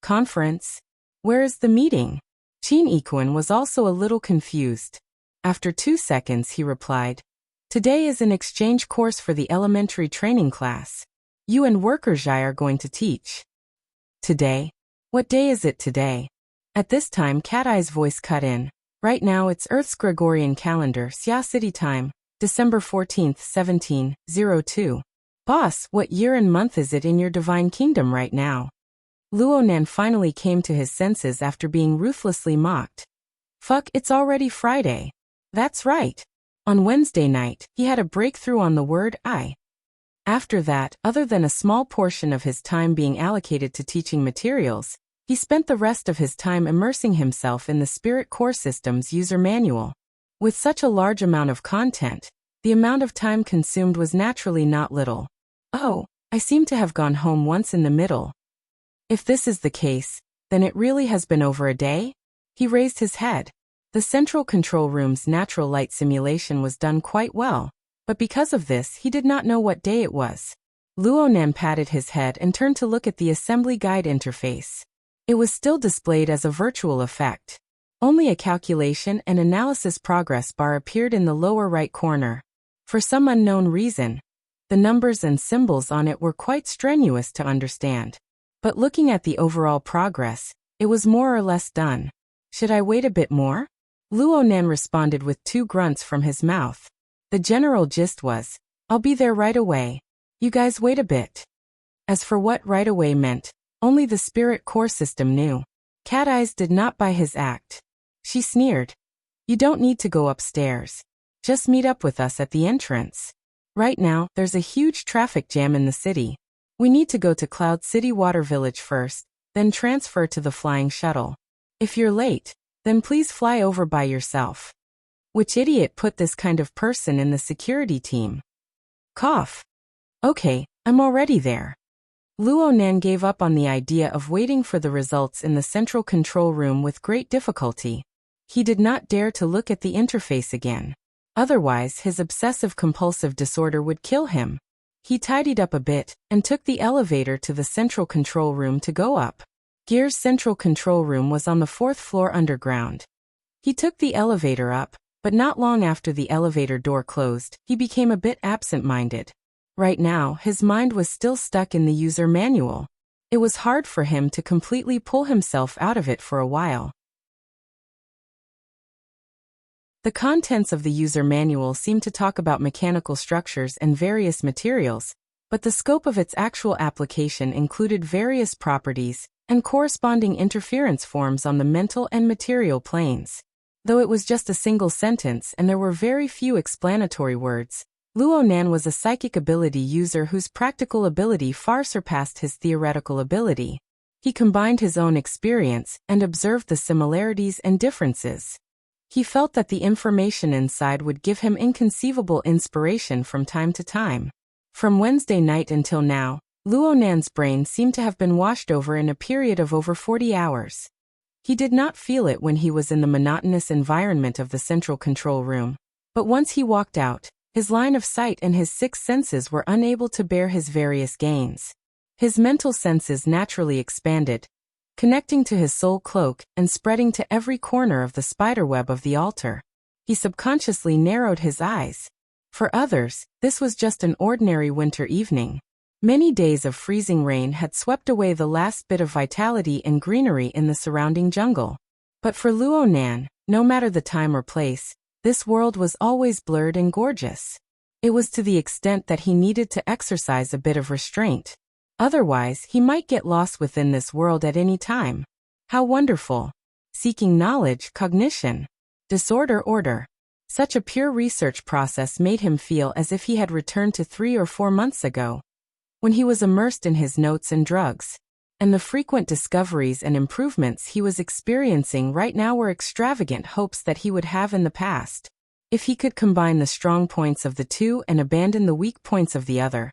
Conference? Where is the meeting? Qin Ikuan was also a little confused. After 2 seconds he replied, Today is an exchange course for the elementary training class. You and Worker Zhai are going to teach. Today? What day is it today? At this time Cat Eye's voice cut in. Right now it's Earth's Gregorian calendar, Xia City time, December 14th, 1702. Boss, what year and month is it in your divine kingdom right now? Luo Nan finally came to his senses after being ruthlessly mocked. Fuck, it's already Friday. That's right. On Wednesday night, he had a breakthrough on the word I. After that, other than a small portion of his time being allocated to teaching materials, he spent the rest of his time immersing himself in the Spirit Core System's user manual. With such a large amount of content, the amount of time consumed was naturally not little. Oh, I seem to have gone home once in the middle. If this is the case, then it really has been over a day? He raised his head. The central control room's natural light simulation was done quite well, but because of this he did not know what day it was. Luo Nan patted his head and turned to look at the assembly guide interface. It was still displayed as a virtual effect. Only a calculation and analysis progress bar appeared in the lower right corner. For some unknown reason, the numbers and symbols on it were quite strenuous to understand. But looking at the overall progress, it was more or less done. Should I wait a bit more? Luo Nan responded with 2 grunts from his mouth. The general gist was, I'll be there right away. You guys wait a bit. As for what right away meant, only the Spirit Core System knew. Cat Eyes did not buy his act. She sneered. You don't need to go upstairs. Just meet up with us at the entrance. Right now, there's a huge traffic jam in the city. We need to go to Cloud City Water Village first, then transfer to the flying shuttle. If you're late, then please fly over by yourself. Which idiot put this kind of person in the security team? Cough. Okay, I'm already there. Luo Nan gave up on the idea of waiting for the results in the central control room with great difficulty. He did not dare to look at the interface again. Otherwise, his obsessive-compulsive disorder would kill him. He tidied up a bit and took the elevator to the central control room to go up. Gear's central control room was on the 4th floor underground. He took the elevator up, but not long after the elevator door closed, he became a bit absent-minded. Right now, his mind was still stuck in the user manual. It was hard for him to completely pull himself out of it for a while. The contents of the user manual seemed to talk about mechanical structures and various materials, but the scope of its actual application included various properties and corresponding interference forms on the mental and material planes. Though it was just a single sentence and there were very few explanatory words, Luo Nan was a psychic ability user whose practical ability far surpassed his theoretical ability. He combined his own experience and observed the similarities and differences. He felt that the information inside would give him inconceivable inspiration from time to time. From Wednesday night until now, Luo Nan's brain seemed to have been washed over in a period of over 40 hours. He did not feel it when he was in the monotonous environment of the central control room. But once he walked out, his line of sight and his six senses were unable to bear his various gains. His mental senses naturally expanded, connecting to his soul cloak and spreading to every corner of the spiderweb of the altar. He subconsciously narrowed his eyes. For others, this was just an ordinary winter evening. Many days of freezing rain had swept away the last bit of vitality and greenery in the surrounding jungle. But for Luo Nan, no matter the time or place, this world was always blurred and gorgeous. It was to the extent that he needed to exercise a bit of restraint. Otherwise, he might get lost within this world at any time. How wonderful! Seeking knowledge, cognition, disorder, order. Such a pure research process made him feel as if he had returned to 3 or 4 months ago, when he was immersed in his notes and drugs. And the frequent discoveries and improvements he was experiencing right now were extravagant hopes that he would have in the past. If he could combine the strong points of the two and abandon the weak points of the other,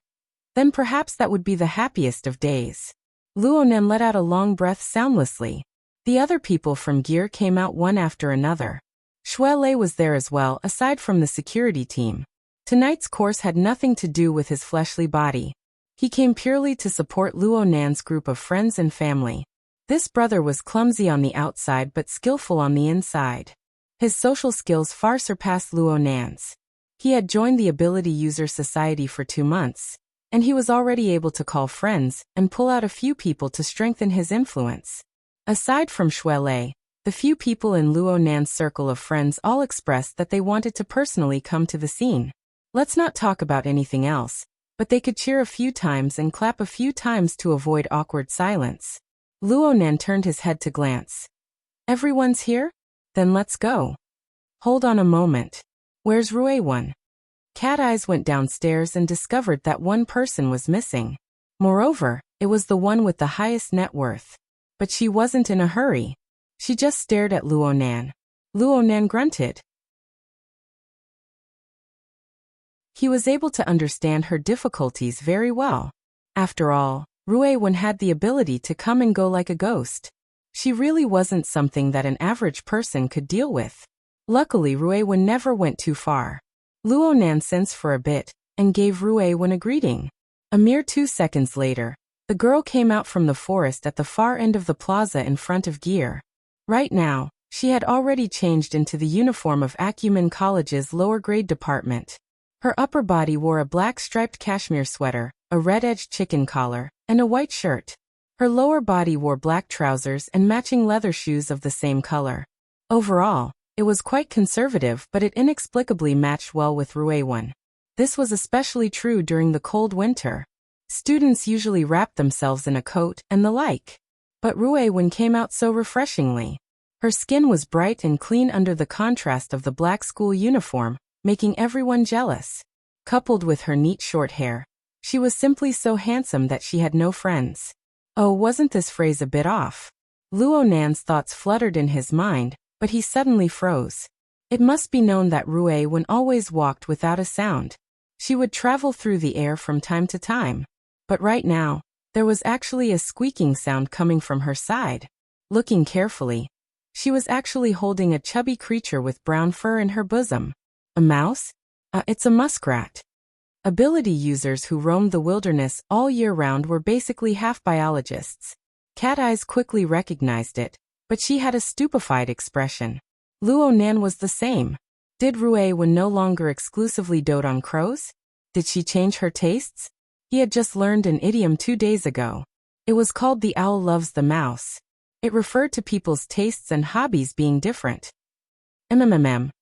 then perhaps that would be the happiest of days. Luo Nan let out a long breath soundlessly. The other people from Gear came out one after another. Shui Lei was there as well, aside from the security team. Tonight's course had nothing to do with his fleshly body. He came purely to support Luo Nan's group of friends and family. This brother was clumsy on the outside but skillful on the inside. His social skills far surpassed Luo Nan's. He had joined the Ability User Society for 2 months, and he was already able to call friends and pull out a few people to strengthen his influence. Aside from Shui Lei, the few people in Luo Nan's circle of friends all expressed that they wanted to personally come to the scene. Let's not talk about anything else, but they could cheer a few times and clap a few times to avoid awkward silence. Luo Nan turned his head to glance. Everyone's here? Then let's go. Hold on a moment. Where's Ruei-wan? Cat Eyes went downstairs and discovered that one person was missing. Moreover, it was the one with the highest net worth. But she wasn't in a hurry. She just stared at Luo Nan. Luo Nan grunted. He was able to understand her difficulties very well. After all, Ruei-wan had the ability to come and go like a ghost. She really wasn't something that an average person could deal with. Luckily, Ruei-wan never went too far. Luo Nan sensed for a bit and gave Ruei-wan a greeting. A mere 2 seconds later, the girl came out from the forest at the far end of the plaza in front of Gear. Right now, she had already changed into the uniform of Acumen College's lower grade department. Her upper body wore a black striped cashmere sweater, a red-edged chicken collar, and a white shirt. Her lower body wore black trousers and matching leather shoes of the same color. Overall, it was quite conservative, but it inexplicably matched well with Ruei-wan. This was especially true during the cold winter. Students usually wrapped themselves in a coat and the like. But Ruei-wan came out so refreshingly. Her skin was bright and clean under the contrast of the black school uniform, making everyone jealous. Coupled with her neat short hair, she was simply so handsome that she had no friends. Oh, wasn't this phrase a bit off? Luo Nan's thoughts fluttered in his mind, but he suddenly froze. It must be known that Ruei-wan always walked without a sound. She would travel through the air from time to time. But right now, there was actually a squeaking sound coming from her side. Looking carefully, she was actually holding a chubby creature with brown fur in her bosom. A mouse? It's a muskrat. Ability users who roamed the wilderness all year round were basically half biologists. Cat Eyes quickly recognized it, but she had a stupefied expression. Luo Nan was the same. Did Ruei-wan no longer exclusively dote on crows? Did she change her tastes? He had just learned an idiom 2 days ago. It was called the owl loves the mouse. It referred to people's tastes and hobbies being different.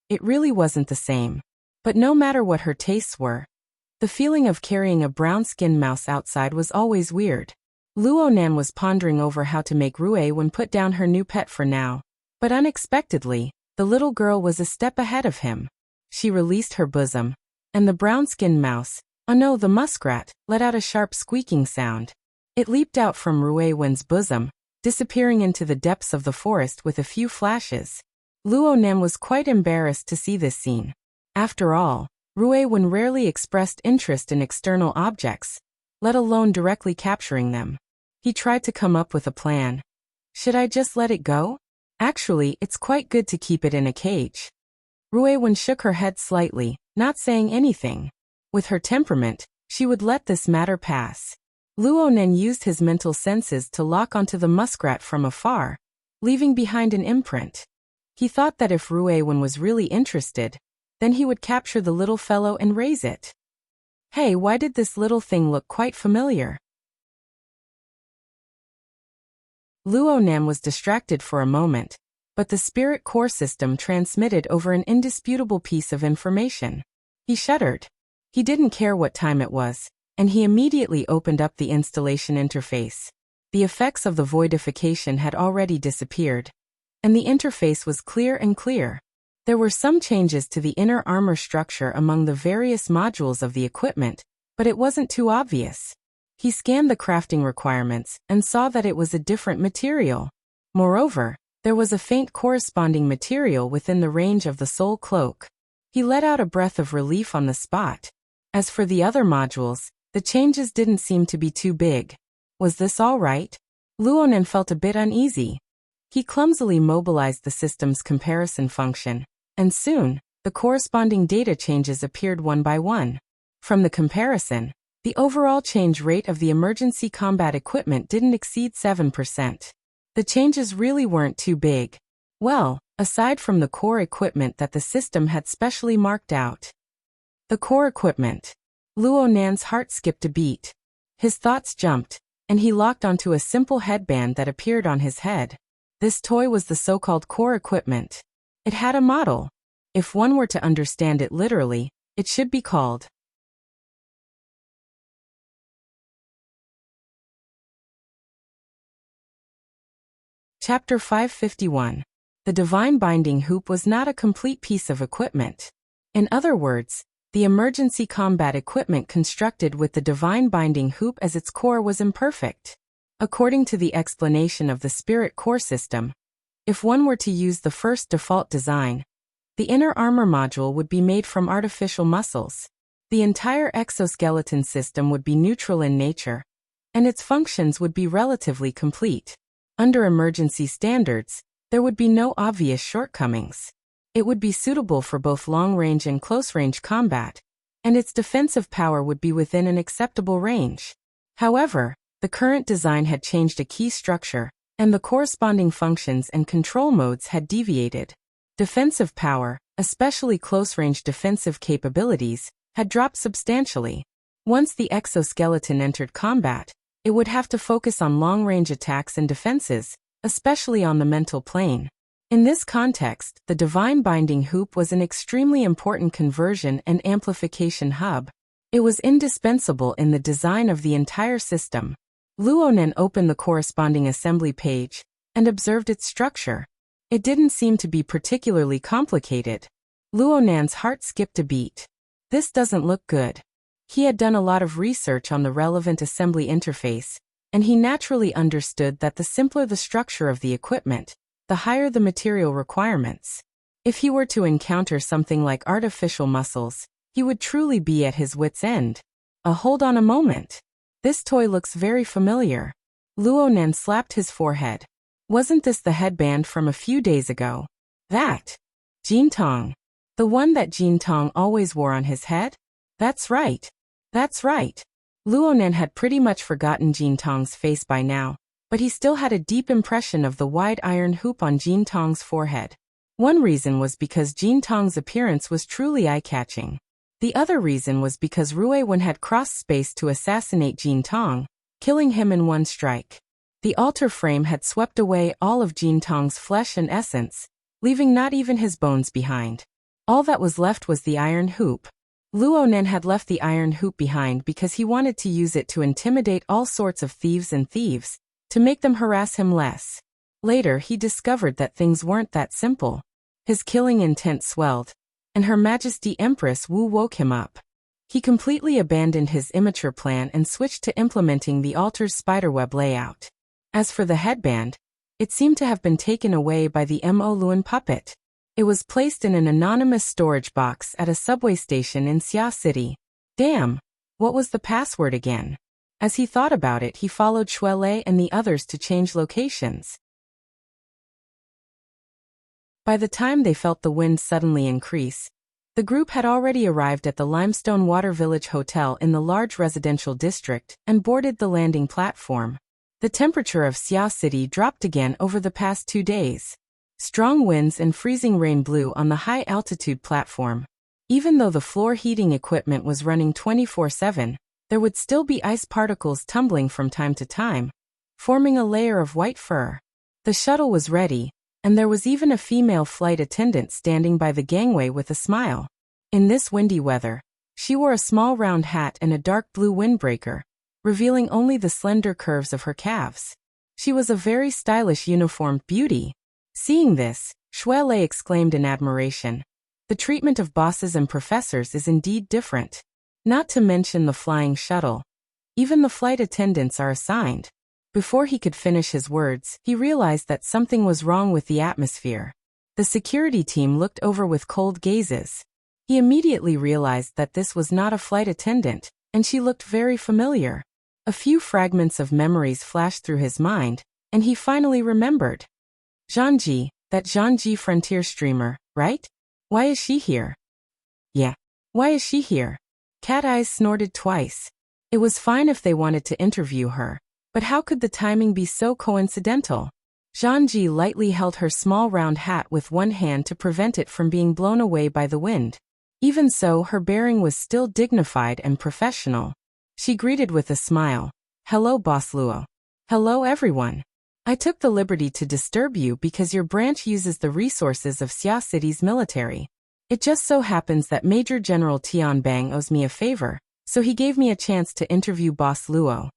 It really wasn't the same. But no matter what her tastes were, the feeling of carrying a brown-skinned mouse outside was always weird. Luo Nan was pondering over how to make Ruei-wan put down her new pet for now. But unexpectedly, the little girl was a step ahead of him. She released her bosom, and the brown-skinned mouse, the muskrat, let out a sharp squeaking sound. It leaped out from Ruei-wan's bosom, disappearing into the depths of the forest with a few flashes. Luo Nan was quite embarrassed to see this scene. After all, Ruei-wan rarely expressed interest in external objects, let alone directly capturing them. He tried to come up with a plan. Should I just let it go? Actually, it's quite good to keep it in a cage. Ruewen shook her head slightly, not saying anything. With her temperament, she would let this matter pass. Luonen used his mental senses to lock onto the muskrat from afar, leaving behind an imprint. He thought that if Ruewen was really interested, then he would capture the little fellow and raise it. Hey, why did this little thing look quite familiar? Luonen was distracted for a moment, but the spirit core system transmitted over an indisputable piece of information. He shuddered. He didn't care what time it was, and he immediately opened up the installation interface. The effects of the voidification had already disappeared, and the interface was clear and clear. There were some changes to the inner armor structure among the various modules of the equipment, but it wasn't too obvious. He scanned the crafting requirements and saw that it was a different material. Moreover, there was a faint corresponding material within the range of the soul cloak. He let out a breath of relief on the spot. As for the other modules, the changes didn't seem to be too big. Was this all right? Luonen felt a bit uneasy. He clumsily mobilized the system's comparison function, and soon, the corresponding data changes appeared one by one. From the comparison, the overall change rate of the emergency combat equipment didn't exceed 7%. The changes really weren't too big. Well, aside from the core equipment that the system had specially marked out. The core equipment. Luonen's heart skipped a beat. His thoughts jumped, and he locked onto a simple headband that appeared on his head. This toy was the so-called core equipment. It had a model. If one were to understand it literally, it should be called Chapter 551. The divine binding hoop was not a complete piece of equipment. In other words, the emergency combat equipment constructed with the divine binding hoop as its core was imperfect. According to the explanation of the spirit core system, if one were to use the first default design, the inner armor module would be made from artificial muscles. The entire exoskeleton system would be neutral in nature, and its functions would be relatively complete. Under emergency standards, there would be no obvious shortcomings. It would be suitable for both long-range and close-range combat, and its defensive power would be within an acceptable range. However, the current design had changed a key structure, and the corresponding functions and control modes had deviated. Defensive power, especially close-range defensive capabilities, had dropped substantially. Once the exoskeleton entered combat, it would have to focus on long-range attacks and defenses, especially on the mental plane. In this context, the divine binding hoop was an extremely important conversion and amplification hub. It was indispensable in the design of the entire system. Luonen opened the corresponding assembly page and observed its structure. It didn't seem to be particularly complicated. Luonen's heart skipped a beat. This doesn't look good. He had done a lot of research on the relevant assembly interface, and he naturally understood that the simpler the structure of the equipment, the higher the material requirements. If he were to encounter something like artificial muscles, he would truly be at his wit's end. Hold on a moment. This toy looks very familiar. Luonen slapped his forehead. Wasn't this the headband from a few days ago? That. Jintong. The one that Jintong always wore on his head? That's right. That's right. Luonen had pretty much forgotten Jintong's face by now, but he still had a deep impression of the wide iron hoop on Jintong's forehead. One reason was because Jintong's appearance was truly eye-catching. The other reason was because Ruewen had crossed space to assassinate Jintong, killing him in one strike. The altar frame had swept away all of Jintong's flesh and essence, leaving not even his bones behind. All that was left was the iron hoop. Luonen had left the iron hoop behind because he wanted to use it to intimidate all sorts of thieves, to make them harass him less. Later he discovered that things weren't that simple. His killing intent swelled, and Her Majesty Empress Wu woke him up. He completely abandoned his immature plan and switched to implementing the altar's spiderweb layout. As for the headband, it seemed to have been taken away by the Mo Luan puppet. It was placed in an anonymous storage box at a subway station in Xia City. Damn! What was the password again? As he thought about it, he followed Shuelei and the others to change locations. By the time they felt the wind suddenly increase, the group had already arrived at the Limestone Water Village Hotel in the large residential district and boarded the landing platform. The temperature of Sia City dropped again over the past 2 days. Strong winds and freezing rain blew on the high-altitude platform. Even though the floor heating equipment was running 24/7, there would still be ice particles tumbling from time to time, forming a layer of white fur. The shuttle was ready, and there was even a female flight attendant standing by the gangway with a smile. In this windy weather, she wore a small round hat and a dark blue windbreaker, revealing only the slender curves of her calves. She was a very stylish uniformed beauty. Seeing this, Shui Lei exclaimed in admiration. The treatment of bosses and professors is indeed different. Not to mention the flying shuttle. Even the flight attendants are assigned. Before he could finish his words, he realized that something was wrong with the atmosphere. The security team looked over with cold gazes. He immediately realized that this was not a flight attendant, and she looked very familiar. A few fragments of memories flashed through his mind, and he finally remembered. Zhangji, that Zhangji frontier streamer, right? Why is she here? Yeah. Why is she here? Cat Eyes snorted twice. It was fine if they wanted to interview her, but how could the timing be so coincidental? Zhangji lightly held her small round hat with one hand to prevent it from being blown away by the wind. Even so, her bearing was still dignified and professional. She greeted with a smile. Hello, Boss Luo. Hello, everyone. I took the liberty to disturb you because your branch uses the resources of Xia City's military. It just so happens that Major General Tian Bang owes me a favor, so he gave me a chance to interview Boss Luo.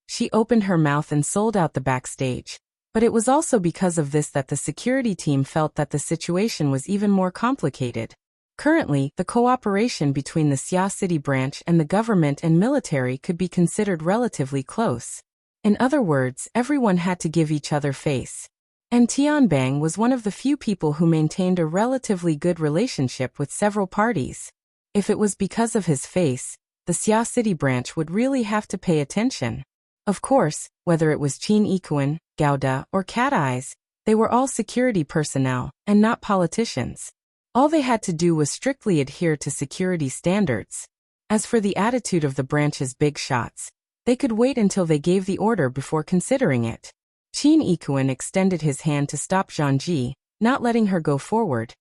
She opened her mouth and sold out the backstage. But it was also because of this that the security team felt that the situation was even more complicated. Currently, the cooperation between the Xia City branch and the government and military could be considered relatively close. In other words, everyone had to give each other face. And Tianbang was one of the few people who maintained a relatively good relationship with several parties. If it was because of his face, the Xia City branch would really have to pay attention. Of course, whether it was Qin Yikuan, Gauda, or Cat Eyes, they were all security personnel, and not politicians. All they had to do was strictly adhere to security standards. As for the attitude of the branch's big shots, they could wait until they gave the order before considering it. Qin Yikuan extended his hand to stop Zhangji, not letting her go forward.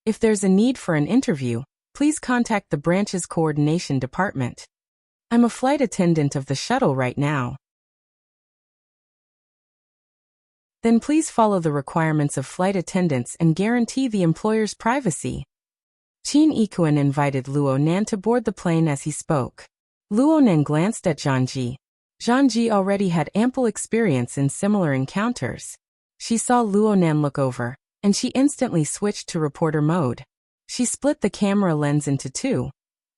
If there's a need for an interview, please contact the branch's coordination department. I'm a flight attendant of the shuttle right now. Then please follow the requirements of flight attendants and guarantee the employer's privacy. Qin Yikuan invited Luo Nan to board the plane as he spoke. Luo Nan glanced at Zhangji. Zhangji already had ample experience in similar encounters. She saw Luo Nan look over, and she instantly switched to reporter mode. She split the camera lens into two.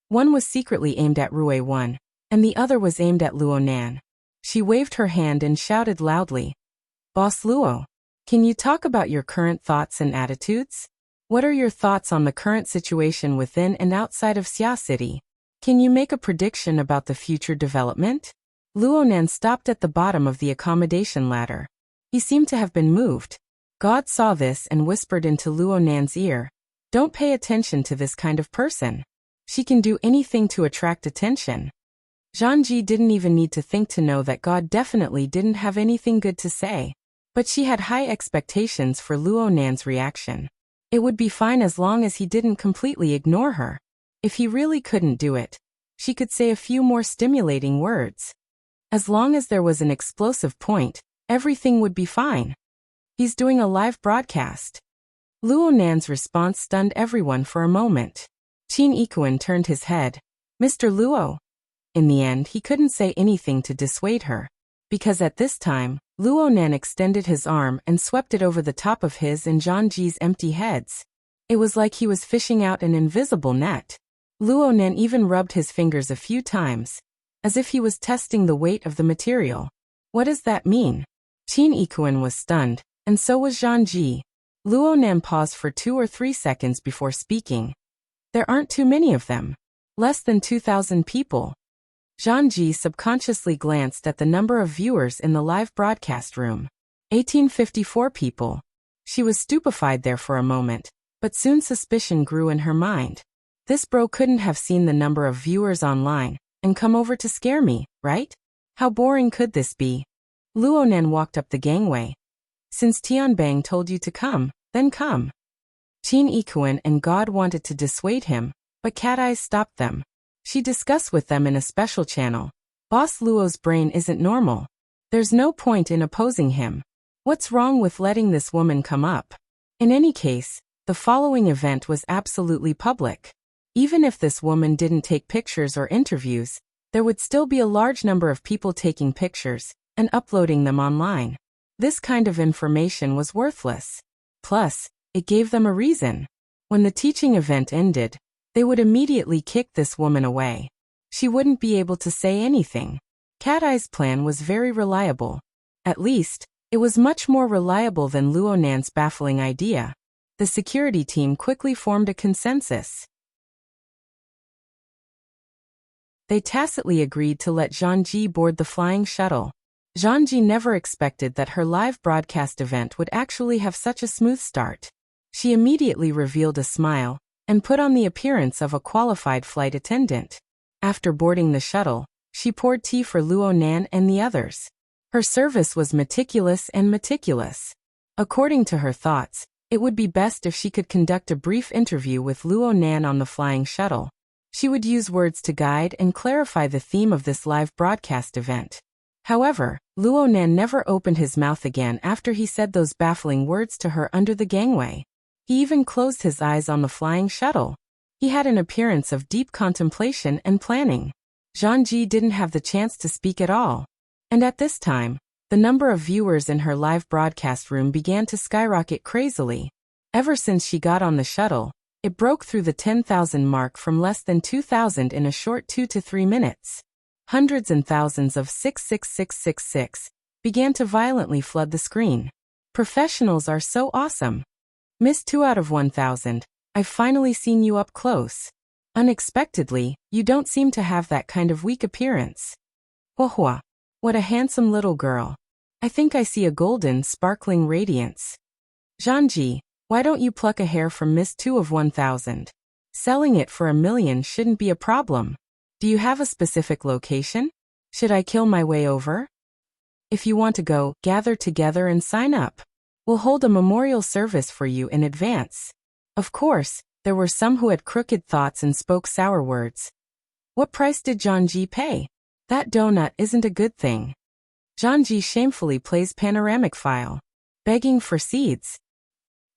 One was secretly aimed at Rui 1, and the other was aimed at Luo Nan. She waved her hand and shouted loudly, Boss Luo, can you talk about your current thoughts and attitudes? What are your thoughts on the current situation within and outside of Xia City? Can you make a prediction about the future development? Luo Nan stopped at the bottom of the accommodation ladder. He seemed to have been moved. God saw this and whispered into Luo Nan's ear, don't pay attention to this kind of person. She can do anything to attract attention. Zhangji didn't even need to think to know that God definitely didn't have anything good to say. But she had high expectations for Luo Nan's reaction. It would be fine as long as he didn't completely ignore her. If he really couldn't do it, she could say a few more stimulating words. As long as there was an explosive point, everything would be fine. He's doing a live broadcast. Luo Nan's response stunned everyone for a moment. Qin Yikuan turned his head. Mr. Luo. In the end, he couldn't say anything to dissuade her. Because at this time, Luo Nan extended his arm and swept it over the top of his and Zhangji's empty heads. It was like he was fishing out an invisible net. Luo Nan even rubbed his fingers a few times, as if he was testing the weight of the material. What does that mean? Qin Yikuan was stunned, and so was Zhangji. Luo Nan paused for 2 or 3 seconds before speaking. There aren't too many of them. Less than 2,000 people. Zhangji subconsciously glanced at the number of viewers in the live broadcast room. 1854 people. She was stupefied there for a moment, but soon suspicion grew in her mind. This bro couldn't have seen the number of viewers online and come over to scare me, right? How boring could this be? Luonan walked up the gangway. Since Tianbang told you to come, then come. Qin Ikuan and God wanted to dissuade him, but Cat Eyes stopped them. She discussed with them in a special channel. Boss Luo's brain isn't normal. There's no point in opposing him. What's wrong with letting this woman come up? In any case, the following event was absolutely public. Even if this woman didn't take pictures or interviews, there would still be a large number of people taking pictures and uploading them online. This kind of information was worthless. Plus, it gave them a reason. When the teaching event ended, they would immediately kick this woman away. She wouldn't be able to say anything. Cat Eye's plan was very reliable. At least, it was much more reliable than Luonan's baffling idea. The security team quickly formed a consensus. They tacitly agreed to let Zhangji board the flying shuttle. Zhangji never expected that her live broadcast event would actually have such a smooth start. She immediately revealed a smile and put on the appearance of a qualified flight attendant. After boarding the shuttle, she poured tea for Luonan and the others. Her service was meticulous and meticulous. According to her thoughts, it would be best if she could conduct a brief interview with Luonan on the flying shuttle. She would use words to guide and clarify the theme of this live broadcast event. However, Luonan never opened his mouth again after he said those baffling words to her under the gangway. He even closed his eyes on the flying shuttle. He had an appearance of deep contemplation and planning. Zhangji didn't have the chance to speak at all. And at this time, the number of viewers in her live broadcast room began to skyrocket crazily. Ever since she got on the shuttle, it broke through the 10,000 mark from less than 2,000 in a short 2 to 3 minutes. Hundreds and thousands of 66666 began to violently flood the screen. Professionals are so awesome. Miss 2 out of 1,000, I've finally seen you up close. Unexpectedly, you don't seem to have that kind of weak appearance. Wah, what a handsome little girl. I think I see a golden, sparkling radiance. Zhangji, why don't you pluck a hair from Miss 2 of 1,000? Selling it for $1 million shouldn't be a problem. Do you have a specific location? Should I kill my way over? If you want to go, gather together and sign up. We'll hold a memorial service for you in advance. Of course, there were some who had crooked thoughts and spoke sour words. What price did Zhangji pay? That donut isn't a good thing. Zhangji shamefully plays panoramic file. Begging for seeds.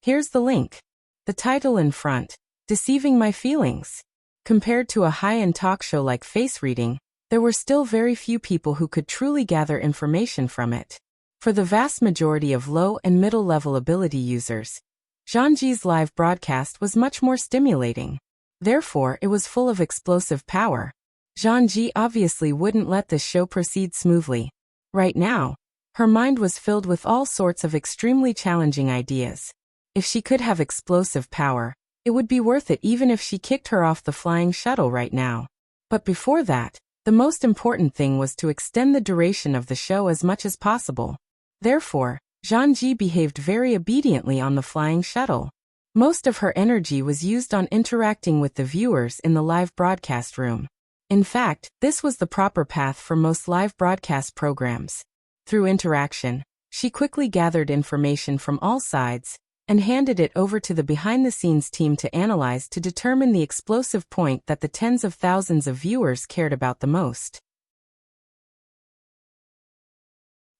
Here's the link. The title in front, Deceiving My Feelings. Compared to a high-end talk show like Face Reading, there were still very few people who could truly gather information from it. For the vast majority of low and middle-level ability users, Zhangji's live broadcast was much more stimulating. Therefore, it was full of explosive power. Zhangji obviously wouldn't let this show proceed smoothly. Right now, her mind was filled with all sorts of extremely challenging ideas. If she could have explosive power, it would be worth it even if she kicked her off the flying shuttle right now. But before that, the most important thing was to extend the duration of the show as much as possible. Therefore, Zhangji behaved very obediently on the flying shuttle. Most of her energy was used on interacting with the viewers in the live broadcast room. In fact, this was the proper path for most live broadcast programs. Through interaction, she quickly gathered information from all sides and handed it over to the behind-the-scenes team to analyze to determine the explosive point that the tens of thousands of viewers cared about the most.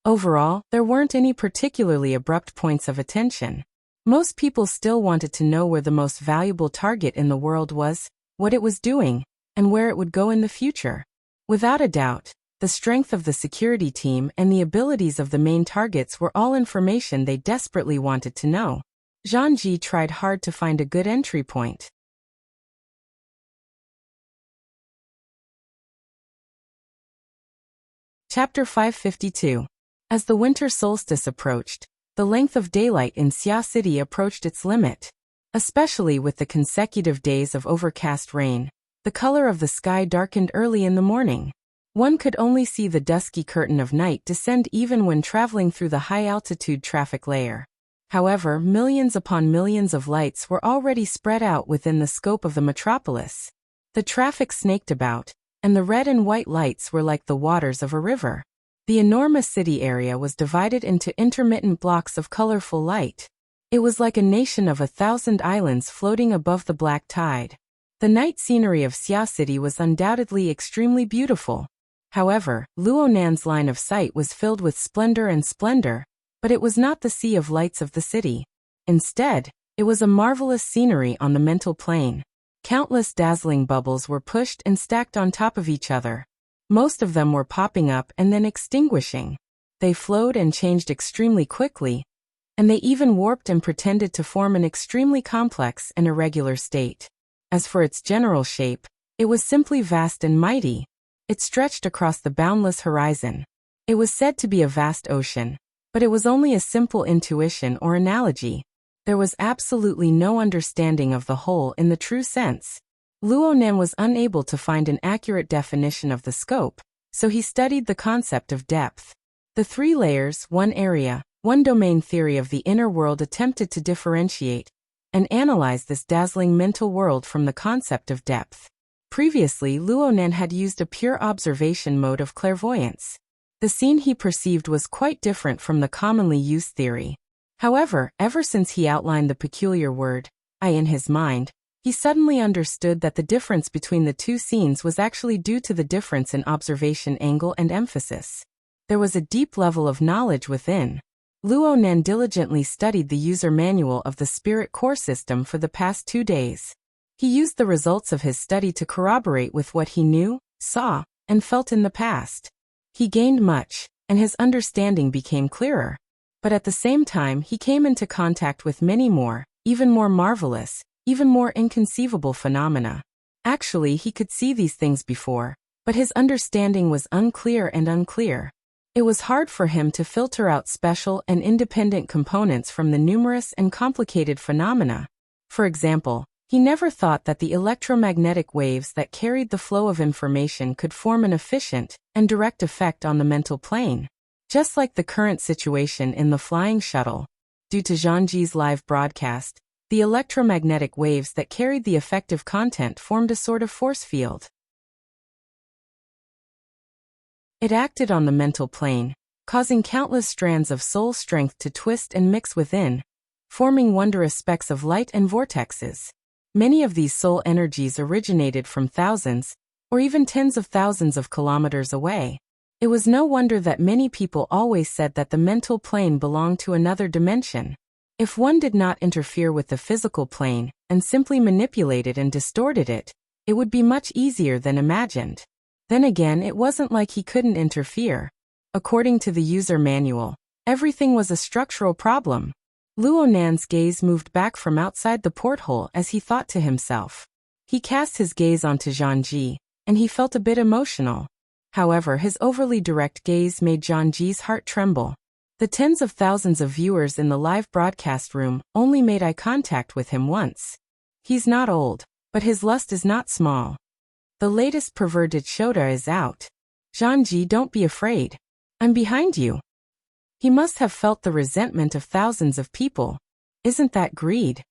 Overall, there weren't any particularly abrupt points of attention. Most people still wanted to know where the most valuable target in the world was, what it was doing, and where it would go in the future. Without a doubt, the strength of the security team and the abilities of the main targets were all information they desperately wanted to know. Zhangji tried hard to find a good entry point. Chapter 552. As the winter solstice approached, the length of daylight in Xia City approached its limit. Especially with the consecutive days of overcast rain, the color of the sky darkened early in the morning. One could only see the dusky curtain of night descend even when traveling through the high-altitude traffic layer. However, millions upon millions of lights were already spread out within the scope of the metropolis. The traffic snaked about, and the red and white lights were like the waters of a river. The enormous city area was divided into intermittent blocks of colorful light. It was like a nation of 1,000 islands floating above the black tide. The night scenery of Xia City was undoubtedly extremely beautiful. However, Luo Nan's line of sight was filled with splendor, but it was not the sea of lights of the city. Instead, it was a marvelous scenery on the mental plane. Countless dazzling bubbles were pushed and stacked on top of each other. Most of them were popping up and then extinguishing. They flowed and changed extremely quickly, and they even warped and pretended to form an extremely complex and irregular state. As for its general shape, it was simply vast and mighty. It stretched across the boundless horizon. It was said to be a vast ocean, but it was only a simple intuition or analogy. There was absolutely no understanding of the whole in the true sense. Luo Nan was unable to find an accurate definition of the scope, so he studied the concept of depth. The 3 layers, 1 area, 1 domain theory of the inner world attempted to differentiate and analyze this dazzling mental world from the concept of depth. Previously, Luo Nan had used a pure observation mode of clairvoyance. The scene he perceived was quite different from the commonly used theory. However, ever since he outlined the peculiar word, I in his mind, he suddenly understood that the difference between the 2 scenes was actually due to the difference in observation angle and emphasis. There was a deep level of knowledge within. Luo Nan diligently studied the user manual of the Spirit Core system for the past 2 days. He used the results of his study to corroborate with what he knew, saw, and felt in the past. He gained much, and his understanding became clearer. But at the same time, he came into contact with many more, even more marvelous, even more inconceivable phenomena. Actually, he could see these things before, but his understanding was unclear. It was hard for him to filter out special and independent components from the numerous and complicated phenomena. For example, he never thought that the electromagnetic waves that carried the flow of information could form an efficient and direct effect on the mental plane. Just like the current situation in the flying shuttle. Due to Zhangji's live broadcast, the electromagnetic waves that carried the effective content formed a sort of force field. It acted on the mental plane, causing countless strands of soul strength to twist and mix within, forming wondrous specks of light and vortexes. Many of these soul energies originated from thousands, or even tens of thousands of kilometers away. It was no wonder that many people always said that the mental plane belonged to another dimension. If one did not interfere with the physical plane, and simply manipulated and distorted it, it would be much easier than imagined. Then again, it wasn't like he couldn't interfere. According to the user manual, everything was a structural problem. Luo Nan's gaze moved back from outside the porthole as he thought to himself. He cast his gaze onto Zhangji, and he felt a bit emotional. However, his overly direct gaze made Zhangji's heart tremble. The tens of thousands of viewers in the live broadcast room only made eye contact with him once. He's not old, but his lust is not small. The latest perverted shota is out. Zhangji, don't be afraid. I'm behind you. He must have felt the resentment of thousands of people. Isn't that greed?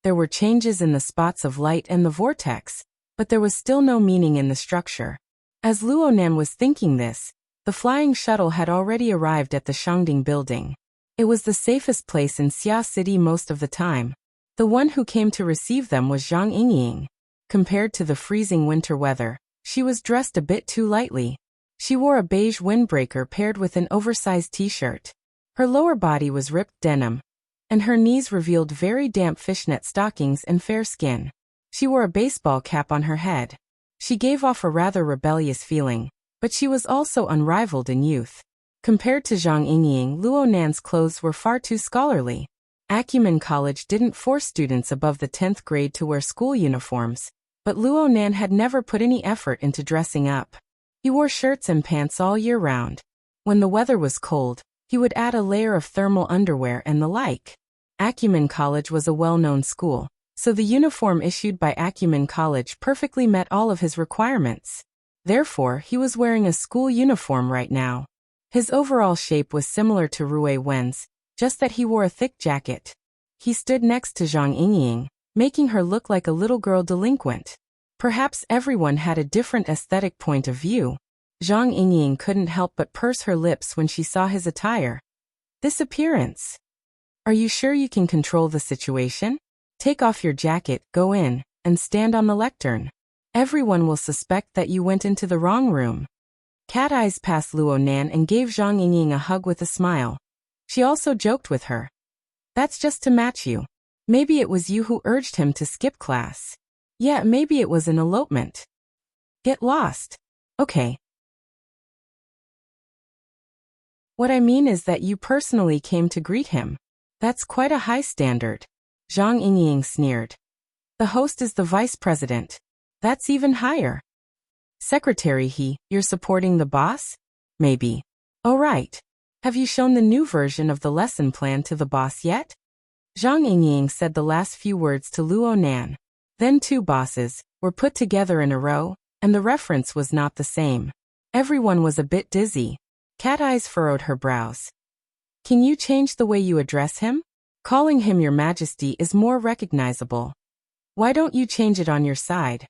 There were changes in the spots of light and the vortex, but there was still no meaning in the structure. As Luo Nan was thinking this, the flying shuttle had already arrived at the Shangding building. It was the safest place in Xia City most of the time. The one who came to receive them was Zhang Yingying. Compared to the freezing winter weather, she was dressed a bit too lightly. She wore a beige windbreaker paired with an oversized t-shirt. Her lower body was ripped denim, and her knees revealed very damp fishnet stockings and fair skin. She wore a baseball cap on her head. She gave off a rather rebellious feeling, but she was also unrivaled in youth. Compared to Zhang Yingying, Luo Nan's clothes were far too scholarly. Acumen College didn't force students above the 10th grade to wear school uniforms, but Luo Nan had never put any effort into dressing up. He wore shirts and pants all year round. When the weather was cold, he would add a layer of thermal underwear and the like. Acumen College was a well-known school, so the uniform issued by Acumen College perfectly met all of his requirements. Therefore, he was wearing a school uniform right now. His overall shape was similar to Rui Wen's, just that he wore a thick jacket. He stood next to Zhang Yingying, making her look like a little girl delinquent. Perhaps everyone had a different aesthetic point of view. Zhang Yingying couldn't help but purse her lips when she saw his attire. This appearance. Are you sure you can control the situation? Take off your jacket, go in, and stand on the lectern. Everyone will suspect that you went into the wrong room. Cat Eyes passed Luo Nan and gave Zhang Yingying a hug with a smile. She also joked with her. That's just to match you. Maybe it was you who urged him to skip class. Yeah, maybe it was an elopement. Get lost. Okay. What I mean is that you personally came to greet him. That's quite a high standard. Zhang Yingying sneered. The host is the vice president. That's even higher. Secretary you're supporting the boss? Maybe. Oh right. Have you shown the new version of the lesson plan to the boss yet? Zhang Yingying said the last few words to Luo Nan. Then two bosses were put together in a row, and the reference was not the same. Everyone was a bit dizzy. Cat Eyes furrowed her brows. Can you change the way you address him? Calling him Your Majesty is more recognizable. Why don't you change it on your side?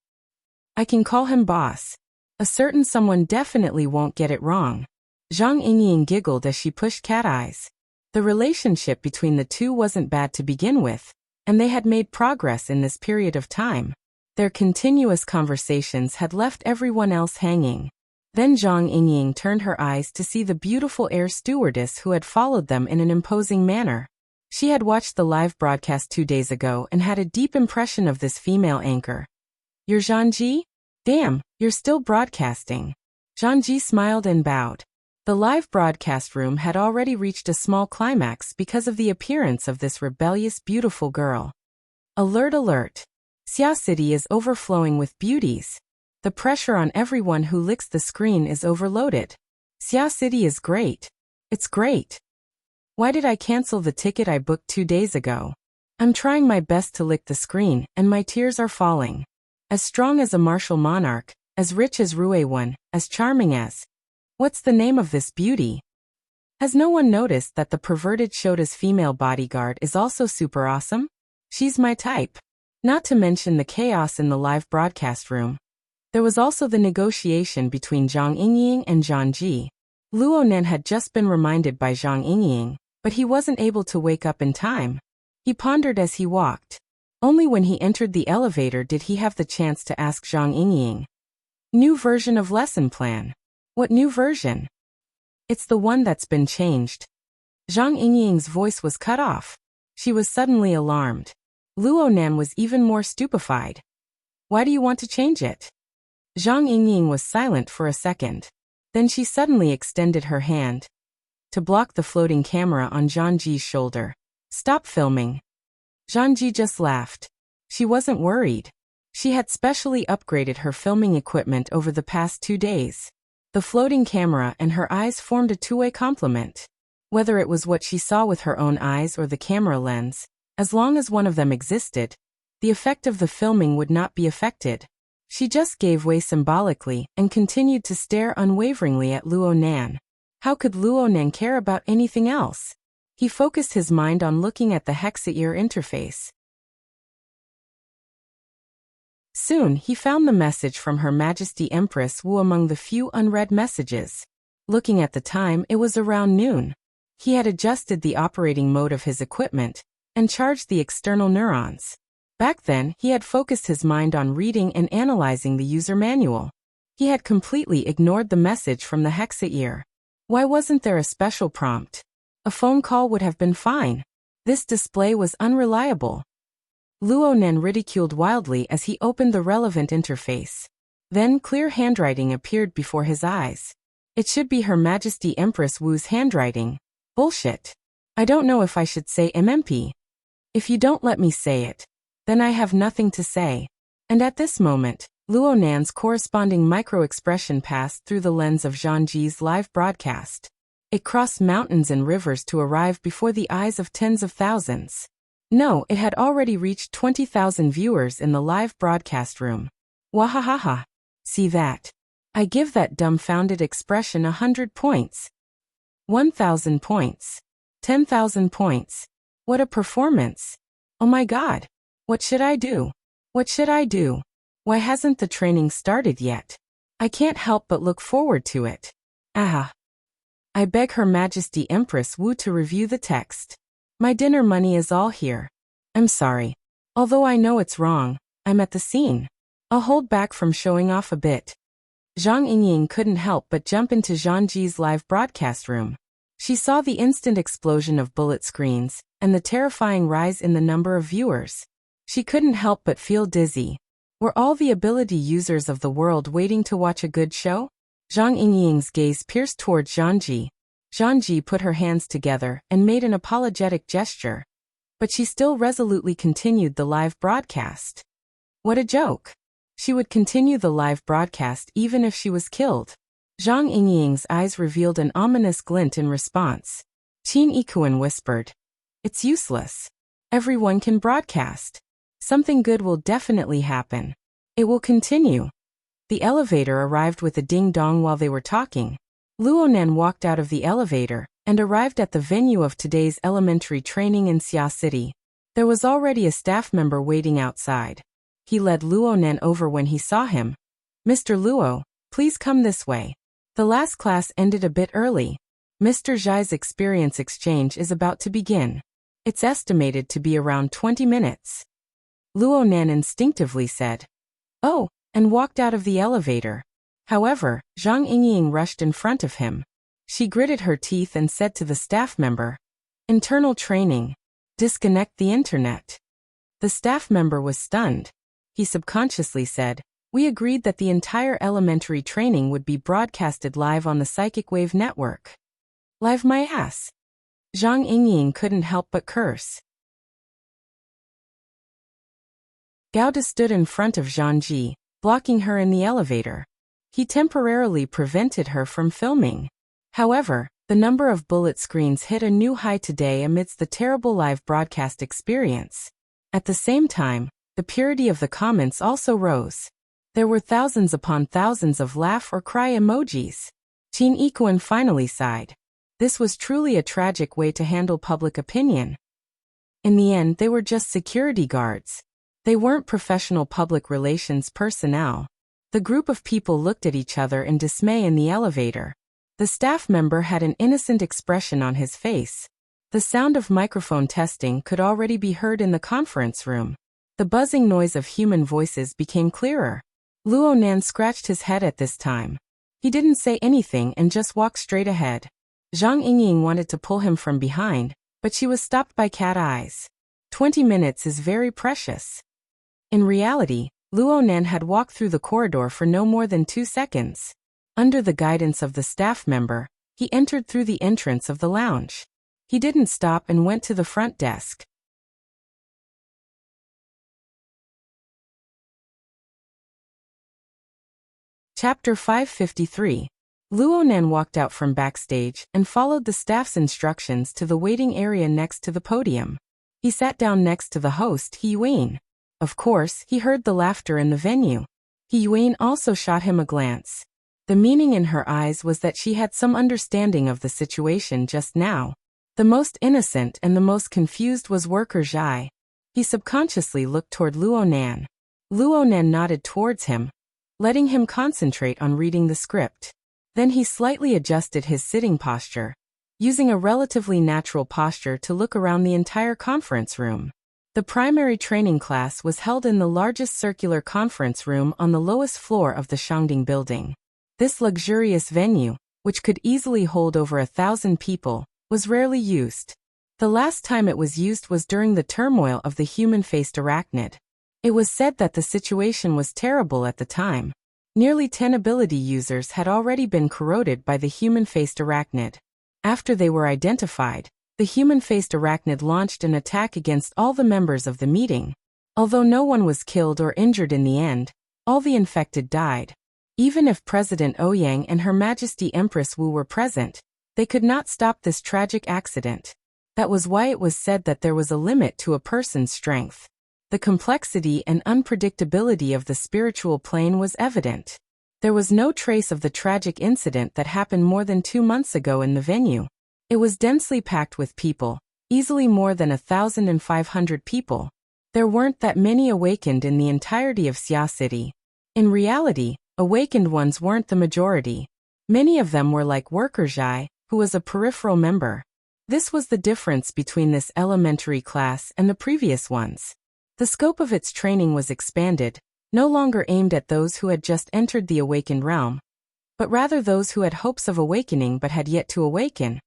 I can call him boss. A certain someone definitely won't get it wrong. Zhang Yingying giggled as she pushed Cat Eyes. The relationship between the two wasn't bad to begin with, and they had made progress in this period of time. Their continuous conversations had left everyone else hanging. Then Zhang Yingying turned her eyes to see the beautiful air stewardess who had followed them in an imposing manner. She had watched the live broadcast 2 days ago and had a deep impression of this female anchor. You're Zhangji? Damn, you're still broadcasting. Zhangji smiled and bowed. The live broadcast room had already reached a small climax because of the appearance of this rebellious, beautiful girl. Alert, alert. Xia City is overflowing with beauties. The pressure on everyone who licks the screen is overloaded. Xia City is great. It's great. Why did I cancel the ticket I booked 2 days ago? I'm trying my best to lick the screen, and my tears are falling. As strong as a martial monarch, as rich as Ruiwan, as charming as... What's the name of this beauty? Has no one noticed that the perverted Shota's female bodyguard is also super awesome? She's my type. Not to mention the chaos in the live broadcast room. There was also the negotiation between Zhang Yingying and Zhangji. Luo Nan had just been reminded by Zhang Yingying, but he wasn't able to wake up in time. He pondered as he walked. Only when he entered the elevator did he have the chance to ask Zhang Yingying. New version of lesson plan. What new version? It's the one that's been changed. Zhang Yingying's voice was cut off. She was suddenly alarmed. Luo Nan was even more stupefied. Why do you want to change it? Zhang Yingying was silent for a second. Then she suddenly extended her hand to block the floating camera on Zhangji's shoulder. Stop filming. Zhangji just laughed. She wasn't worried. She had specially upgraded her filming equipment over the past 2 days. The floating camera and her eyes formed a two-way complement. Whether it was what she saw with her own eyes or the camera lens, as long as one of them existed, the effect of the filming would not be affected. She just gave way symbolically and continued to stare unwaveringly at Luo Nan. How could Luo Nan care about anything else? He focused his mind on looking at the hexa-ear interface. Soon, he found the message from Her Majesty Empress Wu among the few unread messages. Looking at the time, it was around noon. He had adjusted the operating mode of his equipment and charged the external neurons. Back then, he had focused his mind on reading and analyzing the user manual. He had completely ignored the message from the hexa-ear. Why wasn't there a special prompt? A phone call would have been fine. This display was unreliable. Luo Nan ridiculed wildly as he opened the relevant interface. Then clear handwriting appeared before his eyes. It should be Her Majesty Empress Wu's handwriting. Bullshit. I don't know if I should say MMP. If you don't let me say it, then I have nothing to say. And at this moment, Luo Nan's corresponding micro-expression passed through the lens of Zhangji's live broadcast. It crossed mountains and rivers to arrive before the eyes of tens of thousands. No, it had already reached 20,000 viewers in the live broadcast room. Wahahaha. See that? I give that dumbfounded expression 100 points. 1,000 points. 10,000 points. What a performance. Oh my god. What should I do? What should I do? Why hasn't the training started yet? I can't help but look forward to it. Ah. I beg Her Majesty Empress Wu to review the text. My dinner money is all here. I'm sorry. Although I know it's wrong, I'm at the scene. I'll hold back from showing off a bit. Zhang Yingying couldn't help but jump into Zhang Ji's live broadcast room. She saw the instant explosion of bullet screens, and the terrifying rise in the number of viewers. She couldn't help but feel dizzy. Were all the ability users of the world waiting to watch a good show? Zhang Yingying's gaze pierced toward Zhang Ji. Zhang Ji put her hands together and made an apologetic gesture. But she still resolutely continued the live broadcast. What a joke. She would continue the live broadcast even if she was killed. Zhang Yingying's eyes revealed an ominous glint in response. Qin Yikuan whispered. It's useless. Everyone can broadcast. Something good will definitely happen. It will continue. The elevator arrived with a ding-dong while they were talking. Luonan walked out of the elevator and arrived at the venue of today's elementary training in Xia City. There was already a staff member waiting outside. He led Luonan over when he saw him. Mr. Luo, please come this way. The last class ended a bit early. Mr. Zhai's experience exchange is about to begin. It's estimated to be around 20 minutes. Luonan instinctively said. Oh, and walked out of the elevator. However, Zhang Yingying rushed in front of him. She gritted her teeth and said to the staff member, Internal training. Disconnect the internet. The staff member was stunned. He subconsciously said, We agreed that the entire elementary training would be broadcasted live on the Psychic Wave Network. Live my ass. Zhang Yingying couldn't help but curse. Gauda stood in front of Zhang Ji, blocking her in the elevator. He temporarily prevented her from filming. However, the number of bullet screens hit a new high today amidst the terrible live broadcast experience. At the same time, the purity of the comments also rose. There were thousands upon thousands of laugh or cry emojis. Qin Yikuan finally sighed. This was truly a tragic way to handle public opinion. In the end, they were just security guards. They weren't professional public relations personnel. The group of people looked at each other in dismay in the elevator. The staff member had an innocent expression on his face. The sound of microphone testing could already be heard in the conference room. The buzzing noise of human voices became clearer. Luonan scratched his head at this time. He didn't say anything and just walked straight ahead. Zhang Yingying wanted to pull him from behind, but she was stopped by cat eyes. 20 minutes is very precious. In reality, Luonan had walked through the corridor for no more than 2 seconds. Under the guidance of the staff member, he entered through the entrance of the lounge. He didn't stop and went to the front desk. Chapter 553. Luonan walked out from backstage and followed the staff's instructions to the waiting area next to the podium. He sat down next to the host, He Yuan. Of course, he heard the laughter in the venue. He Yuan also shot him a glance. The meaning in her eyes was that she had some understanding of the situation just now. The most innocent and the most confused was worker Zhai. He subconsciously looked toward Luonan. Luonan nodded towards him, letting him concentrate on reading the script. Then he slightly adjusted his sitting posture, using a relatively natural posture to look around the entire conference room. The primary training class was held in the largest circular conference room on the lowest floor of the Shangding building. This luxurious venue, which could easily hold over 1,000 people, was rarely used. The last time it was used was during the turmoil of the human-faced arachnid. It was said that the situation was terrible at the time. Nearly 10 ability users had already been corroded by the human-faced arachnid. After they were identified, the human-faced arachnid launched an attack against all the members of the meeting. Although no one was killed or injured in the end, all the infected died. Even if President Ouyang and Her Majesty Empress Wu were present, they could not stop this tragic accident. That was why it was said that there was a limit to a person's strength. The complexity and unpredictability of the spiritual plane was evident. There was no trace of the tragic incident that happened more than 2 months ago in the venue. It was densely packed with people, easily more than 1,500 people. There weren't that many awakened in the entirety of Xia City. In reality, awakened ones weren't the majority. Many of them were like Worker Zhai, who was a peripheral member. This was the difference between this elementary class and the previous ones. The scope of its training was expanded, no longer aimed at those who had just entered the awakened realm, but rather those who had hopes of awakening but had yet to awaken,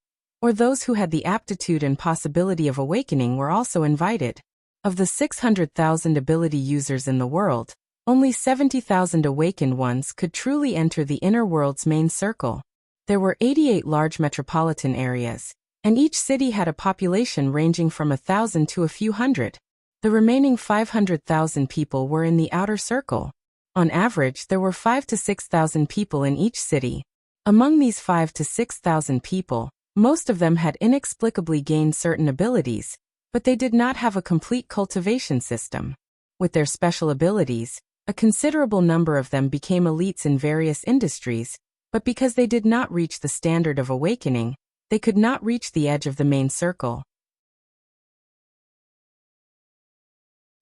or those who had the aptitude and possibility of awakening were also invited. Of the 600,000 ability users in the world, only 70,000 awakened ones could truly enter the inner world's main circle. There were 88 large metropolitan areas, and each city had a population ranging from 1,000 to a few hundred. The remaining 500,000 people were in the outer circle. On average, there were 5,000 to 6,000 people in each city. Among these 5,000 to 6,000 people, most of them had inexplicably gained certain abilities, but they did not have a complete cultivation system. With their special abilities, a considerable number of them became elites in various industries, but because they did not reach the standard of awakening, they could not reach the edge of the main circle.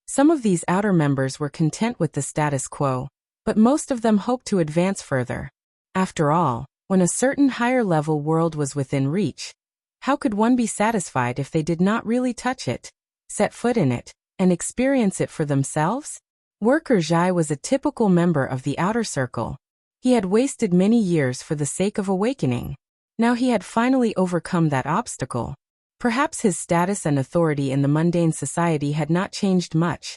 Some of these outer members were content with the status quo, but most of them hoped to advance further. After all, when a certain higher-level world was within reach, how could one be satisfied if they did not really touch it, set foot in it, and experience it for themselves? Worker Zhai was a typical member of the outer circle. He had wasted many years for the sake of awakening. Now he had finally overcome that obstacle. Perhaps his status and authority in the mundane society had not changed much,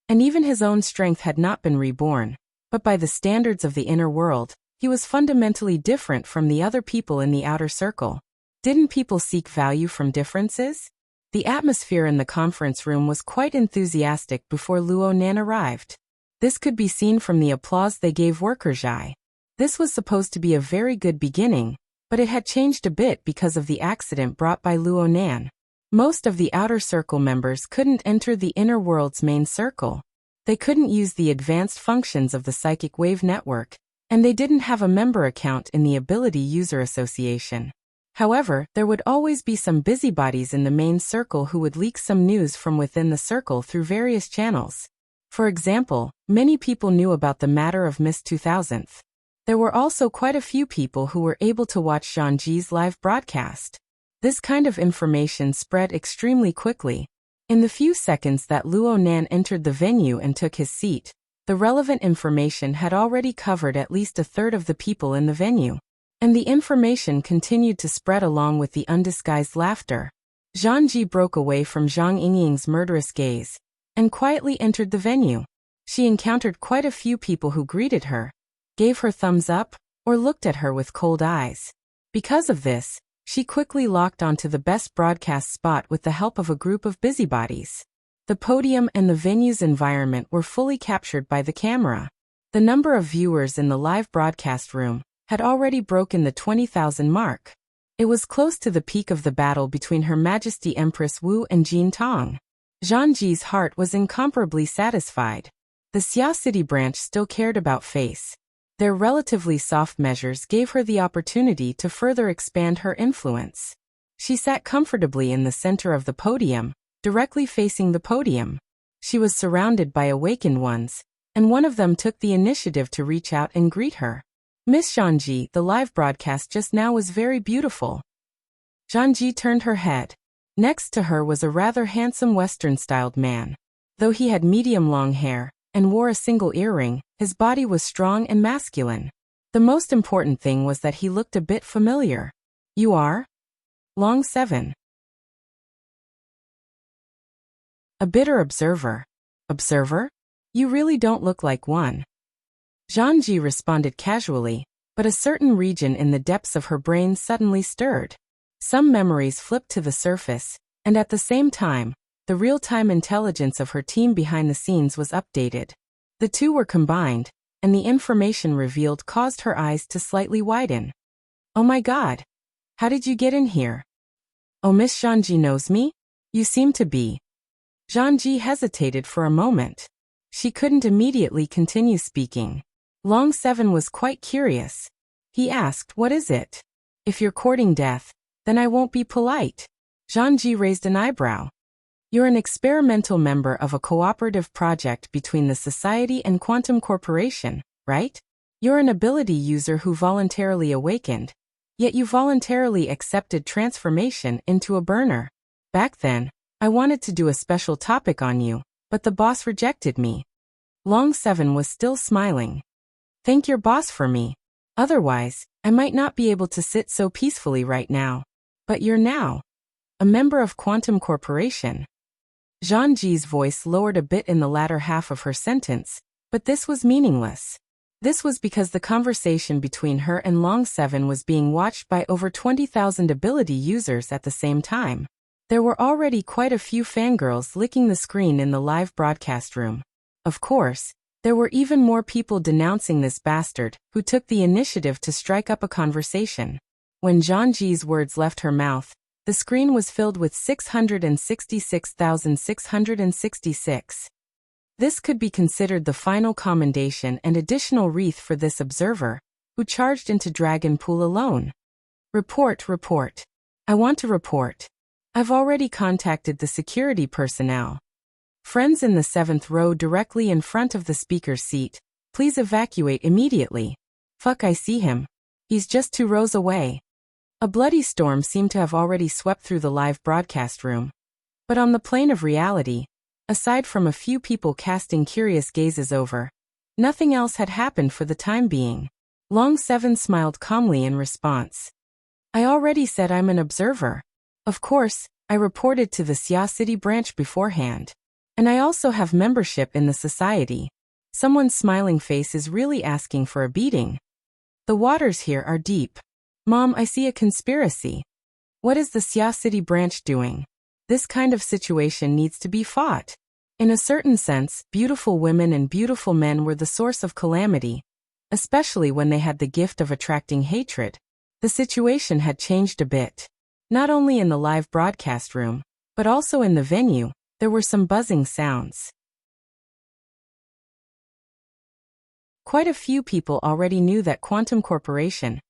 and even his own strength had not been reborn, but by the standards of the inner world, he was fundamentally different from the other people in the outer circle. Didn't people seek value from differences? The atmosphere in the conference room was quite enthusiastic before Luo Nan arrived. This could be seen from the applause they gave Worker Zhai. This was supposed to be a very good beginning, but it had changed a bit because of the accident brought by Luo Nan. Most of the outer circle members couldn't enter the inner world's main circle. They couldn't use the advanced functions of the psychic wave network, and they didn't have a member account in the Ability User Association. However, there would always be some busybodies in the main circle who would leak some news from within the circle through various channels. For example, many people knew about the matter of Miss 2000th. There were also quite a few people who were able to watch Zhangji's live broadcast. This kind of information spread extremely quickly. In the few seconds that Luo Nan entered the venue and took his seat, the relevant information had already covered at least a third of the people in the venue. And the information continued to spread along with the undisguised laughter. Zhangji broke away from Zhang Yingying's murderous gaze and quietly entered the venue. She encountered quite a few people who greeted her, gave her thumbs up, or looked at her with cold eyes. Because of this, she quickly locked onto the best broadcast spot with the help of a group of busybodies. The podium and the venue's environment were fully captured by the camera. The number of viewers in the live broadcast room had already broken the 20,000 mark. It was close to the peak of the battle between Her Majesty Empress Wu and Jin Tong. Zhangji's heart was incomparably satisfied. The Xia City branch still cared about face. Their relatively soft measures gave her the opportunity to further expand her influence. She sat comfortably in the center of the podium, directly facing the podium. She was surrounded by awakened ones, and one of them took the initiative to reach out and greet her. Miss Zhangji, the live broadcast just now was very beautiful. Zhangji turned her head. Next to her was a rather handsome Western-styled man. Though he had medium-long hair and wore a single earring, his body was strong and masculine. The most important thing was that he looked a bit familiar. You are? Long 7. A bitter observer. Observer? You really don't look like one. Zhangji responded casually, but a certain region in the depths of her brain suddenly stirred. Some memories flipped to the surface, and at the same time, the real-time intelligence of her team behind the scenes was updated. The two were combined, and the information revealed caused her eyes to slightly widen. Oh my God! How did you get in here? Oh, Miss Zhangji knows me? You seem to be. Zhangji hesitated for a moment. She couldn't immediately continue speaking. Long 7 was quite curious. He asked, what is it? If you're courting death, Then I won't be polite. Zhangji raised an eyebrow. You're an experimental member of a cooperative project between the Society and Quantum Corporation, right? You're an ability user who voluntarily awakened, yet you voluntarily accepted transformation into a burner. Back then, I wanted to do a special topic on you, but the boss rejected me. Long Seven was still smiling. Thank your boss for me. Otherwise, I might not be able to sit so peacefully right now. But you're now a member of Quantum Corporation. Zhangji's voice lowered a bit in the latter half of her sentence, but this was meaningless. This was because the conversation between her and Long Seven was being watched by over 20,000 ability users at the same time. There were already quite a few fangirls licking the screen in the live broadcast room. Of course, there were even more people denouncing this bastard, who took the initiative to strike up a conversation. When Zhangji's words left her mouth, the screen was filled with 666,666. This could be considered the final commendation and additional wreath for this observer, who charged into Dragon Pool alone. Report. I want to report. I've already contacted the security personnel. Friends in the 7th row directly in front of the speaker's seat, please evacuate immediately. Fuck, I see him. He's just 2 rows away. A bloody storm seemed to have already swept through the live broadcast room. But on the plane of reality, aside from a few people casting curious gazes over, nothing else had happened for the time being. Long Seven smiled calmly in response. I already said I'm an observer. Of course, I reported to the Xia City branch beforehand. And I also have membership in the society. Someone's smiling face is really asking for a beating. The waters here are deep. Mom, I see a conspiracy. What is the Xia City branch doing? This kind of situation needs to be fought. In a certain sense, beautiful women and beautiful men were the source of calamity, especially when they had the gift of attracting hatred. The situation had changed a bit. Not only in the live broadcast room, but also in the venue, there were some buzzing sounds. Quite a few people already knew that Quantum Corporation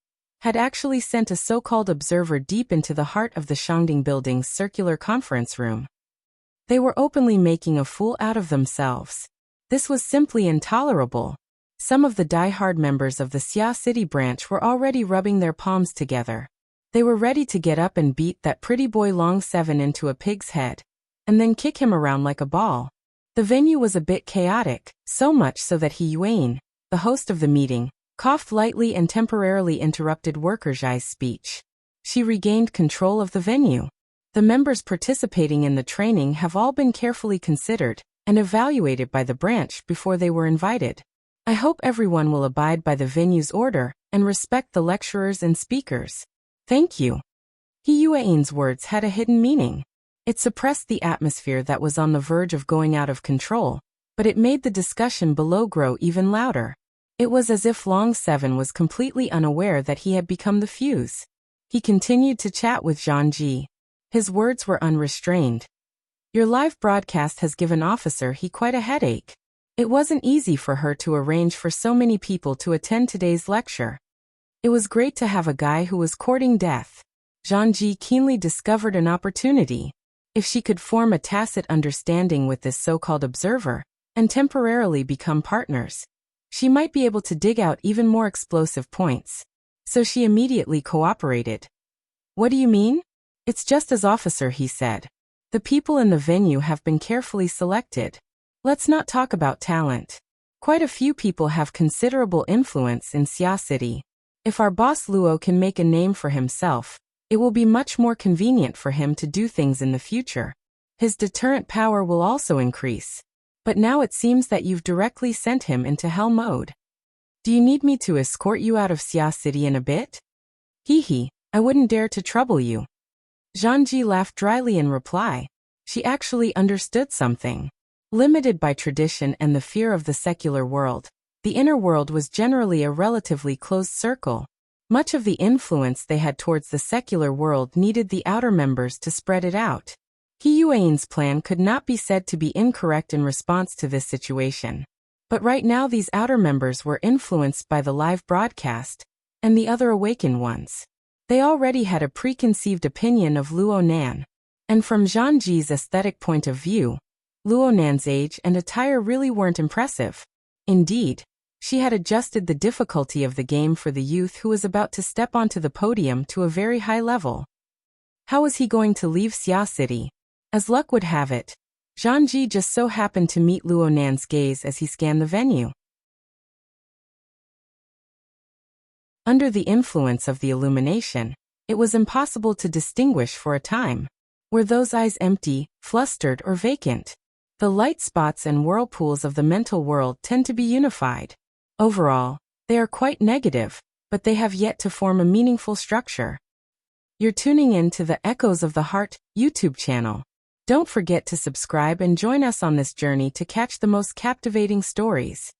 had actually sent a so-called observer deep into the heart of the Shangding Building's circular conference room. They were openly making a fool out of themselves. This was simply intolerable. Some of the die-hard members of the Xia City branch were already rubbing their palms together. They were ready to get up and beat that pretty boy Long Seven into a pig's head, and then kick him around like a ball. The venue was a bit chaotic, so much so that He Yuan, the host of the meeting, coughed lightly and temporarily interrupted Worker Zhai's speech. She regained control of the venue. The members participating in the training have all been carefully considered and evaluated by the branch before they were invited. I hope everyone will abide by the venue's order and respect the lecturers and speakers. Thank you. He Yuan's words had a hidden meaning. It suppressed the atmosphere that was on the verge of going out of control, but it made the discussion below grow even louder. It was as if Long Seven was completely unaware that he had become the fuse. He continued to chat with Zhangji. His words were unrestrained. Your live broadcast has given Officer He quite a headache. It wasn't easy for her to arrange for so many people to attend today's lecture. It was great to have a guy who was courting death. Zhangji keenly discovered an opportunity. If she could form a tacit understanding with this so-called observer, and temporarily become partners, she might be able to dig out even more explosive points. So she immediately cooperated. What do you mean? It's just as Officer He said. The people in the venue have been carefully selected. Let's not talk about talent. Quite a few people have considerable influence in Xia City. If our boss Luo can make a name for himself, it will be much more convenient for him to do things in the future. His deterrent power will also increase. But now it seems that you've directly sent him into hell mode. Do you need me to escort you out of Xia City in a bit? Hee, I wouldn't dare to trouble you. Zhangji laughed dryly in reply. She actually understood something. Limited by tradition and the fear of the secular world, the inner world was generally a relatively closed circle. Much of the influence they had towards the secular world needed the outer members to spread it out. He Yuan's plan could not be said to be incorrect in response to this situation. But right now these outer members were influenced by the live broadcast, and the other awakened ones. They already had a preconceived opinion of Luo Nan. And from Zhang Ji's aesthetic point of view, Luo Nan's age and attire really weren't impressive. Indeed, she had adjusted the difficulty of the game for the youth who was about to step onto the podium to a very high level. How was he going to leave Xia City? As luck would have it, Zhang Ji just so happened to meet Luo Nan's gaze as he scanned the venue. Under the influence of the illumination, it was impossible to distinguish for a time. Were those eyes empty, flustered, or vacant? The light spots and whirlpools of the mental world tend to be unified. Overall, they are quite negative, but they have yet to form a meaningful structure. You're tuning in to the Echoes of the Heart YouTube channel. Don't forget to subscribe and join us on this journey to catch the most captivating stories.